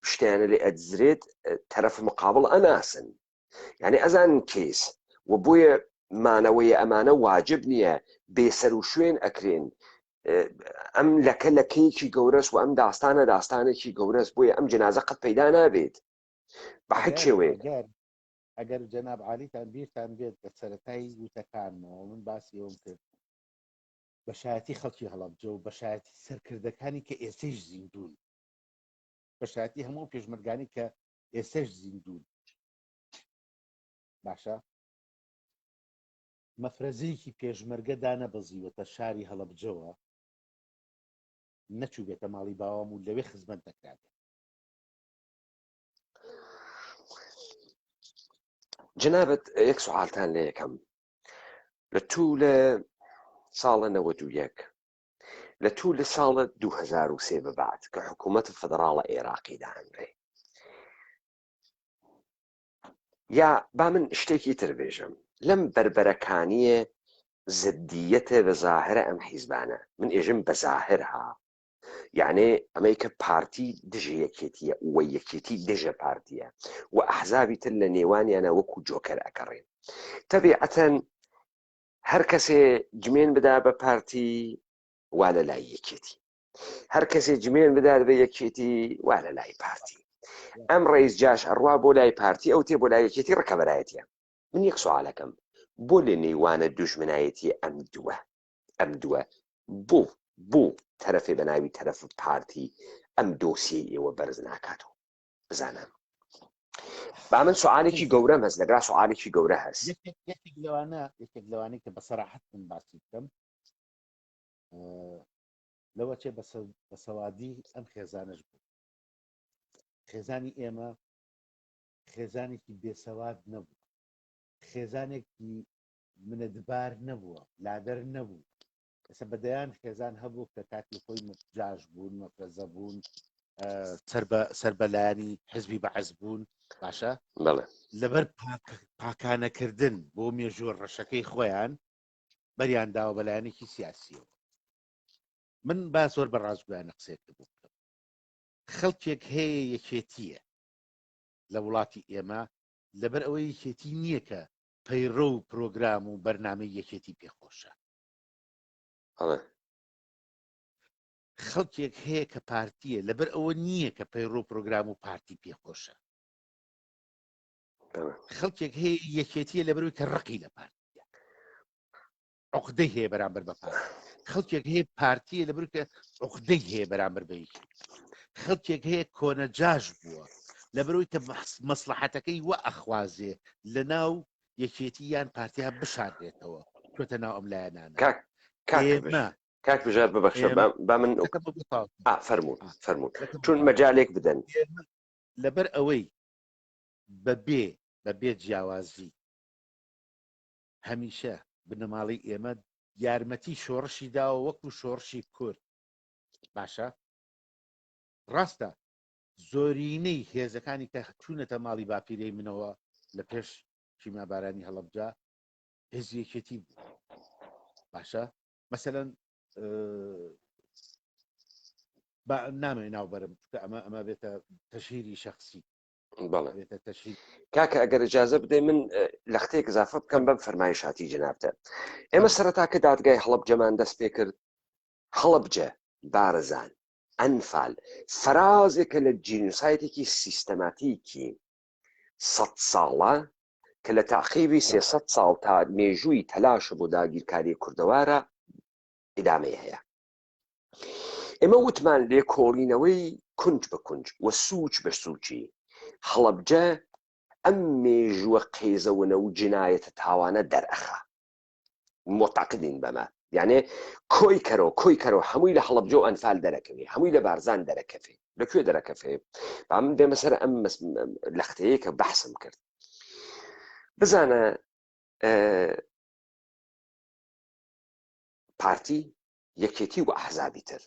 شتیانە لێ ئەدزرێت تەرەف مقابل ئەناسن یعنی ئەزانن کێس و بۆیە مانەوەی ئەمانە واجب نییە بێسەر و شوێن ئەکرێن ئەم لەکە لەکەیەکی گەورەس و ئەم داستانێکی گەورەس بۆیە ئەم جنازە قەت پەیدا نابێت بە حەج شێوەیە ئەگەر جەناب عالیتان بیرتان بێت بە سەرەتای وتەکانمەوە من باسی ئەوم کرد بەشایەتی خەڵکی هەڵەبجە و بەشایەتی سەرکردەکانی کە ئێستش زیندون بەشایەتی هەموو پێشمەرگانی کە ئێستش زیندون باشە مەفرەزەیەکی پێشمەرگە دانەبەزیوەتە شاری هەڵەبجەوە نەچوو بێتە ماڵی باوام و لەوێ خزمەت دەکرات جنابەت یەک سوعالتان لە یەکەم لە توو لە ساڵە 91 لە توو لە ساڵە 2003 بەبعد کە حکوومەت فەدراڵە عێراقی داهەنرێ یا با من شتێکی تر بێژم لەم بربەرەکانیە زدیەتە بە زاهرە ئەم حیزبانە من ئێژم بە زاهرها یعنی ئەمەی کە پارتی دژە یەکێتیە و یەکێتی دژە پارتیە و ئەحزابی تر لە نێوانیانە وەکو جۆکەر ئەکەڕێن. تەبیعەتەن هەر کەسێ جمێن بدا بە پارتی وا لە لای یەکێتی، هەر کەسێ جمێن بدات بە یەکێتی وا لە لای پارتی. ئەم ڕێیز جاش ئەڕوا بۆ لای پارتی ئەو تێ بۆ لای یەکێتی ڕکەبەرایەتە. من یەک سوالەکەم، بۆ لە نێوانە دوژمنایەتی ئەم دووە بوو تەرەفێ بە ناوی تەرەف پارتی ئەم دۆسیە ئێوە بەرز ناکاتەوە بزانم. با من سوالێکی گەورەم هەست لەگرا سوالێکی گەورە هەست. یەکێک لەوانەیە کە بەسەراحەت من باسی بکەم لەوە چێ بەسەوادی ئەم خێزانش بوو. خێزانی ئێمە خێزانێکی بێسەواد نەبوو، خێزانێکی منەتبار نەبووە، لادەر نەبوو. ئێستا بەدەیان خێزان هەبوو کە کاتی خۆی مجاژ بوون، مەفرەزە بوون، سەربەلایانی حزبی بەعز بوون. باشە لەبەر پاکانەکردن بۆ مێژووە ڕەشەکەی خۆیان بەریان داوە بەلایەنێکی سیاسیەوە. من با زۆر بە ڕازگویانە قسێکە بوو بکەم. خەڵکێک هەیە یەکێتیە لە وڵاتی ئێمە لەبەر ئەوەی یەکێتی نییە کە پەیڕۆ و پرۆگرام و بەرنامەی یەکێتی پێخۆشە. خەڵکێک هەیە کە پارتیە لەبەر ئەوە نییە کە پەیڕۆ پرۆگرام و پارتی پێخۆشە. خەڵکێک هەیە یەکێتیە لەبەرەوەی کە ڕقی لە پارتیە، عقدەی هەیە بەرامبەر بە پارتی. خەڵکێک هەیە پارتیە لەبەرەوەی کە عقدەی هەیە بەرامبەر بە یەکێتی. خەڵکێک هەیە کۆنەجاژ بووە لەبەرەوەی کە مەسلحەتەکەی وە ئەخوازێ لە ناو یەکێتی یان پارتیا بشاردێتەوە چۆتە ناو ئەم لایەنانە. کاک بژار ببەخشە با من فەرموون چون مەجالێک بدەن. لەبەر ئەوەی بەبێ جیاوازی هەمیشە بنەماڵی ئێمە یارمەتی شۆڕشی داوە وەکو شۆڕشی کورد. باشە ڕاستە زۆرینەی هێزەکانی کە چوونەتە ماڵی باپیرەی منەوە لە پێش چیمابارانی هەڵەبجا هێز یەکێتی بوو. باشە مەسەلەن نامێ ناوبەرم ئەمە بێتە تەشهیری شەخسی. کاکە ئەگەر ئیجازە بدەی من لە قسەیەک اضافە بکەم بەم فەرمایشاتی جەنابتە. ئێمە سەرەتا کە دادگای هەڵەبجەمان دەست پێ کرد، هەڵەبجە بارزان ئەنفال فرازێکە لە جینوسایدێکی سیستەماتیکی 100 ساڵە کە لە تاقیبی 300 ساڵ تا مێژووی تەلاشە بۆ داگیرکاری کوردەوارە ئیدامەیە هەیە. ئێمە وتمان لێ کۆڵینەوەی کونج بە کونج وە سوچ بە سوچی هەڵەبجە ئەم مێژووە قێزەونە و جنایەتە تاوانە دەرئەخا. معتەقدین بەمە، یعنی کۆی کەرەوە هەمووی لە هەڵەبجە و ئەنفال دەرەکەوێ، هەمووی لە بارزان دەرەکەفێ. لەکوێ دەرەکەفێ؟ با من دێمە سەر ئەم لەختەیە کە بەحسم کرد. بزانە پارتی یەکێتی و ئەحزابی تر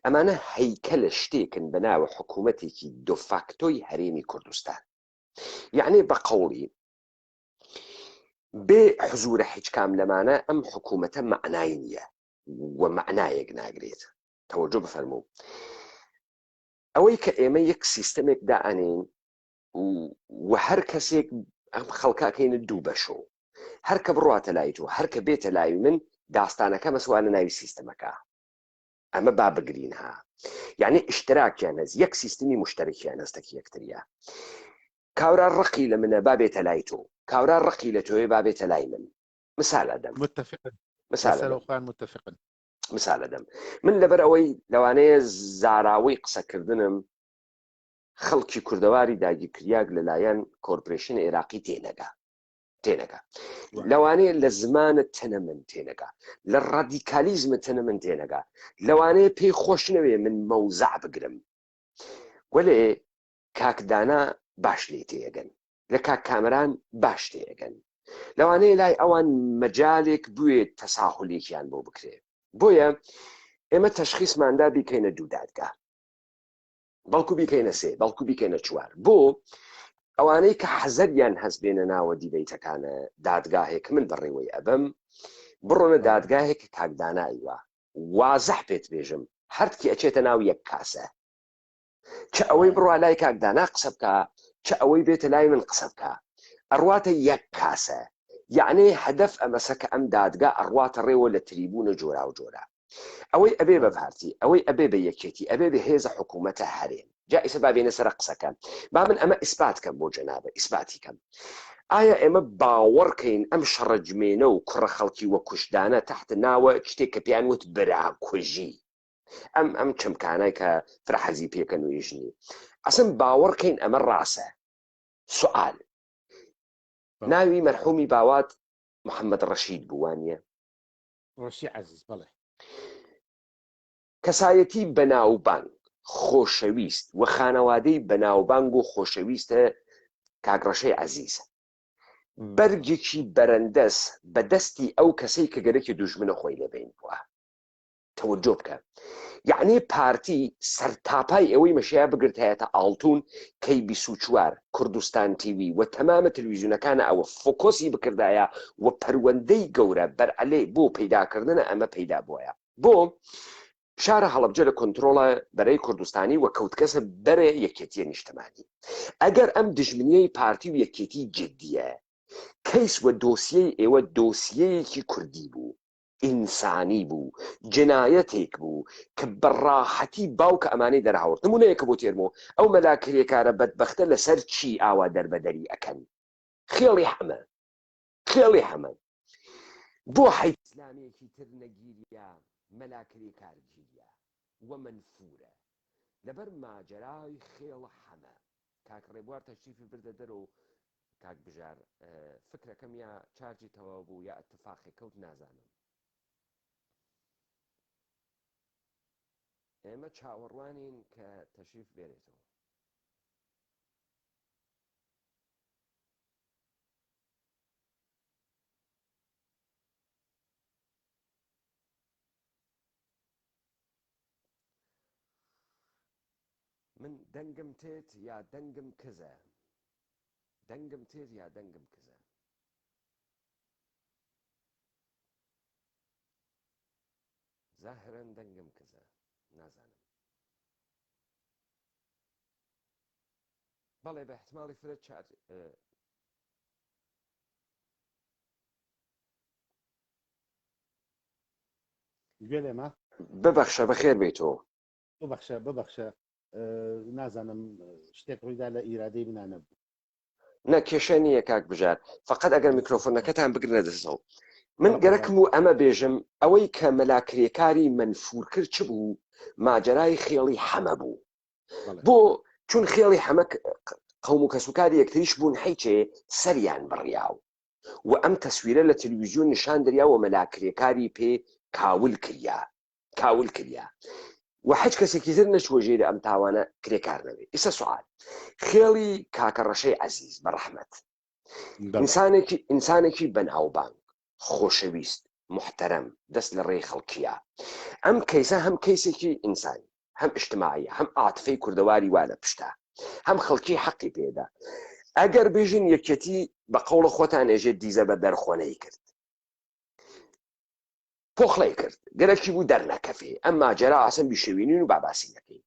ئەمانە هەیکەلە شتێکن بە ناوە حکوومەتێکی دۆفاکتۆی هەرێمی کوردستان. یعنی بە قەوڵی بێ حزورە هیچ کام لەمانە ئەم حکوومەتە معنای نییە و معنایەک ناگرێت. تەوەجۆ بفەرموو ئەوەی کە ئێمە یەک سیستەمێک دائەنین و هەر کەسێک ئەم خەڵکاکەینە دوو بەشۆ، هەر کە بڕاتە لای تۆ هەر کە بێتە لای من داستانەکە مەسوانە ناوی سیستەمەکە. ئەمە با بگرین ها، یعنی اشتراکیان هەز یەک سیستمی مشترکیان هەستەکی یەکتریە. کاورا ڕقی لە منە با بێتە لای تۆ، کاورا ڕقی لە تۆی با بێتە لای من. مثالە دەم مثالە دەم من لەبەر ئەوەی لەوانەیە زاراوەی قسەکردنم خەڵکی کوردەواری داگیرکریاک لەلایەن کۆرپۆرێشن عێراقی تێنەگا لەوانەیە لە زمانە تەنە من تێنەگا، لە ڕادیکالیزمە تەنە من تێنەگا، لەوانەیە پێی خۆش نەوێ من مەوزع بگرم، وەلێ کاکدانا باش لێ تێگەن، لە کاک کامران باش تێگەن، لەوانەیە لای ئەوان مەجالێک بوێت تەساهولێکیان بۆ بکرێ. بۆیە ئێمە تەشخیصماندا بیکەینە دوو دادگا، بەڵکو بیکەینە سێ، بەڵکو بیکەینە چوار. بۆ ئەوانەی کە حەزەریان هەست بێنە ناوە دیبەیتەکانە دادگاهێک من بەڕێوەی ئەبم بڕۆنە دادگاهێک کاکداناییوە وازەح پێت بێژم هەرکی ئەچێتە ناو یەک کاسە چ ئەوەی بڕوا لای کاکدانا قسە بکە چ ئەوەی بێتە لای من قسە بکە ئەڕواتە یەک کاسە یعنی هەدەف ئەمەسە کە ئەم دادگا ئەڕواتە ڕێوە لە تریبونە جۆرا و جۆرا ئەوەی ئەبێ بە پارتی ئەوەی ئەبێ بە یەکێتی ئەبێ بە هێزە حکوومەتە هەرێن جا ئیسە بابێنە سەر قسەکەم با من ئەمە ئیسپات کەم بۆ جەنابە ئیسپاتی کەم ئایا ئێمە باوەڕکەین ئەم شەڕەجمێنە و کوڕە خەڵکی وە کوشدانە تحت ناوە شتێک کە پیان وت براکوژی ئەم چمکانای کە فرەحەزی پێکە نوێژنی ئەسم باوەڕکەین ئەمە ڕاستە سوال ناوی مەرحومی باوات محەممەد ڕەشید بووانیە ڕۆشی عەزیز بەڵێ کەسایەتی بەناوبانگ خۆشەویست و خانەوادەی بەناوبانگ و خۆشەویستە کاگڕەشەی عەزیزە بەرگێکی بەرەندەس بەدەستی ئەو کەسەی کە گەرەکی دوژمنە خۆی لەبین بووە تەوەجۆ بکە یعنی پارتی سەرتاپای ئەوەی مەشەیە بگرتایەتە ئاڵتون کەی 24 کوردستان تیوی و تەمامە تەلەڤیزیۆنەکانە ئەوە فۆکۆسی بکردایە و پەروەندەی گەورە بەرعەلێ بۆ پەیداکردنە ئەمە پەیدا بووە بۆ شارە هەڵەبجە لە کۆنتترۆڵە بەرەی کوردستانی و کەوتکەسە بەرە یەکێتیە نیشتمانی ئەگەر ئەم دژمنیەی پارتی و یەکێتی جددیە کەیس وە دۆسیەی ئێوە دۆسیەیەکی کوردی بوو ئینسانی بوو جنایەتێک بوو کە بەڕاحەتی باوکە ئەمانەی دەرهاورد نمونەیەکە بۆ تێرمەوە ئەو مەلاکرێکارە بەدبەختە لەسەر چی ئاوا دەربەدەری ئەکەن خێڵی هەمە بۆ حەیت ئیسلامێکی تر نەگیریە مەلاکرێکارگیریە وە منفورە لەبەر ماجەرای خێڵە هەمە کاک ڕێبوار تەشریفی بردە دەرەوە کاک بژار فکرەکەم یا چارجی تەواو بوو یا ئەتفاقی کەوت نازانم ئێمە چاوەڕوانین کە تەشریف بێرێتەوە من دەنگم تێت یا دەنگم کزە دەنگم تێت یا دەنگم کزە زاهرەن دەنگم کزە نازانم بەڵێ بە احتماڵی فرەت چار گوێ لێمە ببەخشە بەخێر بێتەوە ببەخشە نازانم شتێک ڕوویدا لە ئیرادەی منانە بوو نە کێشە نییە کاک بژار فقط ئەگەر میکرۆفۆنەکەتان بگرنە دەستەوە من گەرەکم و ئەمە بێژم ئەوەی کە مەلاکرێکاری منفور کرد چ بوو ماجەرای خێڵی هەمە بوو بۆ چون خێڵی هەمە قەوم و کەسوکاری یەکتریش بوون حیچێ سەریان بڕیاو و ئەم تەسویرە لە تەلەڤیزیۆن نیشان دەریا و مەلاکرێکاری پێ کاول کریا و حەج کەسێکی تر نەچوە ژێرە ئەم تاوانە کرێکار نەبێت ئیسە سوال خێڵی کاکە ڕەشەی عەزیز بەڕەحمەت ئینسانێکی بەناوبانگ خۆشەویست محتەرەم دەست لە ڕێی خەڵکیە ئەم کەیسە هەم کەیسێکی ئینسانی هەم ئیجتماعی هەم ئاتفەی کوردەواری وا لە پشتە هەم خەڵکی حەقی پێدا ئەگەر بێژین یەکێتی بە قەوڵە خۆتان ێژێت دیزە بە دەرخۆنەی کرد پۆخڵی کرد گەرەکی بوو دەرنەکەفێ ئەم ماجەرا ئاسن بیشەوێنین و باباسی نەکەین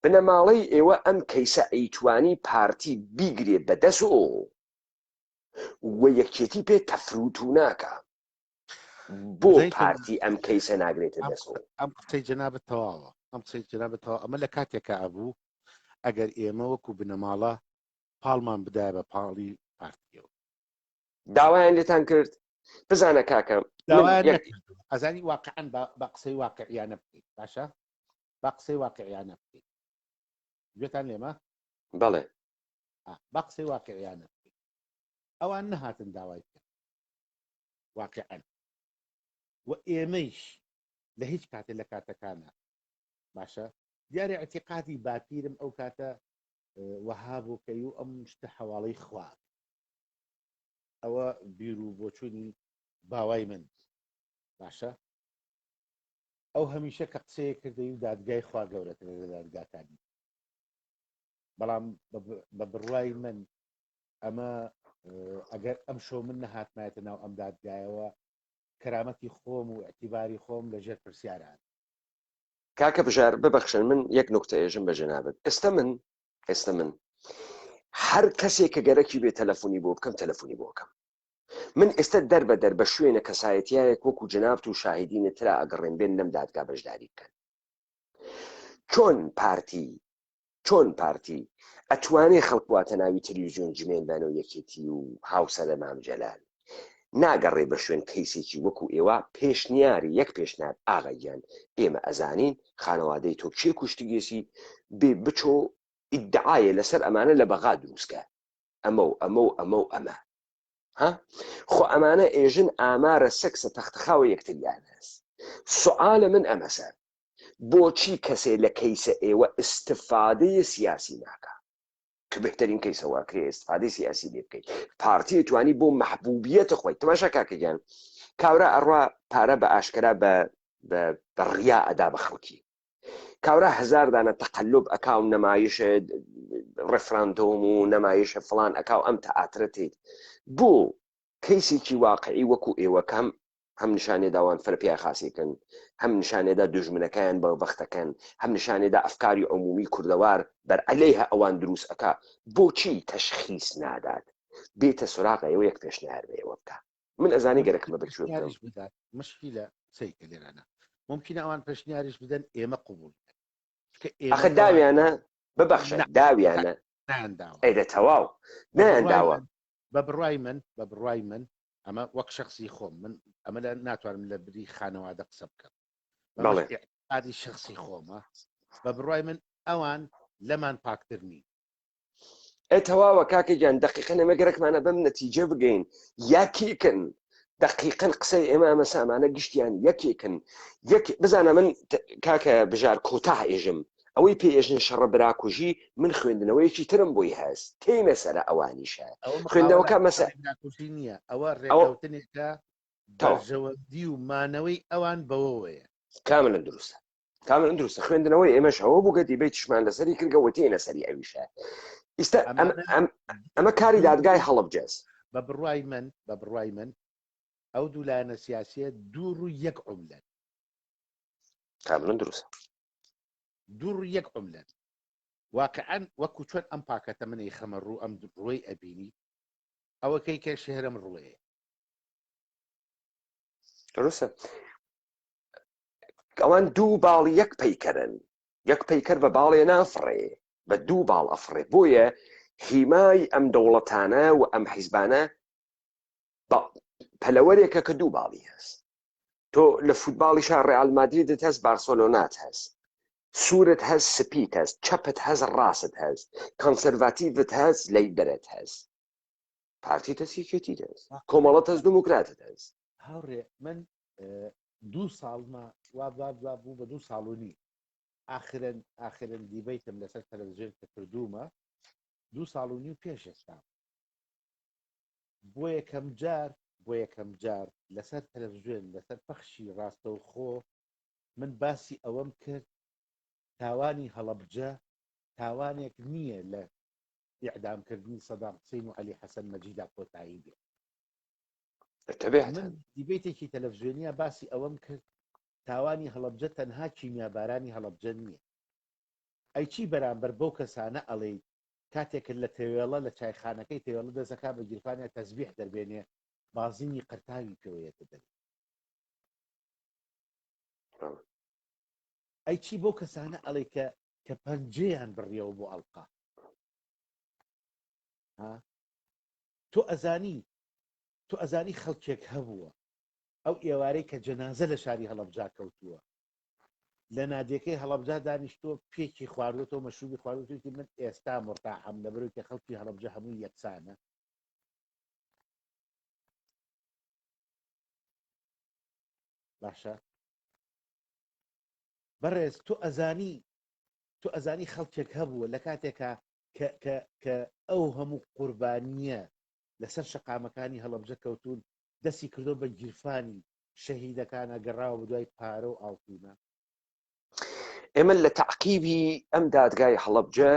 بنەماڵەی ئێوە ئەم کەیسە ئەیتوانی پارتی بیگرێت بەدەست و یەکێتی پێ تەفروت و ناکە بۆ پارتی ئەم کەیسە ناگرێتە دەستەوە ئەم قسەی جەنابەت تەواوە ئەمە لە کاتێکە ئەبوو ئەگەر ئێمە وەکو بنەماڵە پاڵمان بدایە بە پاڵی پارتیەوە داوایان لێتان کرد بزانە کاکەم ئەزانی واقعەن بە قسەی واقعیانە بکەیت باشە بە قسەی واقعیانە بکەیت گوێتان لێمە بەڵێ بە قسەی واقعیانە بکەیت ئەوان نەهاتن داوای کرد واقعەن و ئێمەیش لە هیچ کاتێ لە کاتەکانە باشە دیارە ئەتیقادی باپیرم ئەو کاتە وەهابووکەی و ئەم شتە حەواڵەی خوار ئەوە بیر و بۆچوونی باوای من باشە ئەو هەمیشە کە قسەیە کردەی و دادگای خوا گەورەتر لە دادگاکانی بەڵام بە بڕوای من ئەمە ئەگەر ئەم شۆ من نەهاتمایەتە ناو ئەم دادگایەوە کەرامەتی خۆم و ئەتیباری خۆم لەژێر پرسیاران کاکە بژار ببەخشن من یەک نکتە ئێژم بە جەنابەت ئێستا من هەر کەسێک کە گەرەکی بێ تەلەفۆنی بۆ بکەم تەلەفۆنی بۆ بکەم من ئێستا دەربەدەر بە شوێنە کەسایەتیایەک وەکو جەنابەت و شاهدینە ترا ئەگەڕێن بێن لەم دادگا بەشداری بکەن چۆن پارتی ئەتوانێ خەڵک واتە ناوی تەلەڤیزیۆن جمێنبانەوە یەکێتی و هاوسەرە مام جەلال ناگەڕێ بە شوێن کەیسێکی وەکو ئێوە پێشنیاری یەک پێشنیار ئاغایان ئێمە ئەزانین خانەوادەی تۆ کێ کوشتگێسی بێ بچۆ ئیدعاایە لەسەر ئەمانە لە بەغا دروستکە ئەمە ها خۆ ئەمانە ئێژن ئامارە سەکسە تەختەخاوە یەکتریان هەست سوالە من ئەمەسەر بۆچی کەسێ لە کەیسە ئێوە استفادەیە سیاسی ناکە کە بهترین کەیسە واکرێ استفادەی سیاسی لێ بکەیت پارتی توانی بۆ محبوبیەتە خۆی تەماشا کاکەگیان کاورا ئەڕوا پارە بە ئاشکرا بە ڕیا ئەدا بە خەڵکی کاورا هزار دانە تەقلب ئەکاو نەمایشە ڕفراندۆم و نەمایشە فڵان ئەکاو ئەم تەئاترەتێت بۆ کەیسێکی واقعی وەکو ئێوەکەم هەم نیشانێ داوان فەرپیا خاسیکن هەم نیشانێدا دوژمنەکەیان بەڵبەختەکەن هەم نیشانێدا ئەفکاری عمومی کوردەوار بەرعەلەیها ئەوان دروست ئەکا بۆچی تەشخیص نادات بێتە سوراغ ئێوە یەک پێشنیار بە ئێوە بکە من ئەزانی گەرەکمە بەکوێ بکەم مشکلە سەیکە لێرانە ممکنە ئەوان پێشنیاریش بدەن ئێمە قبول ئەخە داویانە ببەخشە داویانە ئەیدە تەواو نایانداوە بە بڕای من ئەمە وەک شخصی خۆم من ئەمە لە ناتوانم لە بری خانەوادە قسە بکەم عادی شخصی خۆمە بە بڕای من ئەوان لەمان پاکترنی تەواوە کاکەگیان دقیقا ئەمە گەرەکمانە بەم نەتیجە بگەین یاکیکن دقیقا قسەی ئێمە ئەمە سامانە گشتیان یەکێکن بزانە من کاکە بژار کۆتا ئێژم ئەوەی پێێژن شەڕە براکوژی من خوێندنەوەیەکی ترم بۆی هەست تێنە سەر ئەوانیشە خوێندنەوەکە مەسە نییە ئەوە ڕێکەوتنێکە داژەوەندی و مانەوەی ئەوان بەوەیە کاملن دروستە خوێندنەوەی ئێمەش هەوە بوو گەتی بیتشمان لەسەری کردگەوە تێنە سەری ئەویشە ئیستا ئەمە کاری دادگای هەڵبجەز بە بڕای من ئەو دوولایەنە سیاسیە دوور و یەک عوملەن کاملن دروستە دوور و یەک عوملەن واقعەن وەکو چۆن ئەم پاکەتە منەی خەمە ڕوو ئەم ڕۆی ئەبینی ئەوەکەی کە شێرم ڕوڵەیە دروستە ئەوان دوو باڵ یەک پەیکەر بە باڵێ نافڕێ بە دوو باڵ ئەفڕێ بۆیە هیمای ئەم دەوڵەتانە و ئەم حیزبانە پەلەوەرێکە کە دوو باڵی هەست تۆ لە فوتباڵیشا ڕێال مادریدت هەست بارسۆلۆنات هەست سوورت هەست سپیت هەست چەپت هەست ڕاست هەست کۆنسەرڤاتیڤت هەست لەیبەرت هەست پارتی تەسیکێتی هەست کۆمەڵەت هەست دموکراتت هەست هاوڕێ من 2 ساڵمە وا بوو بە 2 ساڵونی ئاخرن دیبەیتم لەسەر تەلەڤیزیۆن کە کردوومە 2 ساڵونی و پێش ئێستا بۆ یەکەم جار لەسەر تەلەڤیزیۆن لەسەر پەخشی ڕاستەوخۆ من باسی ئەوەم کرد تاوانی هەڵەبجە تاوانێک نییە لە ئیعدامکردنی سەدام حوسێن و عەلی حەسەن مەجیدا کۆتایی بێت من دیبێتێکی تەلەڤیزیۆنیە باسی ئەوەم کرد تاوانی هەڵەبجە تەنها کیمیابارانی هەڵەبجە نییە ئەی چی بەرامبەر بەو کەسانە ئەڵێ کاتێک لە تێوێڵە لە چایخانەکەی تێوێڵە دەزەکا بە گیرفانە تەزبیح دەربێنێ بازینی قرتاوی پێوەیەتە دەرێت ئەی چی بۆ کەسانە ئەڵێ کە پەنجەیان بڕیەوە بۆ ئەڵقا تۆ ئەزانی خەڵکێک هەبووە ئەو ئێوارەی کە جەنازە لە شاری هەڵەبجا کەوتووە لە نادیەکەی هەڵەبجا دانیشتۆ پێکی خواردوەوە مەشروبی خواردوەتی من ئێستا مرتاحەم لەبەرەوەی کە خەڵکی هەڵەبجە هەمووی یەکسانە باشە بەڕێز تۆ ئەزانی خەڵکێک هەبووە لە کاتێکا کە ئەو هەموو قوربانیە لەسەر شەقامەکانی هەڵەبجە کەوتون دەستی کردو بە گیرفانی شەهیدەکانە گەڕاوە بە دوای پارە و ئاڵتونە ئێمە لە تەعقیبی ئەم دادگای هەڵەبجە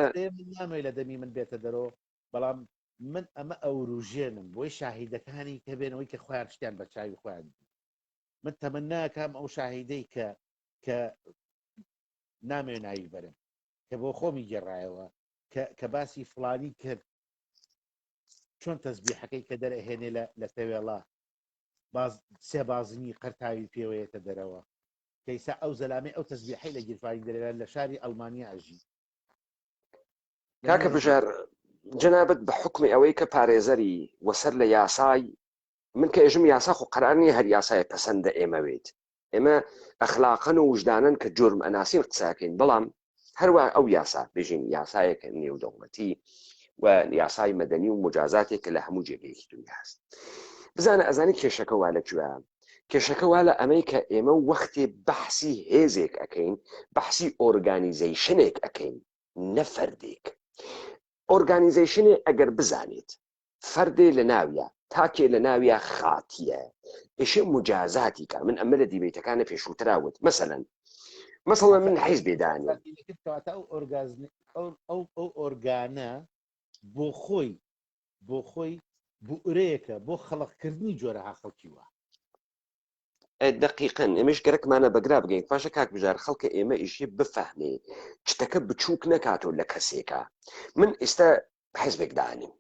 نامەوێت لە دەمی من بێتە دەرەوە بەڵام من ئەمە ئەوروژێنم بۆی شاهیدەکانی کە بێنەوەی کە خۆیان شتیان بە چاوی خۆیان من تەمەناکەم ئەو شاهیدەی کە نامێ ناوی بەرم کە بۆ خۆمی گێڕایەوە کە باسی فلانی کرد چۆن تەسبیحەکەی کە دەرەهێنێ لە تەوێڵە سێ بازنی قەرتاوی پێوەیەتە دەرەوە کەیسا ئەو زەلامەی ئەو تەسبیحەی لە گیرفانی دەرێن لە شاری ئەڵمانیا ئەژی کاکە بژار جەنابەت بە حکمی ئەوەی کە پارێزەری وەسەر لە یاسای من کە ئێژم یاسا خۆ قەرارنی هەر یاسای پەسەندە ئێمەوێت ئێمە ئەخلاقن و وجدانن کە جرم ئەناسین قساکەین بەڵام هەروە ئەو یاسا بژین یاسایەکە نێودەوڵەتی و یاسای مەدەنی و مجازاتێک کە لە هەموو جێگەیەکی دنیا هەست بزانە ئەزانی کێشەکە وا لەکوێ کێشەکە وا لە ئەمەی کە ئێمە وەختێ بەحسی هێزێک ئەەکەین بەحسی ئۆرگانیزیشنێک ئەەکەین نەفەردێک ئۆرگانیزیشنێ ئەگەر بزانێت فەردێ لە ناویە تاکێ لە ناویە خاتیە ئێشێ مجازاتی کە من ئەمە لە دیبیتەکانە پێشووتراوت مەسەلەن من حیز بێدانێ ئەو ئۆرگانە بۆ خۆی بورەیەکە بۆ خەڵقکردنی جۆرە خەڵکی وە دقیقەن ئێمەش گەرەکمانە بەگرا بگەین پاشە کاک بژار خەڵکە ئێمە ئیشی بفەهمێ شتەکە بچووک نەکاتۆ لە کەسێکە من ئێستا حیزبێک دانیم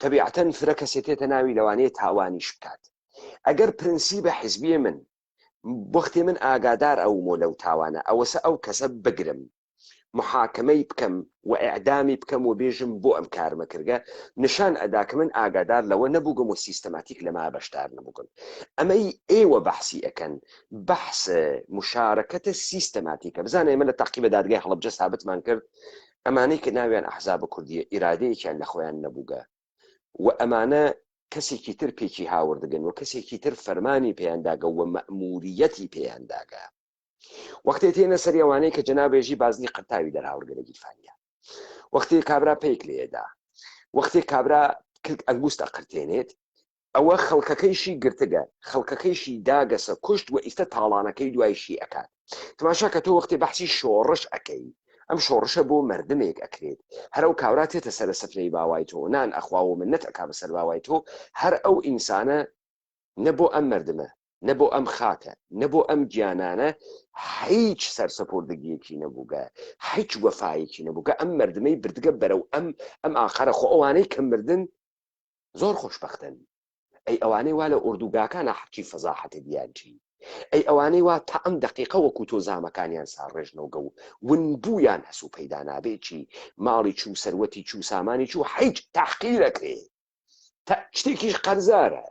تەبیعەتەن فرە کەسێتێتە ناوی لەوانەیە تاوانیش بکات ئەگەر پرەنسیبە حیزبیە من وەختێ من ئاگادار ئەومۆ لەو تاوانە ئەوەسە ئەو کەسە بگرم محاکمەی بکەم و ئەعدامی بکەم و بێژم بۆ ئەم کارمەکردگە نیشان ئەداکە من ئاگادار لەوە نەبووگەم و سیستەماتیک لەما بەشدار نەبووگم ئەمەی ئێوە بەحسی ئەەکەن بەحس مشارەکەتە سیستەماتیکە بزانە ئێمە لە تاقیبە دادگای هەڵەبجە سابتمان کرد ئەمانەی کە ناویان ئەحزاب کوردیە ئیرادەیەکیان لە خۆیان نەبووگە و ئەمانە کەسێکی تر پێکی هاوردگەن و کەسێکی تر فەرمانی پێیانداگە و مەموریەتی پێیانداگە وەختێ تێنە سەر ئەوانەیە کە جەنابێژی بازنی قەتاوی دەرهاوردگە لە گیرفانیا وەختێ کابرا پێیک لێدا وەختێ کابرا ئەنگوست ئەقرتێنێت ئەوە خەڵکەکەیشی گرتگە خەڵکەکەیشی داگەسە کوشت و ئیستا تاڵانەکەی دوایشی ئەکات تماشا کە تۆ وەختی بەحسی شۆڕش ئەەکەی ئەم شۆڕشە بۆ مردمێک ئەکرێت هەر ئەو کاوراتێتە سەر سفرەی باوای تۆ نان ئەخوا و من نەتەکا بەسەر باوای تۆ هەر ئەو ئینسانە نەبۆ ئەم مردمە نەبۆ ئەم خاکە نەبۆ ئەم گیانانە هیچ سەرسەپۆردگیەکی نەبووگە هیچ وەفایەکی نەبووگە ئەم مردمەی بردگە بەرەو ئەم ئاخرە خۆ ئەوانەی کە مردن زۆر خۆشبەختن ئەی ئەوانەی وا لە ئوردوگاکانە حەقی فەزاحەتە دیانچی ئەی ئەوانەی وا تا ئەم دقیقە وەکو تۆ زامەکانیان ساڕێژنەوەگە و ونبوویان هەسوو پەیدا نابێکی ماڵی چوو سەروەتی چوو سامانی چوو هیچ تەحقیرەکرێ شتێکیش قەرزارە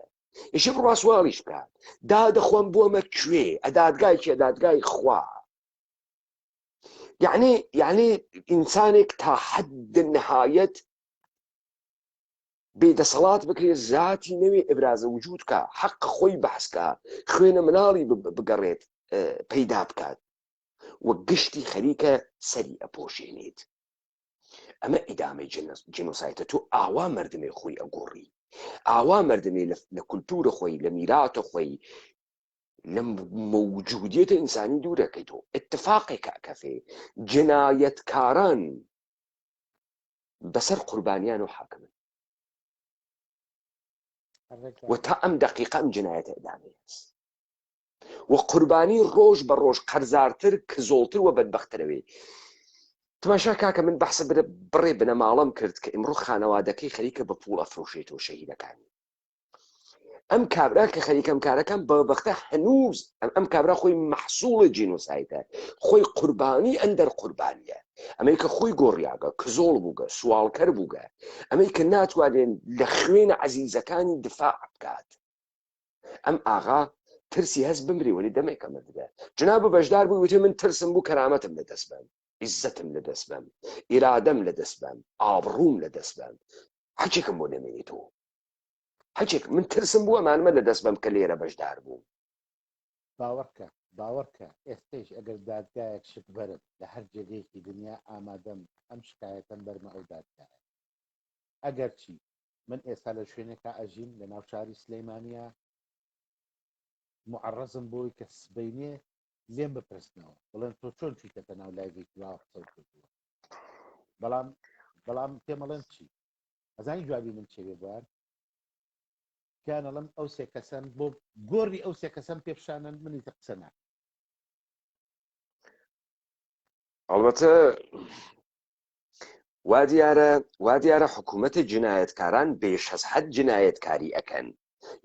ئیشی بڕاستواڵیش بکات دادەخۆم بۆمە کوێ ئەدادگایکی ئەدادگای خوا یعنی ئینسانێک تا حد نهایەت بێدەسەڵات بکرێ ذاتی نەوێ ئبرازە وجود کە حەق خۆی بەحسکە خوێنە مناڵی بگەڕێت پەیدا بکات و گشتی خەریکە سەری ئەپۆشێنێت ئەمە ئیدامەی جنۆسایتە تۆ ئاوا مردمێ خۆی ئەگۆڕی ئاوا مردمێ لە کولتورە خۆی لە میراتە خۆی لە موجودیەتە ئینسانی دوورەکەی تۆ اتفاقێکە ئەکەفێ جنایەتکاران بەسەر قوربانیان و حاکمن و تا ئەم دقیقە ئەم جنایەتە ئەدامێ هەست و قوربانی ڕۆژ بە ڕۆژ قەرزارتر کە زۆڵتر و بەدبەخترەوێ تماشا کاکە من بەحسە بڕێ بنەماڵەم کرد کە ئمڕۆ خانەوادەکەی خەریکە بە پوڵ ئەفرۆشێتەوە شەهیدەکانی ئەم کابرا کە خەریکەم کارەکان بەبەختە هەنووز ئەم کابرا خۆی مەحسوڵە جینۆسایتە خۆی قوربانی ئەندەر قوربانیە ئەمەی کە خۆی گۆڕیاگە کە زۆڵ بووگە سوالکەر بووگە ئەمەی کە ناتوانێن لە خوێنە عەزیزەکانی دفاع بکات ئەم ئاغا ترسی هەست بمری وەلی دەمێکە مردگە جناب بەشدار بووی وتێ من ترسم بوو کەرامەتم لەدەست بەم عیزەتم لەدەست بەم ئیرادەم لەدەست بەم ئابڕووم لەدەست بەم هەچێکم بۆ نەمێنێتەوە هەچێک من ترسم بووە مانمە لەدەست بەم کە لێرە بەشدار بوو باوەڕکە ئێستش ئەگەر دادگایەک شت بەرم لە هەر جێگەیەکی دنیا ئامادەم ئەم شکایەتەم بەرمە ئەو دادگایە ئەگەر چی من ئێستا لە شوێنێکە ئەژین لە ناو شاری سلەیمانیە معڕەزم بۆی کە سبەینێ لێم بپرسنەوە بڵێن تۆ چۆن چیتەکە ناو لایڤێکی وا قسە کردووە بەڵام پێمەڵێن چی ئەزانی جوابی من چێ بێبوار کیانەڵم ئەو سێ کەسەن بۆ گۆڕی ئەو سێ کەسەم پێپشانن منی قسە ناکەم ئەڵبەتە وا دیارە حکوومەتە جنایەتکاران بێش هەز حەد جنایەتکاری ئەکەن،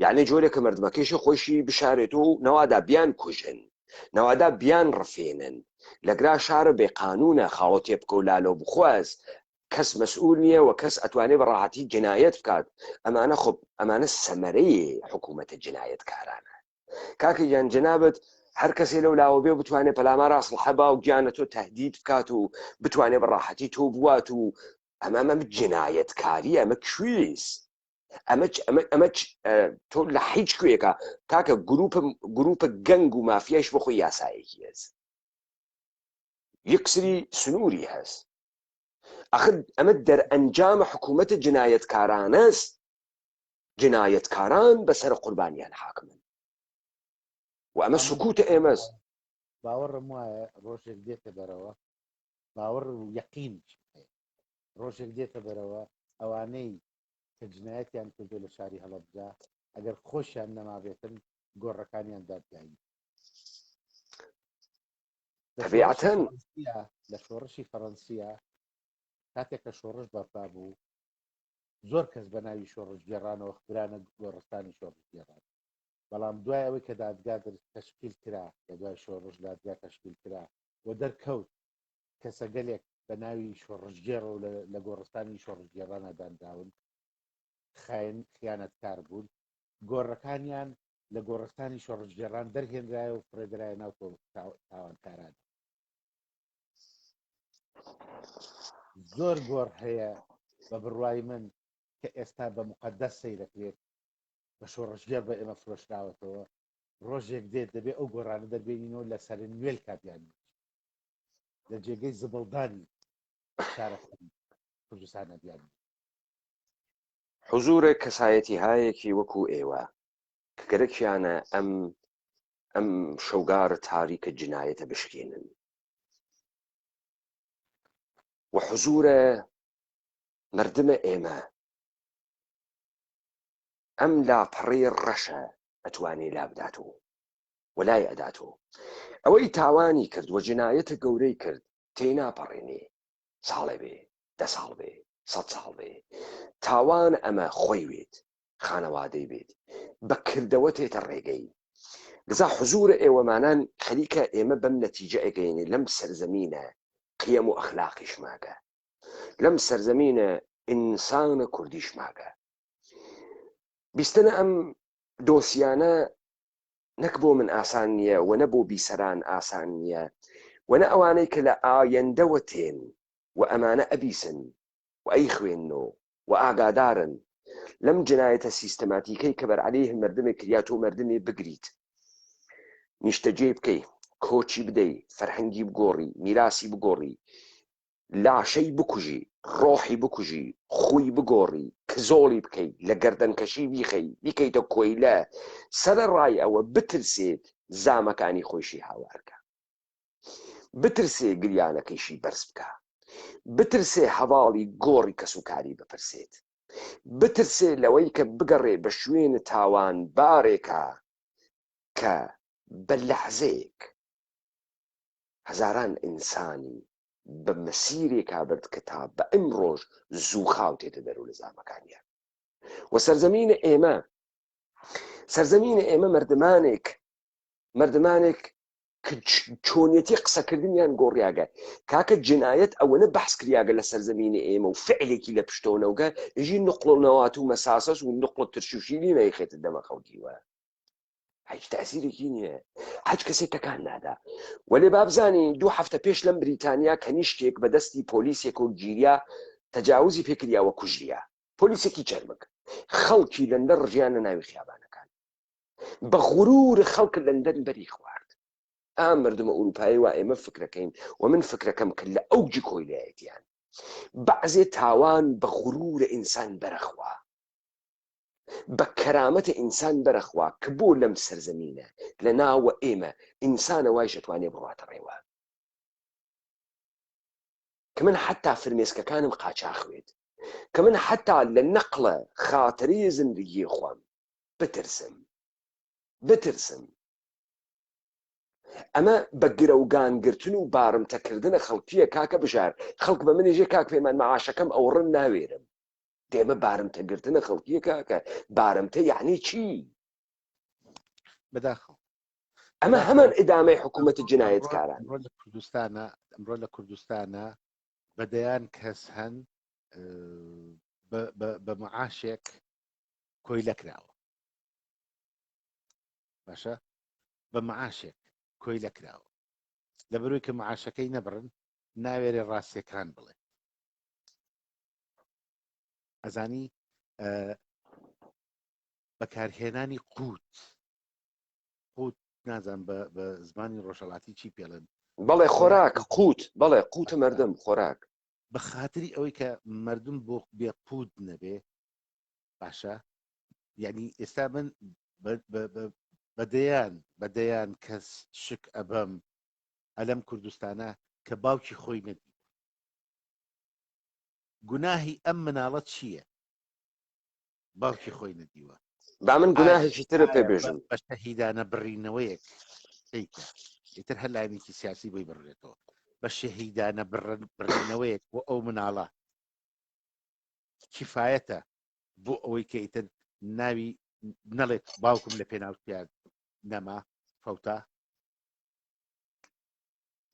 یعنی جۆرێکە مردمەکەشی خۆشی بشارێت و نەوادا بیان کوژن، نەوادا بیان ڕفێنن، لەگرا شارە بێقانونە خاڵۆتێ بکە و لالۆ بخواز کەس مەسئول نییە و کەس ئەتوانێت بەڕاحەتی جنایەت بکات. ئەمانە خۆ ئەمانە سەمەرەیە حکوومەتە جنایەتکارانە. کاکە گیان جەنابەت هەر کەسێ لەو لاوە بێ بتوانێت پەلاما ڕاستڵ حەبا و گیانە تۆ تهدید بکات و بتوانێت بەڕاحەتی تۆ بوات و ئەمە جنایەتکاری، ئەمە کوێز، ئەمە تۆ لە هیچ کوێکە کاکە گروپە گەنگ و مافیایش بۆ خۆی یاسایەکی هەست، یەکسری سنووری هەست. ئەخر ئەمە دەرئەنجامە حکوومەتە جنایەتکارانەست، جنایەتکاران بەسەر قوربانیان حاکمن و ئەمە سکوتە ئێمەست. باوەڕم وایە ڕۆژێک دێتە بەرەوە، باوەڕ و یەقین ڕۆژێک دێتە بەرەوە ئەوانەی کە جنایەتیان کردو لە شاری هەڵەبجا ئەگەر خۆشیان نەمابێتن گۆڕەکانیان دادگایی. طبیعەتەن لە شۆڕشی فەڕەنسیا کاتێک کە شۆڕش بەرپا بوو زۆر کەس بە ناوی شۆڕش گێڕانەوە خبرانە گۆڕستانی شۆڕش گێڕان، بەڵام دوای ئەوەی کە دادگا تەشکیل کرا لە دوای شۆڕش دادگا تەشکیل کرا و دەرکەوت کەسە گەلێک بە ناوی شۆڕژگێڕ و لە گۆڕستانی شۆڕژگێڕانە دانراون خیانەتکار بوون، گۆڕەکانیان لە گۆڕستانی شۆڕژگێڕان دەرهێنرایە و فرێدرایە ناو تاوانکاران. زۆر گۆڕ هەیە بە بڕوای من کە ئێستا بە مقەدەس سەیرەکرێت بە شۆڕژگێڕ بە ئێمە فرۆشراوەتەوە، ڕۆژێک دێت دەبێت ئەو گۆڕانە دەربێنینەوە لە سەر نوێل کاتیان لە جێگەی زبڵدانی شارەکەی کوردستانە بیان. حزورێک کەسایەتی هایەکی وەکو ئێوە کە گەرەکیانە ئەم شەوگارە تاریکە جنایەتە بشکێنن و حزورە مردمە ئێمە ئەم لاپەڕێ ڕەشە ئەتوانێ لابداتەوە وەلای ئەداتەوە. ئەوەی تاوانی کرد و جنایەتە گەورەی کرد تێی ناپەڕێنێ، ساڵێ بێ، 10 ساڵ بێ، 100 ساڵ بێ، تاوان ئەمە خۆی وێت، خانەوادەی بێت، بەکردەوە تێتە ڕێگەی. لذا حزورە ئێوەمانان خەریکە ئێمە بەم نەتیجە ئەگەینێ لەم سەرزەمینە قیەم و ئەخلاقیش ماگە، لەم سەرزەمینە ئینسانە کوردیش ماگە. بیستنە ئەم دۆسیانە نەک بۆ من ئاسان نییە و نە بۆ بیسەران ئاسان نییە و نە ئەوانەی کە لە ئایەندەوە تێن و ئەمانە ئەبیسن و ئەی خوێننەوە و ئاگادارن لەم جنایەتە سیستەماتیکەی کە بەرعەلەیه مردمێک کریا تۆ مردمێ بگریت، نیشتەجێ بکەی، کۆچی بدەی، فەرهەنگی بگۆڕی، میراسی بگۆڕی، لاشەی بکوژی، ڕۆحی بکوژی، خوی بگۆڕی، کزۆڵی بکەی، لە گەردەنکەشی بیخەی، بیکەیتە کۆیلە، سەرە ڕای ئەوە بترسێت زامەکانی خۆشی هاوارکە، بترسێ گریانەکەیشی بەرز بکە، بترسێ هەواڵی گۆڕی کەسوکاری بپرسێت، بترسێ لەوەی کە بگەڕێ بە شوێنە تاوان بارێکە کە بە لەحزەیەک هەزاران ئینسانی بە مەسیرێکا برد کە تا بە ئەم ڕۆژ زوو خاوتێتە دەرەوە لە زامەکانیان. و سەرزەمینە ئێمە مردمانێک کە چۆنیەتی قسەکردنیان گۆڕیاگە کاکە جنایەت ئەوەنە بەحس کریاگە لە سەرزەمینە ئێمە و فعلێکی لە پشتۆنەوەگە ژی نقڵ و نەوات و مەساسەس و نقڵ ترشوشیلی نەیخێتە دەمە خەڵکیوە، هیچ تاسیرێکی نییە، هیچ کەسێک تەکان نادا. وەلێ بابزانی 2 هەفتە پێش لەم بریتانیا کەنیشتێک بەدەستی پۆلیسێک و گیریا تەجاوزی پێکریاوە کوژریا، پۆلیسێکی چەرمک، خەڵکی لەندەر ڕژیانە ناوی خیابانەکان، بە غورور خەڵک لەندەر بەری خوارد. ئام مردمە ئوروپایی وا ئێمە فکرەکەین و من فکرەکەم کرد لە ئەوجی کۆیلایەتیان بەعزێ تاوان بە غورورە ئینسان بەرەخوا، بە کەرامەتە ئینسان بەرەخوا کە بۆ لەم سەرزەمینە لە ناوە ئێمە ئینسانە وای شەتوانێ بڕاتە ڕێوە کە من حتا فرمێسکەکانم قاچاخوێت، کە من حتا لە نەقڵە خاتری زندگی خۆم بترسم. ئەمە بە گرەوگانگرتن و بارمتەکردنە خەڵکیە کاکە بژار خەڵک بە منیژێ کاک پێمان مەعاشەکەم ئەوڕن ناوێرم دێمە بارمتەگرتنە خەڵکیە کاکە بارمتە یعنی چی بەداخەڵ ئەمە هەمان ئیدامەی حکوومەتی جنایەتکاران ئەمڕۆ لە کوردستانە بەدەیان کەس هەن بە معاشێک کۆی لەکراوە باشە بە معاشێک کۆی لەکراوە لە بەروی کە معاشەکەی نەبڕن ناوێرێ ڕاستیەکان بڵێ ئەزانی بەکارهێنانی قوت نازان بە زمانی ڕۆژهەڵاتی چی پێڵێن بەڵێ خۆراک قوت بەڵێ قوتە مردم خۆراک بە خاتری ئەوەی کە مردم بۆ بێ قوت نەبێ باشە یعنی ئێستا من بەدەیان کەس شک ئەبەم ئەلەم کوردستانە کە باوکی خۆی نەدی گوناهی ئەم مناڵەت چییە باوکی خۆی نەدیوە با من گوناهێکی ترە پێ بێژم بە شەهیدانە بڕینەوەیەک دیکە ئیتر هەر لایەنێکی سیاسی بۆی بڕێتەوە بە شەهیدانە بڕینەوەیەک بۆ ئەو مناڵە کیفایەتە بۆ ئەوەی کە ئیتر ناوی نەڵێت باوکم لە پێناوتیان نەما فەوتا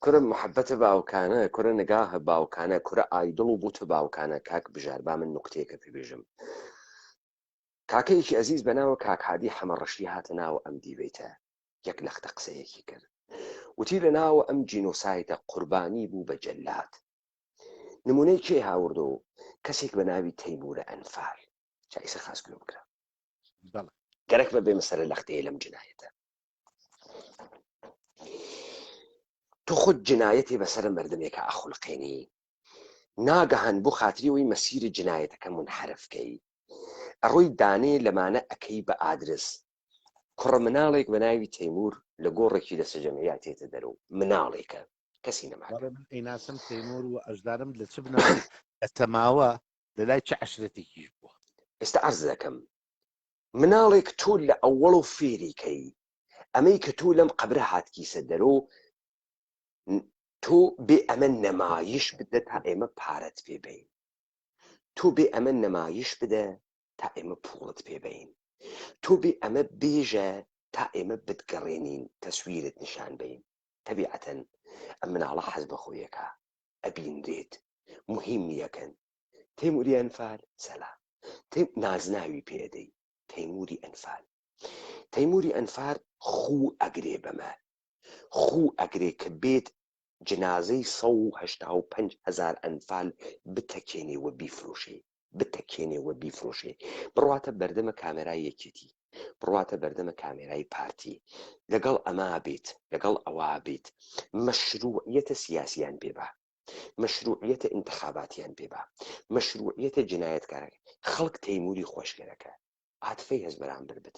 کورە محەبەتە باوکانە کورە نگاهە باوکانە کورە ئایدڵ و بوتە باوکانە کاک بژار با من نوکتێکە پێ بێژم کاکەیەکی ئەزیز بەناوە کاکهادی حەمەڕەشی هاتە ناوە ئەم دیوێتە یەک لەختە قسەیەکی کرد وتی لە ناوە ئەم جینۆسایدە قوربانی بوو بە جەلات نمونەی کێ هاوردە و کەسێک بە ناوی تەیمورە ئەنفال چایسە خاستگوێ بکرا گەرەک بە بێمە سەرە لەختەیە لەم جنایەتە تو خود جنایەتی بەسرە مردمێکە ئەخولقێنی ناگەهان بۆ خاتریەوەی مەسیری جنایەتەکە منحرفکەی ئەڕۆی دانێ لەمانە ئەەکەی بە ئادرس کوڕە مناڵێک بە ناوی تەیمور لە گۆڕێکی لە سەجەمعیاتێتە دەرەوە مناڵێکە کەسی نەماکە من ئەیناسم تەیمور و ئەژدارم لە چ بنەوەی ئەتەماوە لە لای چه عەشرەتێکیش بووە ئێستا عەرز دەکەم مناڵێک تۆ لە ئەوەڵ و فێریکەی ئەمەی کە تۆ لەم قەبرە هاتکیسە دەرۆ تۆ بێ ئەمە نەمایش بدە تا ئێمە پارەت پێبین تۆ بێ ئەمە نەمایش بدە تا ئێمە پوڵت پێبین تۆ بێ ئەمە بێژە تا ئێمە بتگەڕێنین تەسویرت نیشان بین تەبیعەتەن ئەم مناڵە حەز بە خۆیەکە ئەبیندرێت مهم نیەکەن تەیموری ئەنفال سەلا نازناوی پێدەی تەیموری ئەنفال تەیموری ئەنفال خوو ئەگرێ بەمە خوو ئەگرێ کە بێت جنازەی 185,000 ئەنفال بتەکێنێوە بیفرۆشێ بڕواتە بەردەمە کامێرای یەکێتی بڕواتە بەردەمە کامێرای پارتی لەگەڵ ئەما بێت لەگەڵ ئەوە بێت مەشروعیەتە سیاسیان پێبا مەشروعیەتە ئینتخاباتیان پێبا مەشروعیەتە جنایەتکارەکە خەڵک تەیموری خۆشگەرەکە عاتفەی هەز بەرامبەر بە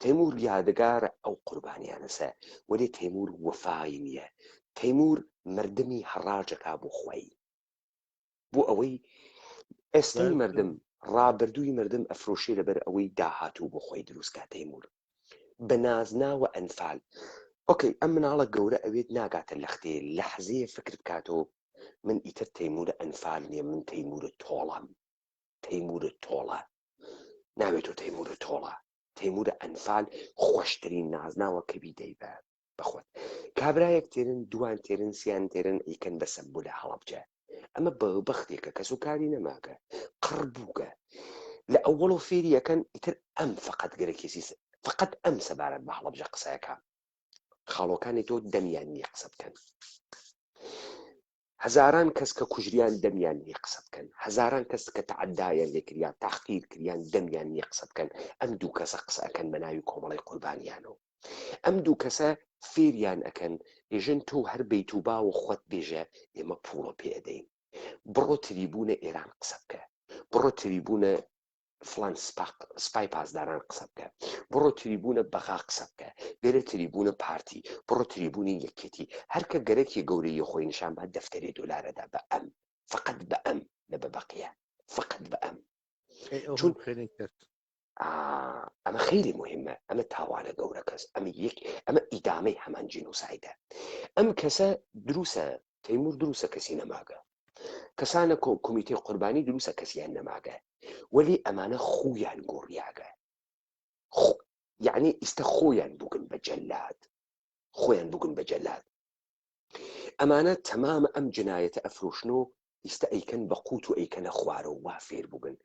تەیمور یادگارە ئەو قوربانیانەسە وەرێ تەیمور وەفای نییە تەیمور مردمی هەڕاجەکا بۆ خۆی بۆ ئەوەی ئێستای مردم ڕابردووی مردم ئەفرۆشێ لەبەر ئەوەی داهاتوو بۆ خۆی دروستکە تەیمور بە نازناوە ئەنفال ئۆکەی ئەم مناڵە گەورە ئەوێت ناگاتە لەختێ لەحزەیە فکر بکاتەوە من ئیتر تەیمورە ئەنفال نییە من تەیمورە تۆڵەم تەیمورە تۆڵە ناوێتۆ تەیمورە تۆڵە تەیمورە ئەنفال خۆشترین نازناوە کەبی دەی بەخۆت کابرایەک تێرن دوان تێرن سیان تێرن ئیکەن بە سەمبولە هەڵەبجە ئەمە بەخدێکە کەس و کاری نەماکە قڕ بووکە لە ئەوڵ و فێریەکەن ئیتر ئەم فقط گەرەکێسی فقط ئەم سەبارەت بە هەڵەبجە قسەکە خاڵۆکانی تۆ دەمیان نیە قسە بکەن هەزاران کەس کە کوژریان دەمیان نیە قسە بکەن هەزاران کەس کە تەعەدایان لێکریان تاحقیر کریان دەمیان نیە قسە بکەن ئەم دوو کەسە قسە ئەکەن بە ناوی کۆمەڵی قوربانیانەوە ئەم دوو کەسە فێریان ئەکەن ئێژن تۆ هەر بیت و باوە خۆت بێژە ئێمە پوڵە پێدەین بڕۆ تریبونە ئێران قسە بکە بڕۆ تریبونە فلان سپای پاسداران قسە بکە بڕۆ تریبونە بەغا قسە بکە بێرە تریبونە پارتی بڕۆ تریبونی یەکێتی هەرکە گەرەکی گەورەی خۆی نیشان بە دەفتەری دۆلارەدا بە ئەم فقط بە ئەم لە بەبەقیە فقط بە ئەم چون خوێنەی کرد ئەمە خیلی مهمە، ئەمە تاوانە گەورە کەس ئەمە ئیدامەی هەمان جینۆسایدە. ئەم کەسە دروسە تەیمور دروسە کەسی نەماگە، کەسانە کۆمیتێ قوربانی دروسە کەسیان نەماگە، وەلی ئەمانە خویان گۆڕیاگە، یعنی ئیستە خۆیان بووگن بە جەلاد، خۆیان بووگن بە جەلاد. ئەمانە تەمامە ئەم جنایەتە ئەفرۆشن و ئیستە ئەیکەن بە قوت و ئەیکەنە خوارە و وا فێر بووبن.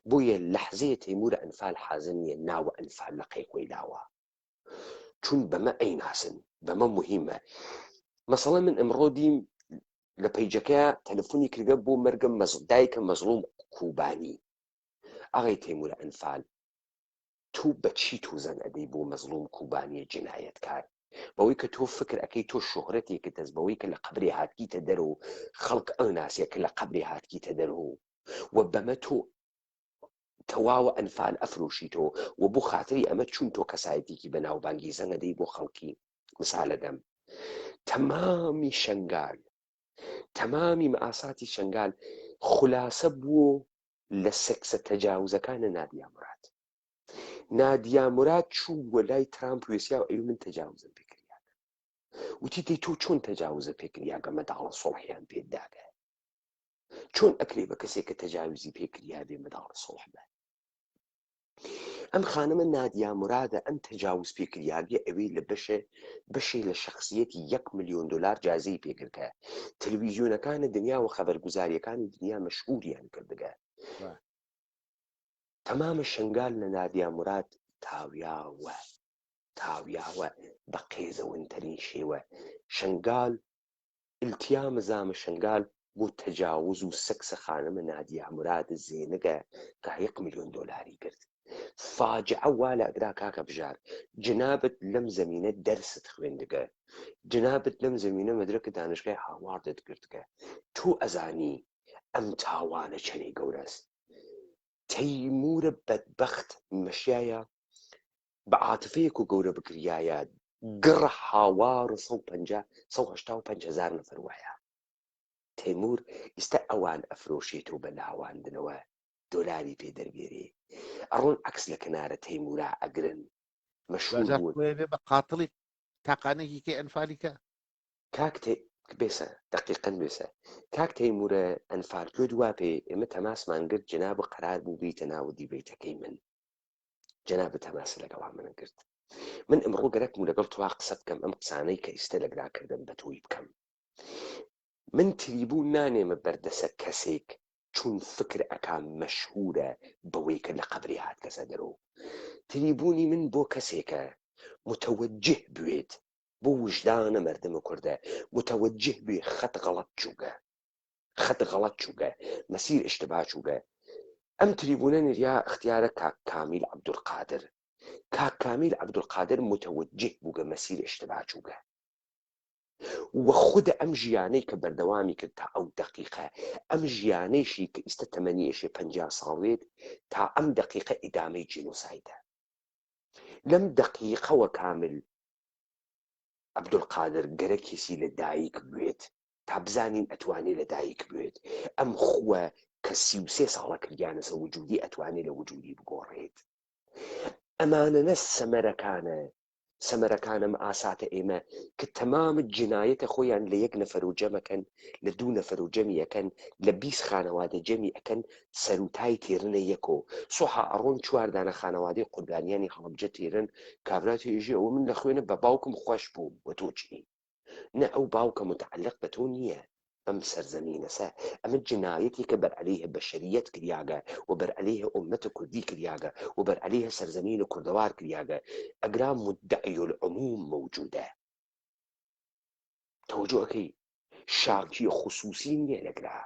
بۆیە لەحزەیە تەیمورە ئەنفال حازم نیە ناوە ئەنفال لە قەیقۆی لاوە، چون بەمە ئەیناسن، بەمە مهمە. مەسەڵەن من ئەمڕۆ دیم لە پەیجەکە تەلەفۆنی کردە بۆ مەرگم دایکە مەزڵوم کوبانی. ئاغای تەیمورە ئەنفال تۆ بەچی توزەن ئەدەی بۆ مەزڵوم کوبانیە جنایەتکار؟ بەوەی کە تۆ فکر ئەەکەی تۆ شۆهرەتێکت دەست بەوەی کە لە قبرێ هاتکیتە دەرەوە خەڵک ئەناسیە کە لە قبرێ هاتکیتە دەرەوە و بەمە تۆ تەواوە ئەنفال ئەفرۆشیتەوە و بۆ خاتری ئەمە چون تۆ کەسایەتێکی بەناوبانگی زەنگەدەی بۆ خەڵکی. مثالە دەم تەمامی شنگال، تەمامی مەئاساتی شنگال خولاسە بووە لە سەکسە تەجاوزەکانە نادیا موراد. نادیا موراد چوو وە لای ترامپ وێسیا و ئەوی من تەجاوزم پێکریاگە وتی دەی تۆ چۆن تەجاوزە پێکریاگە مەداڵە سۆڵحیان پێداگە، چۆن ئەکرێ بە کەسێک کە تەجاوزی پێکریا بێ مەداڵە سۆڵح بە. ئەم خانمە نادیا مورادە ئەم تەجاوز پێکریاگە ئەوەی لە بەشێ لە شخصیەتی 1 ملیۆن دلار جازەی پێکردکە. تەلەڤیزیۆنەکانە دنیا و خەبەرگوزاریەکانی دنیا مەشهوریان کردگە. تەمامە شنگال لە نادیا موراد تاویاوە بە قێزەوەنترین شێوە. شنگال التیامە زامە شنگال بۆ تەجاوز و سەکسە خانمە نادیا موراد زێنەگە کە 1 ملیۆن دۆلاری کرد. فاجعە وا لە ئەگرا کاکە بژار، جنابەت لەم زەمینە دەرست خوێندگە، جنابەت لەم زەمینە مەدرەکە دانشگای هاواردت کردگە. تۆ ئەزانی ئەم تاوانە چەنێ گەورەست. تەیمورە بەدبەخت مەشایە بە عاتفەیەک و گەورە بکریایە گڕ هاوار 185,000 نەفەر وایە. تەیمور ئیستا ئەوان ئەفرۆشێتەوە بە لاواندنەوە دۆلاری پێدەرگێرێ. ئەڕۆن عکس لە کەنارە تەیمورا ئەگرن مەشهور بە قاتڵی تاقانێکی کە ئەنفالیکە کاک بێسە دقیقەن بێسە کاک تەیمورە ئەنفال گوێ دوا پێ ئێمە تەماسمان کرد جەنابە قەرار بوو بیتە ناو دیبەیتەکەی من، جەنابە تەماسە لەگەڵا منە کرد. من ئەمڕۆ گەرەکم لەگەڵ توا قسە بکەم ئەم قسانەی کە ئیستە لەگراکردن بە تۆی بکەم. من تریبوو نانێمە بەردەسە کەسێک چون فکر ئەکام مەشهورە بەوەی کە لە قەبرێ هات کەسە دەرەوە. تریبوونی من بۆ کەسێکە متوجه بوێت بۆ وجدانە مەردمە کوردە، متوجه بێ خەت غەڵەت چووگە مەسیر ئشتبا چووگە. ئەم تریبونە نریا اختیارە کاک کامیل عەبدولقادر. کاک کامیل عەبدولقادر متوجه بووگە مەسیر ئشتبا چووگە و خودە ئەم ژیانەی کە بەردەوامی کرد تا ئەو دقیقە، ئەم ژیانەیشی کە ئیستە تەمەنیەشێ 50 ساڵێت تا ئەم دقیقە ئیدامەی جینۆسایدە. لەم دقیقەوە کامل عەبدولقادر گەرەکیسی لە دایک بوێت تا بزانین ئەتوانێت لە دایک بوێت. ئەم خووە کە 33 ساڵە کردیانەسە وجودی ئەتوانێت لە وجودی بگۆڕێت. ئەمانە سەمەرەکانم ئاساتە ئێمە کە تەمامە جنایەتە خۆیان لە 1 نەفەر و جەمەکەن، لە 2 نەفەر و جەمی ئەەکەن، لە 20 خانەوادە جەمی ئەەکەن، سەرروتای تێرنە یەکۆ سۆحا ئەڕۆن 4 دانە خانەوادەی قوربانیانی هەڵەبجە تێرن کابراتی ئێژێ ئەوە من لە خوێنە بە باوکم خۆش بوو وە تۆ چی؟ نە ئەو باوکە متعلق بە تۆ نییە. ئەم سەرزەمینەسە ئەمە جنایەتی کە بەرعەلەیهە بەشەریەت کریاگە و بەرعەلەیهە ئومەتە کوردی کریاگە و بەرعەلەیهە سەرزەمینە کوردەوار کریاگە. ئەگرا مدعی العموم موجودە. تەوەجۆکەی شاکی خصوصی نییە لەگرا.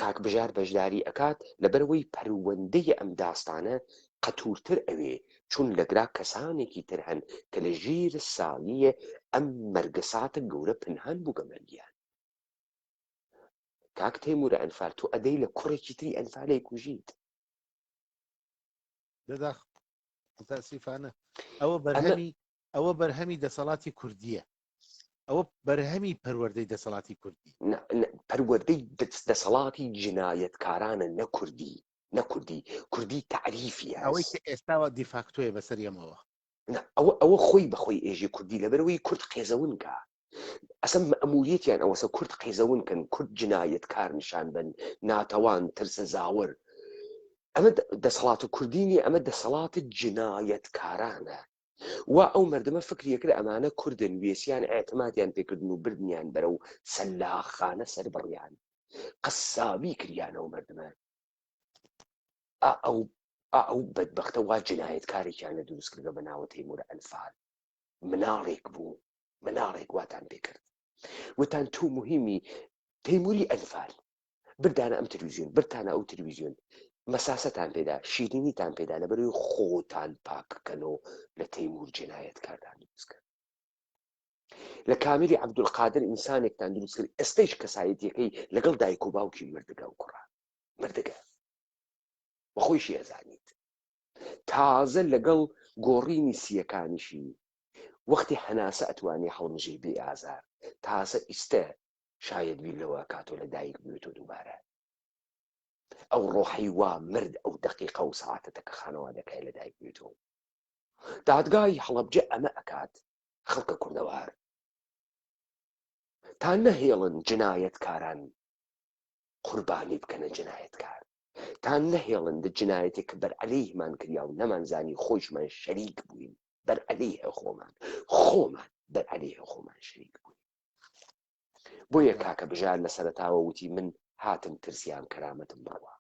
کاک بژار بەشداری ئەکات لەبەرەوەی پەروەندەی ئەم داستانە قەتورتر ئەوێ چون لەگرا کەسانێکی تر هەن کە لە ژێر ساڵیە ئەم مەرگەساتە گەورە پنهان بووگە مەرگیان. کاک تەیمورە ئەنفال تۆ ئەدەی لە کوڕێکی تری ئەنفالەی کوژیت. دەداخ متاسفانە ئەوە بەرهەمی دەسەڵاتی کوردیە، ئەوە بەرهەمی پەروەردەی دەسەڵاتی کوردی، پەروەردەی دەسەڵاتی جنایەتکارانە نەکوردی نەکوردی کوردی تعریفی ئەوەی کە هەست ئێستاوە دیفاکتۆیە بەسەر ئێمەوە ئەوە خۆی بەخۆی ئێژی کوردی لەبەرەوەی کورد قێزەونکە ئەسم ئەموریەتیان ئەوەسە کورد قێزەونکەن کورد جنایەت کار نیشان بن ناتەوان ترسە زاور ئەمە دەسەڵات و کوردینی ئەمە دەسەڵاتە جنایەتکارانە وا ئەو مردمە فکریەکرد ئەمانە کوردن وێسیان ئاعتمادیان پێکردن و بردنیان بەرەو سەلاخانە سەر بڕیان قەسابی کریانە و مردمە ئەو بەدبەختە وا جنایەتکارێکیان لە دروست کردە بە ناوە تەیمورە ئەنفال مناڵێک بوو مناڵێک واتان پێکرد وتان تو مهمی تەیموری ئەنفال بردانە ئەم تەلەڤیزیۆن برتانە ئەو تەلەڤیزیۆن مەساستان پێدا شیرینیتان پێدا لەبەرەوەی خۆتان پاککەنەوە لە تەیمور جنایەتکاردان دروست کرد لە کامری عەبدولقادر ئینسانێکتان دروست کرد ئێستەیش کەسایەتیەکەی لەگەڵ دایک و باوکی مردگە و کوڕە مردگە بەخۆیشی ئەزانیت تازە لەگەڵ گۆڕینی سیەکانیشی وەختی هەناسە ئەتوانی هەڵمژەی بێ ئازار تازە ئیستە شاید بیر لەوە کاتۆ لە دایک بێتەوە دووبارە ئەو ڕۆحەی وا مرد ئەو دەقیقە و ساعتە کە خانەوادەکەی لە دایک بێتەوە دادگای هەڵەبجە ئەمە ئەکات خەڵکە کوردەوار تا نەهێڵن جنایەتکاران قوربانی بکەنە جنایەتکار تا نەهێڵن دە جنایەتێک کە بەرعەلەیهمان کریا و نەمانزانی خۆشمان شەریک بووین بەرعەلەیهە خۆمان بەرعەلەیهە خۆمان شەریک بووین بۆیە کاکە بژار لە سەرەتاوە وتی من هاتم ترسیان کەرامەتم بڕوا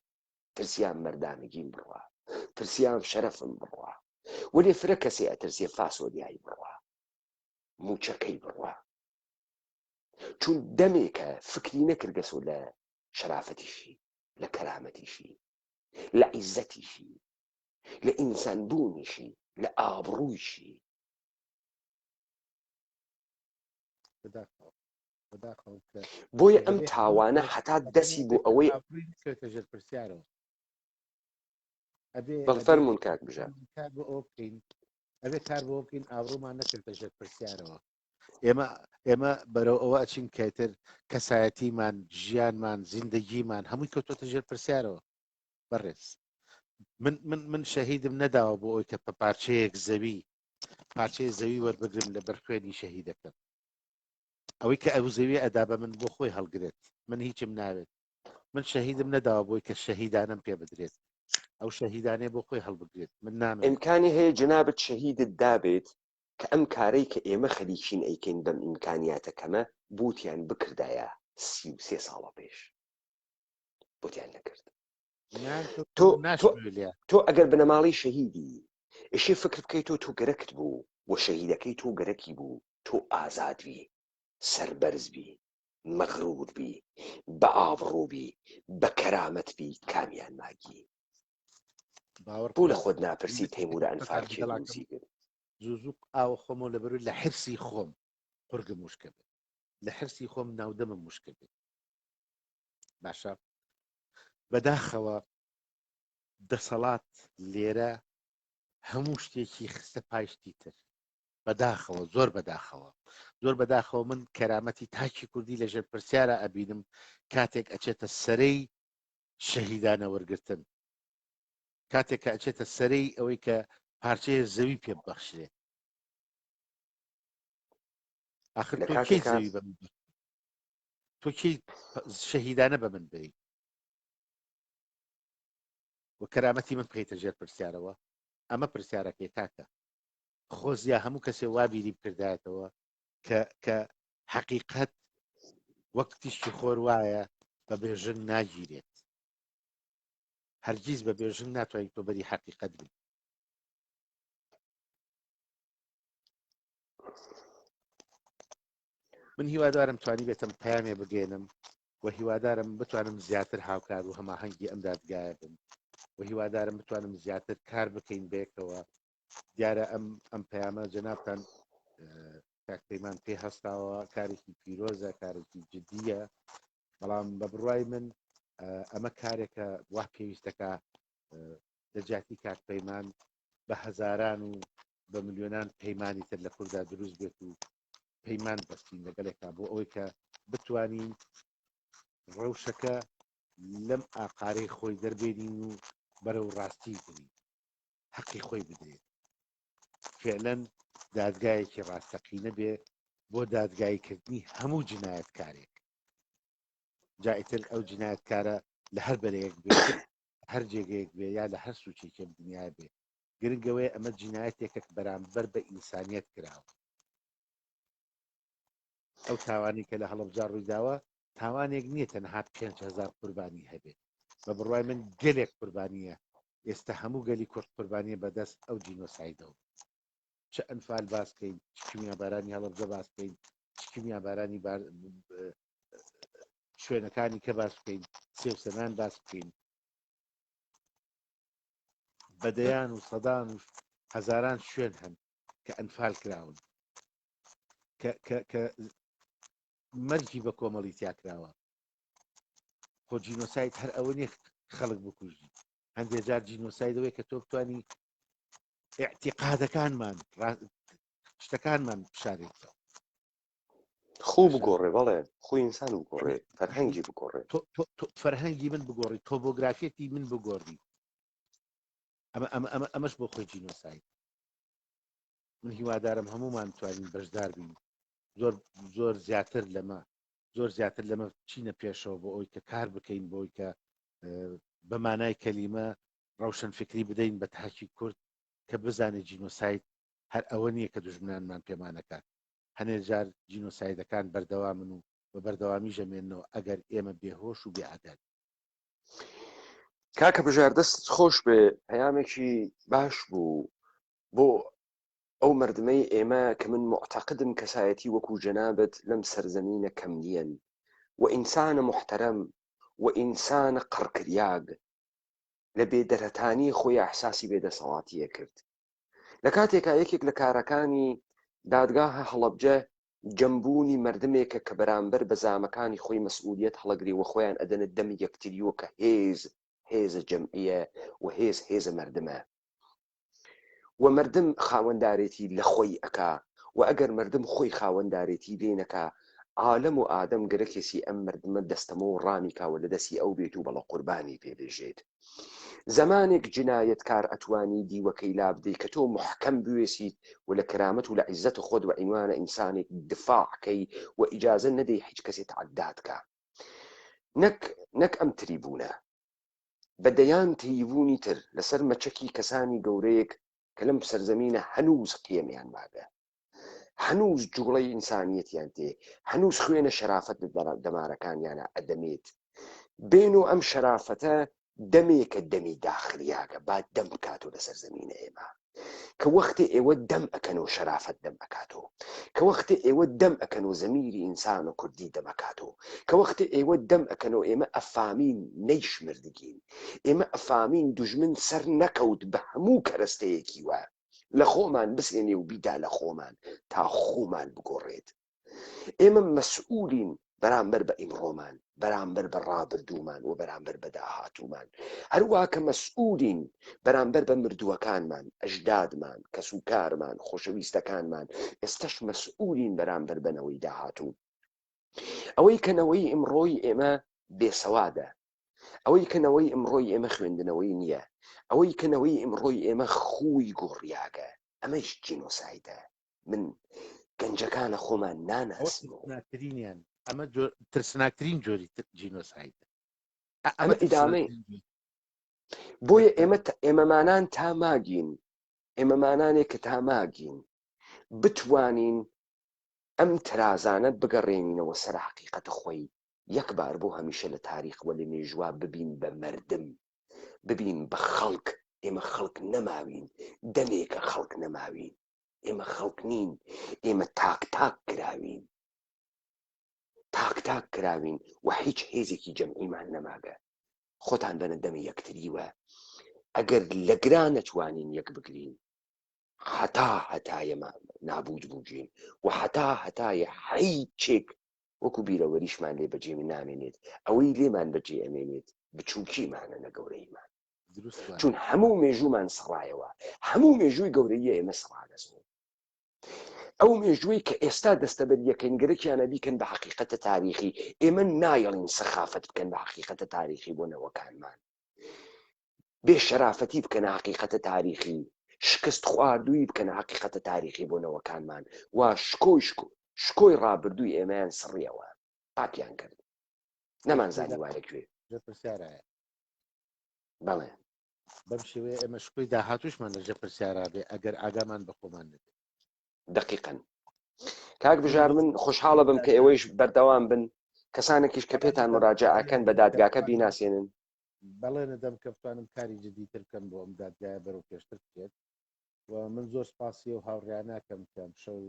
ترسیان مەردانگیم بڕوا ترسیان شەرەفم بڕوا وەلێ فرە کەسێ ئەترسێ فاسۆدیایی بڕوا موچەکەی بڕوا چون دەمێکە فکری نەکردگەسۆ لە شەرافەتیشی لە کەرامەتیشی لە عیزەتیشی لە ئینسان بوونیشی لە ئابڕوویشی بۆیە ئەم تاوانە حتا دەسی بۆ ئەوەی بەڵفەرمونون کاک بژار ئەبێ کار بۆ بکەین ئاڕوومان نەکردە ژێر پرسیارەوە ئێمە بەرەو ئەوە ئەچین کەتر کەسایەتیمان ژیانمان زیندگیمان هەمووی کەوتۆتە ژێر پرسیارەوە بەڕێز من شەهیدم نەداوە بۆ ئەوی کە پارچەیەک زەوی پارچەیە زەوی وەربگرم لە بەرخوێنی شەهیدەکەم ئەوەی کە ئەو زەوی ئەدا بە من بۆ خۆی هەڵگرێت من هیچم ناوێت من شەهیدم نەداوە بۆی کە شەهیدانم پێ بدرێت ئەو شەهیدانێ بۆ خۆی هەڵبگرێت من نامێت ئیمکانی هەیە جنابەت شەهیدت دابێت کە ئەم کارەی کە ئێمە خەریکین ئەیکەین بەم ئیمکانیاتەکەمە بوتیان بکردایە 33 ساڵە پێش بوتیان نەکرد تۆ ئەگەر بنەماڵی شەهیدی ئێشێ فکر بکەیتەوە تۆ گەرەکت بوو وە شەهیدەکەی تۆ گەرەکی بوو تۆ ئازادوی سەربەرز بی مەغروور بی بە ئابڕوو بی بە کەرامەت بی کامیان ماگی بۆ لە خۆت ناپرسی تەیمورە ئەنفال کێ دروستی کرد زوو ئاوە خۆمەوە لەبەروی لە حرسی خۆم قورگم مشکە بێت لە حرسی خۆم ناودەمە مشکە بێت باشە بەداخەوە دەسەڵات لێرە هەموو شتێکی خستە پایشتی تر بەداخەوە زۆر بەداخەوە من کەرامەتی تاکی کوردی لە ژێر پرسیارە ئەبینم کاتێک ئەچێتە سەرەی شەهیدانە وەرگرتن کاتێک کە ئەچێتە سەرەی ئەوەی کە پارچەیە زەوی پێ ببەخشرێت آخر تۆ کەی زەوی بە من تۆ کەی شەهیدانە بە من بری و کەرامەتی من بخەیتە ژێر پرسیارەوە ئەمە پرسیارەکەی کاکە خۆزیە هەموو کەسێ وابیری بکردایەتەوە کە حەقیقەت وەک تیشتی خۆر وایە بە بێژنگ ناگیرێت هەرگیز بە بێژنگ ناتوانیت تۆ بەری حەقیقەت بی من هیوادارم توانی بێتم پەیامێ بگێنم و هیوادارم بتوانم زیاتر هاوکار و هەماهەنگی ئەم دادگایە بم و هیوادارم بتوانم زیاتر کار بکەین بێکەوە دیارە ئەم پەیامە جەنابتان کاکتەیمان پێ هەستاوە کارێکی پیرۆزە کارێکی جدیە بەڵام بە بڕوای من ئەمە کارێکە وا پێویستەکە دەجاتی کاکپەیمان بە هەزاران و بە ملیۆنان پەیمانی تر لە کووردا دروست بێت و پەیمان بەستین لەگەڵێکا بۆ ئەوەی کە بتوانین ڕەوشەکە لەم ئاقارەی خۆی دەربێنین و بەرەو ڕاستی بووی حەقی خۆی بدرێت فعلەن دادگایەکی ڕاستەقینە بێ بۆ دادگایکردنی هەموو جنایەتکارێک جایتر ئەو جنایەتکارە لە هەر بەرەیەک بێ هەر جێگەیەک بێ یا لە هەر سوچێکم دنیا بێ گرنگەوەی ئەمە جنایەتێکە بەرامبەر بە ئینسانیەت کراوە ئەو تاوانی کە لە هەڵەبجار ڕوویداوە تاوانێک نییە تەنها 5,000 قوربانی هەبێت بە بڕوای من گەلێک قوربانیە ئێستا هەموو گەلی کورد قوربانیە بەدەست ئەو جینۆسایدەوە چه ئەنفال باسکەین چکیمیا بارانی هەڵەبجە باسکەین چکیمیا بارانی شوێنەکانی کە باس بکەین سێوسەنان باس بکەین بەدەیان و سەدان و هەزاران شوێن هەن کە ئەنفال کراون کە مەرجی بە کۆمەڵی تیاکراوە خۆ جینۆسایت هەر ئەوە نیە خەڵک بکوژی هەندێک جار جینۆسایدەوەی کە تۆ بتوانی اعتیقادەکانمان شتەکانمان بشارێتەوە خوب بگۆڕێ بەڵێ خۆی ئینسان بگۆڕێ فەرهەنگی بگۆڕێ فەرهەنگی من بگۆڕی تۆبۆگرافێتی من بگۆڕی ئەمەش بۆ خۆی جینۆسایت من هیوادارم هەمومان توانین بەشدار بین زۆر زیاتر لەمە چینە پێشەوە بۆ ئەوی کە کار بکەین بۆی کە بە مانای کەلیمە ڕەوشن فکری بدەین بە تاکی کورد کە بزانێت جینۆسایت هەر ئەوە نییە کە دوژمنانمان پێمانەکات هەنێ جار جینۆسایدەکان بەردەوامن و بە بەردەوامی ژەمێنەوە ئەگەر ئێمە بێهۆش و بێعەدەل کاکە بژار دەست خۆش بێ پەیامێکی باش بوو بۆ ئەو مردمەی ئێمە کە من معتەقدم کەسایەتی وەکو جەنابەت لەم سەرزەمینە کەم نیەن و ئینسانە محتەرەم و ئینسانە قڕکریاگ لە بێدەرەتانی خۆی ئەحساسی بێدەسەڵاتیە کرد لە کاتێکا یەکێک لە کارەکانی دادگاهە هەڵەبجە جەمبوونی مردمێکە کە بەرامبەر بە زامەکانی خۆی مەسئولیت هەڵەگری و خۆیان ئەدەنە دەمی یەکتریوە کە هێزە جەمعیە و هێزە مردمە و مردم خاوەندارێتی لە خۆی ئەکا و ئەگەر مردم خۆی خاوەندارێتی لێنەکە عالم و ئادەم گەرەکێسی ئەم مردمە دەستەمە و ڕامیکاوە لە دەستی ئەو بێت و بەڵە قوربانی پێبێژێت زمانێک جنایەتکار ئەتوانی دیوەکەی لابدەی کە تۆ محکەم بوێسیت و لە کەرامەت و لە عیزەت خۆت و عینوانە ئینسانێک دفاعکەی و ئیجازە نەدەی هیچ کەسێت عەداتکە نەک ئەم تریبوونە بەدەیان تیبوونی تر لەسەر مەچەکی کەسانی گەورەیەک کە لەم سەرزەمینە هەنووز قیەمیان ماگە هەنووز جوڵەی ئینسانیەتیان تێ هەنووز خوێنە شەرافەت دەمارەکانیانە ئەدەمێت بێن و ئەم شەرافەتە دەمێکە دەمی داخلیاگە با دەم بکاتۆ لە سەرزەمینە ئێمە کە وەختێ ئێوە دەم ئەکەنەوە شەرافەت دەم ئەکاتەوە کە وەختێ ئێوە دەم ئەکەنەوە زەمیری ئینسان و کوردی دەمەکاتەوە کە وەختێ ئێوە دەم ئەکەنەوە ئێمە ئەفامین نەیشمردگین ئێمە ئەفامین دوژمن سەر نەکەوت بە هەموو کەرەستەیەکی وە لە خۆمان بسێنێ و بیدا لە خۆمان تا خۆمان بگۆڕێت ئێمە مەسئولین بەرامبەر بە ئیمڕۆمان بەرامبەر بە ڕابردوومان و بەرامبەر بە داهاتوومان هەروە کە مەسئولین بەرامبەر بە مردووەکانمان ئەژدادمان کەسوکارمان خۆشەویستەکانمان ئێستش مەسئولین بەرامبەر بنەوەی داهاتوو ئەوەی کەنەوەی ئیمڕۆی ئێمە بێسەوادە ئەوەی کەنەوەی ئیمڕۆی ئێمە خوێندنەوەی نییە ئەوەی کەنەوەی ئیمڕۆی ئێمە خووی گۆڕیاگە ئەمەش جینۆسایدە من گەنجەکانە خۆمان ناناسمەوەترینیان ئەمە ترسناکترین جۆری جینۆسایدە ئەمە ئیدامەی بۆیە ئێمەمانان تاماگین ئێمەمانانێک کە تاماگین بتوانین ئەم ترازانە بگەڕێنینەوە سەر حەقیقەتە خۆی یەکبار بۆ هەمیشە لە تاریخوە لە مێژوا ببین بە مردم ببین بە خەڵک ئێمە خەڵک نەماوین دەمێکە خەڵک نەماوین ئێمە خەڵک نین ئێمە تاک کراوین و هیچ هێزێکی جەمعیمان نەماگە خۆتان بەنە دەمی یەکتریوە ئەگەر لە گران نەتوانین یەک بگرین هەتایە نابود بووجین و هەتایە هیچێک وەکو بیرەوەریشمان لێ بەجێ من نامێنێت ئەوەی لێمان بەجێ ئەمێنێت بچووکیمانە نە گەورەیمان چون هەموو مێژوومان سڕایەوە هەموو مێژووی گەورەیە ئێمە سڕاگەزمون ئەو مێژووی کە ئێستا دەستەبەریەکەین گەرەکیانە بیکەن بە حەقیقەتە تاریخی ئێمە نایەڵین سەخافەت بکەن بە حەقیقەتە تاریخی بۆ نەوەکانمان بێ شەرافەتی بکەن حقیقەتە تاریخی شکست خواردووی بکەن حقیقەتە تاریخی بۆ نەوەکانمان وا شکۆی ڕابردووی ئێمەیان سڕیەوە پاکیان کرد نەمانزانی وارەکوێ پرسیارایە بەڵێ بەم شێوەیە ئێمە شکۆی داهاتوشمان لەژە پرسیارا بێ ئەگەر ئاگامان بە خۆمان نبێت دقیقەن کاک بژار من خوشحاڵە بم کە ئێوەیش بەردەوام بن کەسانێکیش کە پێتان مراجعەکەن بە دادگاکە بیناسیێنن بەڵێ نەدەم کە بتوانم کاری جدیتر بکەم بۆ ئەم دادگایە بەرەو پێشتر بکرێت و من زۆر سپاسی و هاوڕێیان ناکەم کە ئەم شەو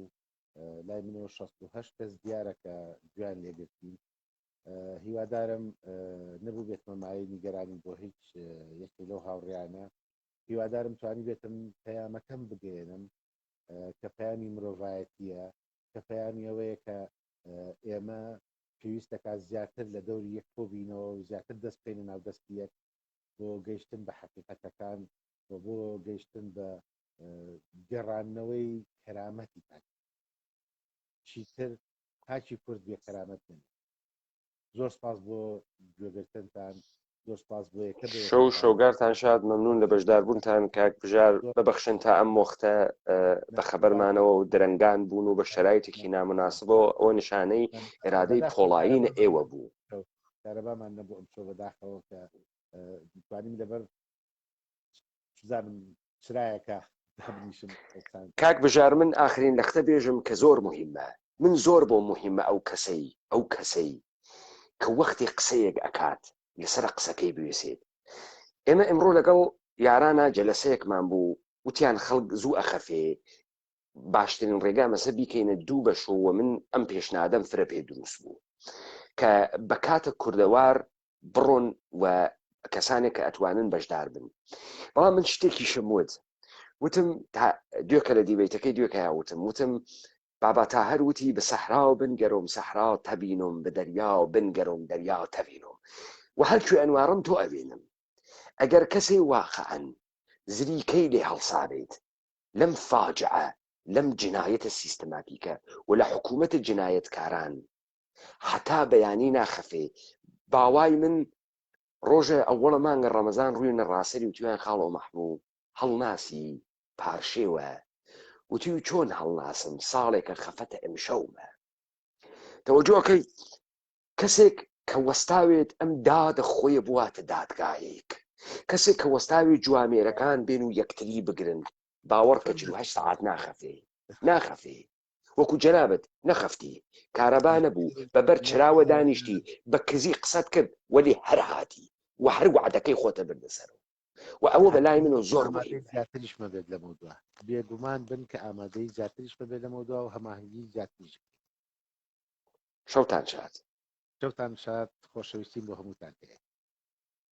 لای منەوە 68 کەس دیارە کە گویان لێگرتی هیوادارم نەبوو بێتمە مایەی نیگەرانی بۆ هیچ یەکی لەو هاوڕێیانە هیوادارم توانی بێتم پەیامەکەم بگەێنم کە پەیامی مرۆڤایەتیە کە پەیامی ئەوەیە کە ئێمە پێویستەکە زیاتر لە دەوری یەک کۆبینەوە و زیاتر دەست بکەینە ناو دەستی یەک بۆ گەیشتن بە حقیقەتەکان و بۆ گەیشتن بە گەڕانەوەی کەرامەتی پاک چیتر پاچی کورد بێ کەرامەت بن زۆر سپاس بۆ گوێگرتنتان زۆر سپاس بۆ یەکە شەو شەوگارتان شاد مەمنون لە بەشداربوونتان کاک بژار ببەخشن تا ئەم وەختە بە خەبەرمانەوە و درەنگان بوون و بە شەرایطێکی نامناسبەوە ئەوە نیشانەی ئێرادەی پۆڵایین ئێوە بوو کارەبامان نەبوو ئەم شۆ بەداخەوە کە توانیم لەبەر زانم چرایەکە کاک بژار من ئاخرین لەختە بێژم کە زۆر مهمە من زۆر بۆ مهمە ئەو کەسەی کە وەختی قسەیەک ئەکات لەسەر قسەکەی بوێسێت ئێمە ئەمڕۆ لەگەڵ یارانە جەلەسەیەکمان بوو وتیان خەڵک زوو ئەخەفێ باشترین ڕێگا مەسە بیکەینە دوو بەشەوە من ئەم پێشنادەم فرە پێ دروست بوو کە بە کاتە کوردەوار بڕۆن و کەسانێک کە ئەتوانن بەشدار بن بەڵام من شتێکی شەموت وتم دوێکە لە دیبێتەکەی دوێکە وتم بابا تاهەر وتی بە سەحرا و بنگەرۆم سەحرا تەبینۆم بە دەریا و بنگەرۆم دەریا تەبینۆم و هەرکوێ ئەنوارم تۆ ئەبێنم ئەگەر کەسێ واقعەن زریکەی لێ هەڵسابێت لەم فاجعە لەم جنایەتە سیستەماتیکە و لە حکوومەتە جنایەتکاران حتا بەیانی ناخەفێ باوای من ڕۆژە ئەوەڵە مانگە ڕەمەزان ڕووی نەڕاسەری وتویان خاڵۆ مەحموو هەڵناسی پارشێوە وتی چۆن هەڵناسم ساڵێکە خەفەتە ئەمشەومە تەوەجۆکەی کەسێک کە وەستاوێت ئەم دادە خۆی بواتە دادگایەک کەسێک کە وەستاوی جوامێرەکان بێن و یەکتری بگرن باوەڕ کە 48 ساعت ناخەفێ وەکو جەنابەت نەخەفتی کارەبا نەبوو بەبەر چراوە دانیشتی بە کزی قسەت کرد وەلی هەر هاتی و هەر وعدەکەی خۆتە بردەسەرەوە و ئەوە بەلای منەوە زۆر زیاتریش مەبێت لە مەودووە بێگومان بن کە ئامادەی زیاتریش بەبێت لە مەودووە و هەماهنگگی زیاتریش شەوتان شاد شەوتان شاد خۆشەویستیم بۆ هەمووتان هەیە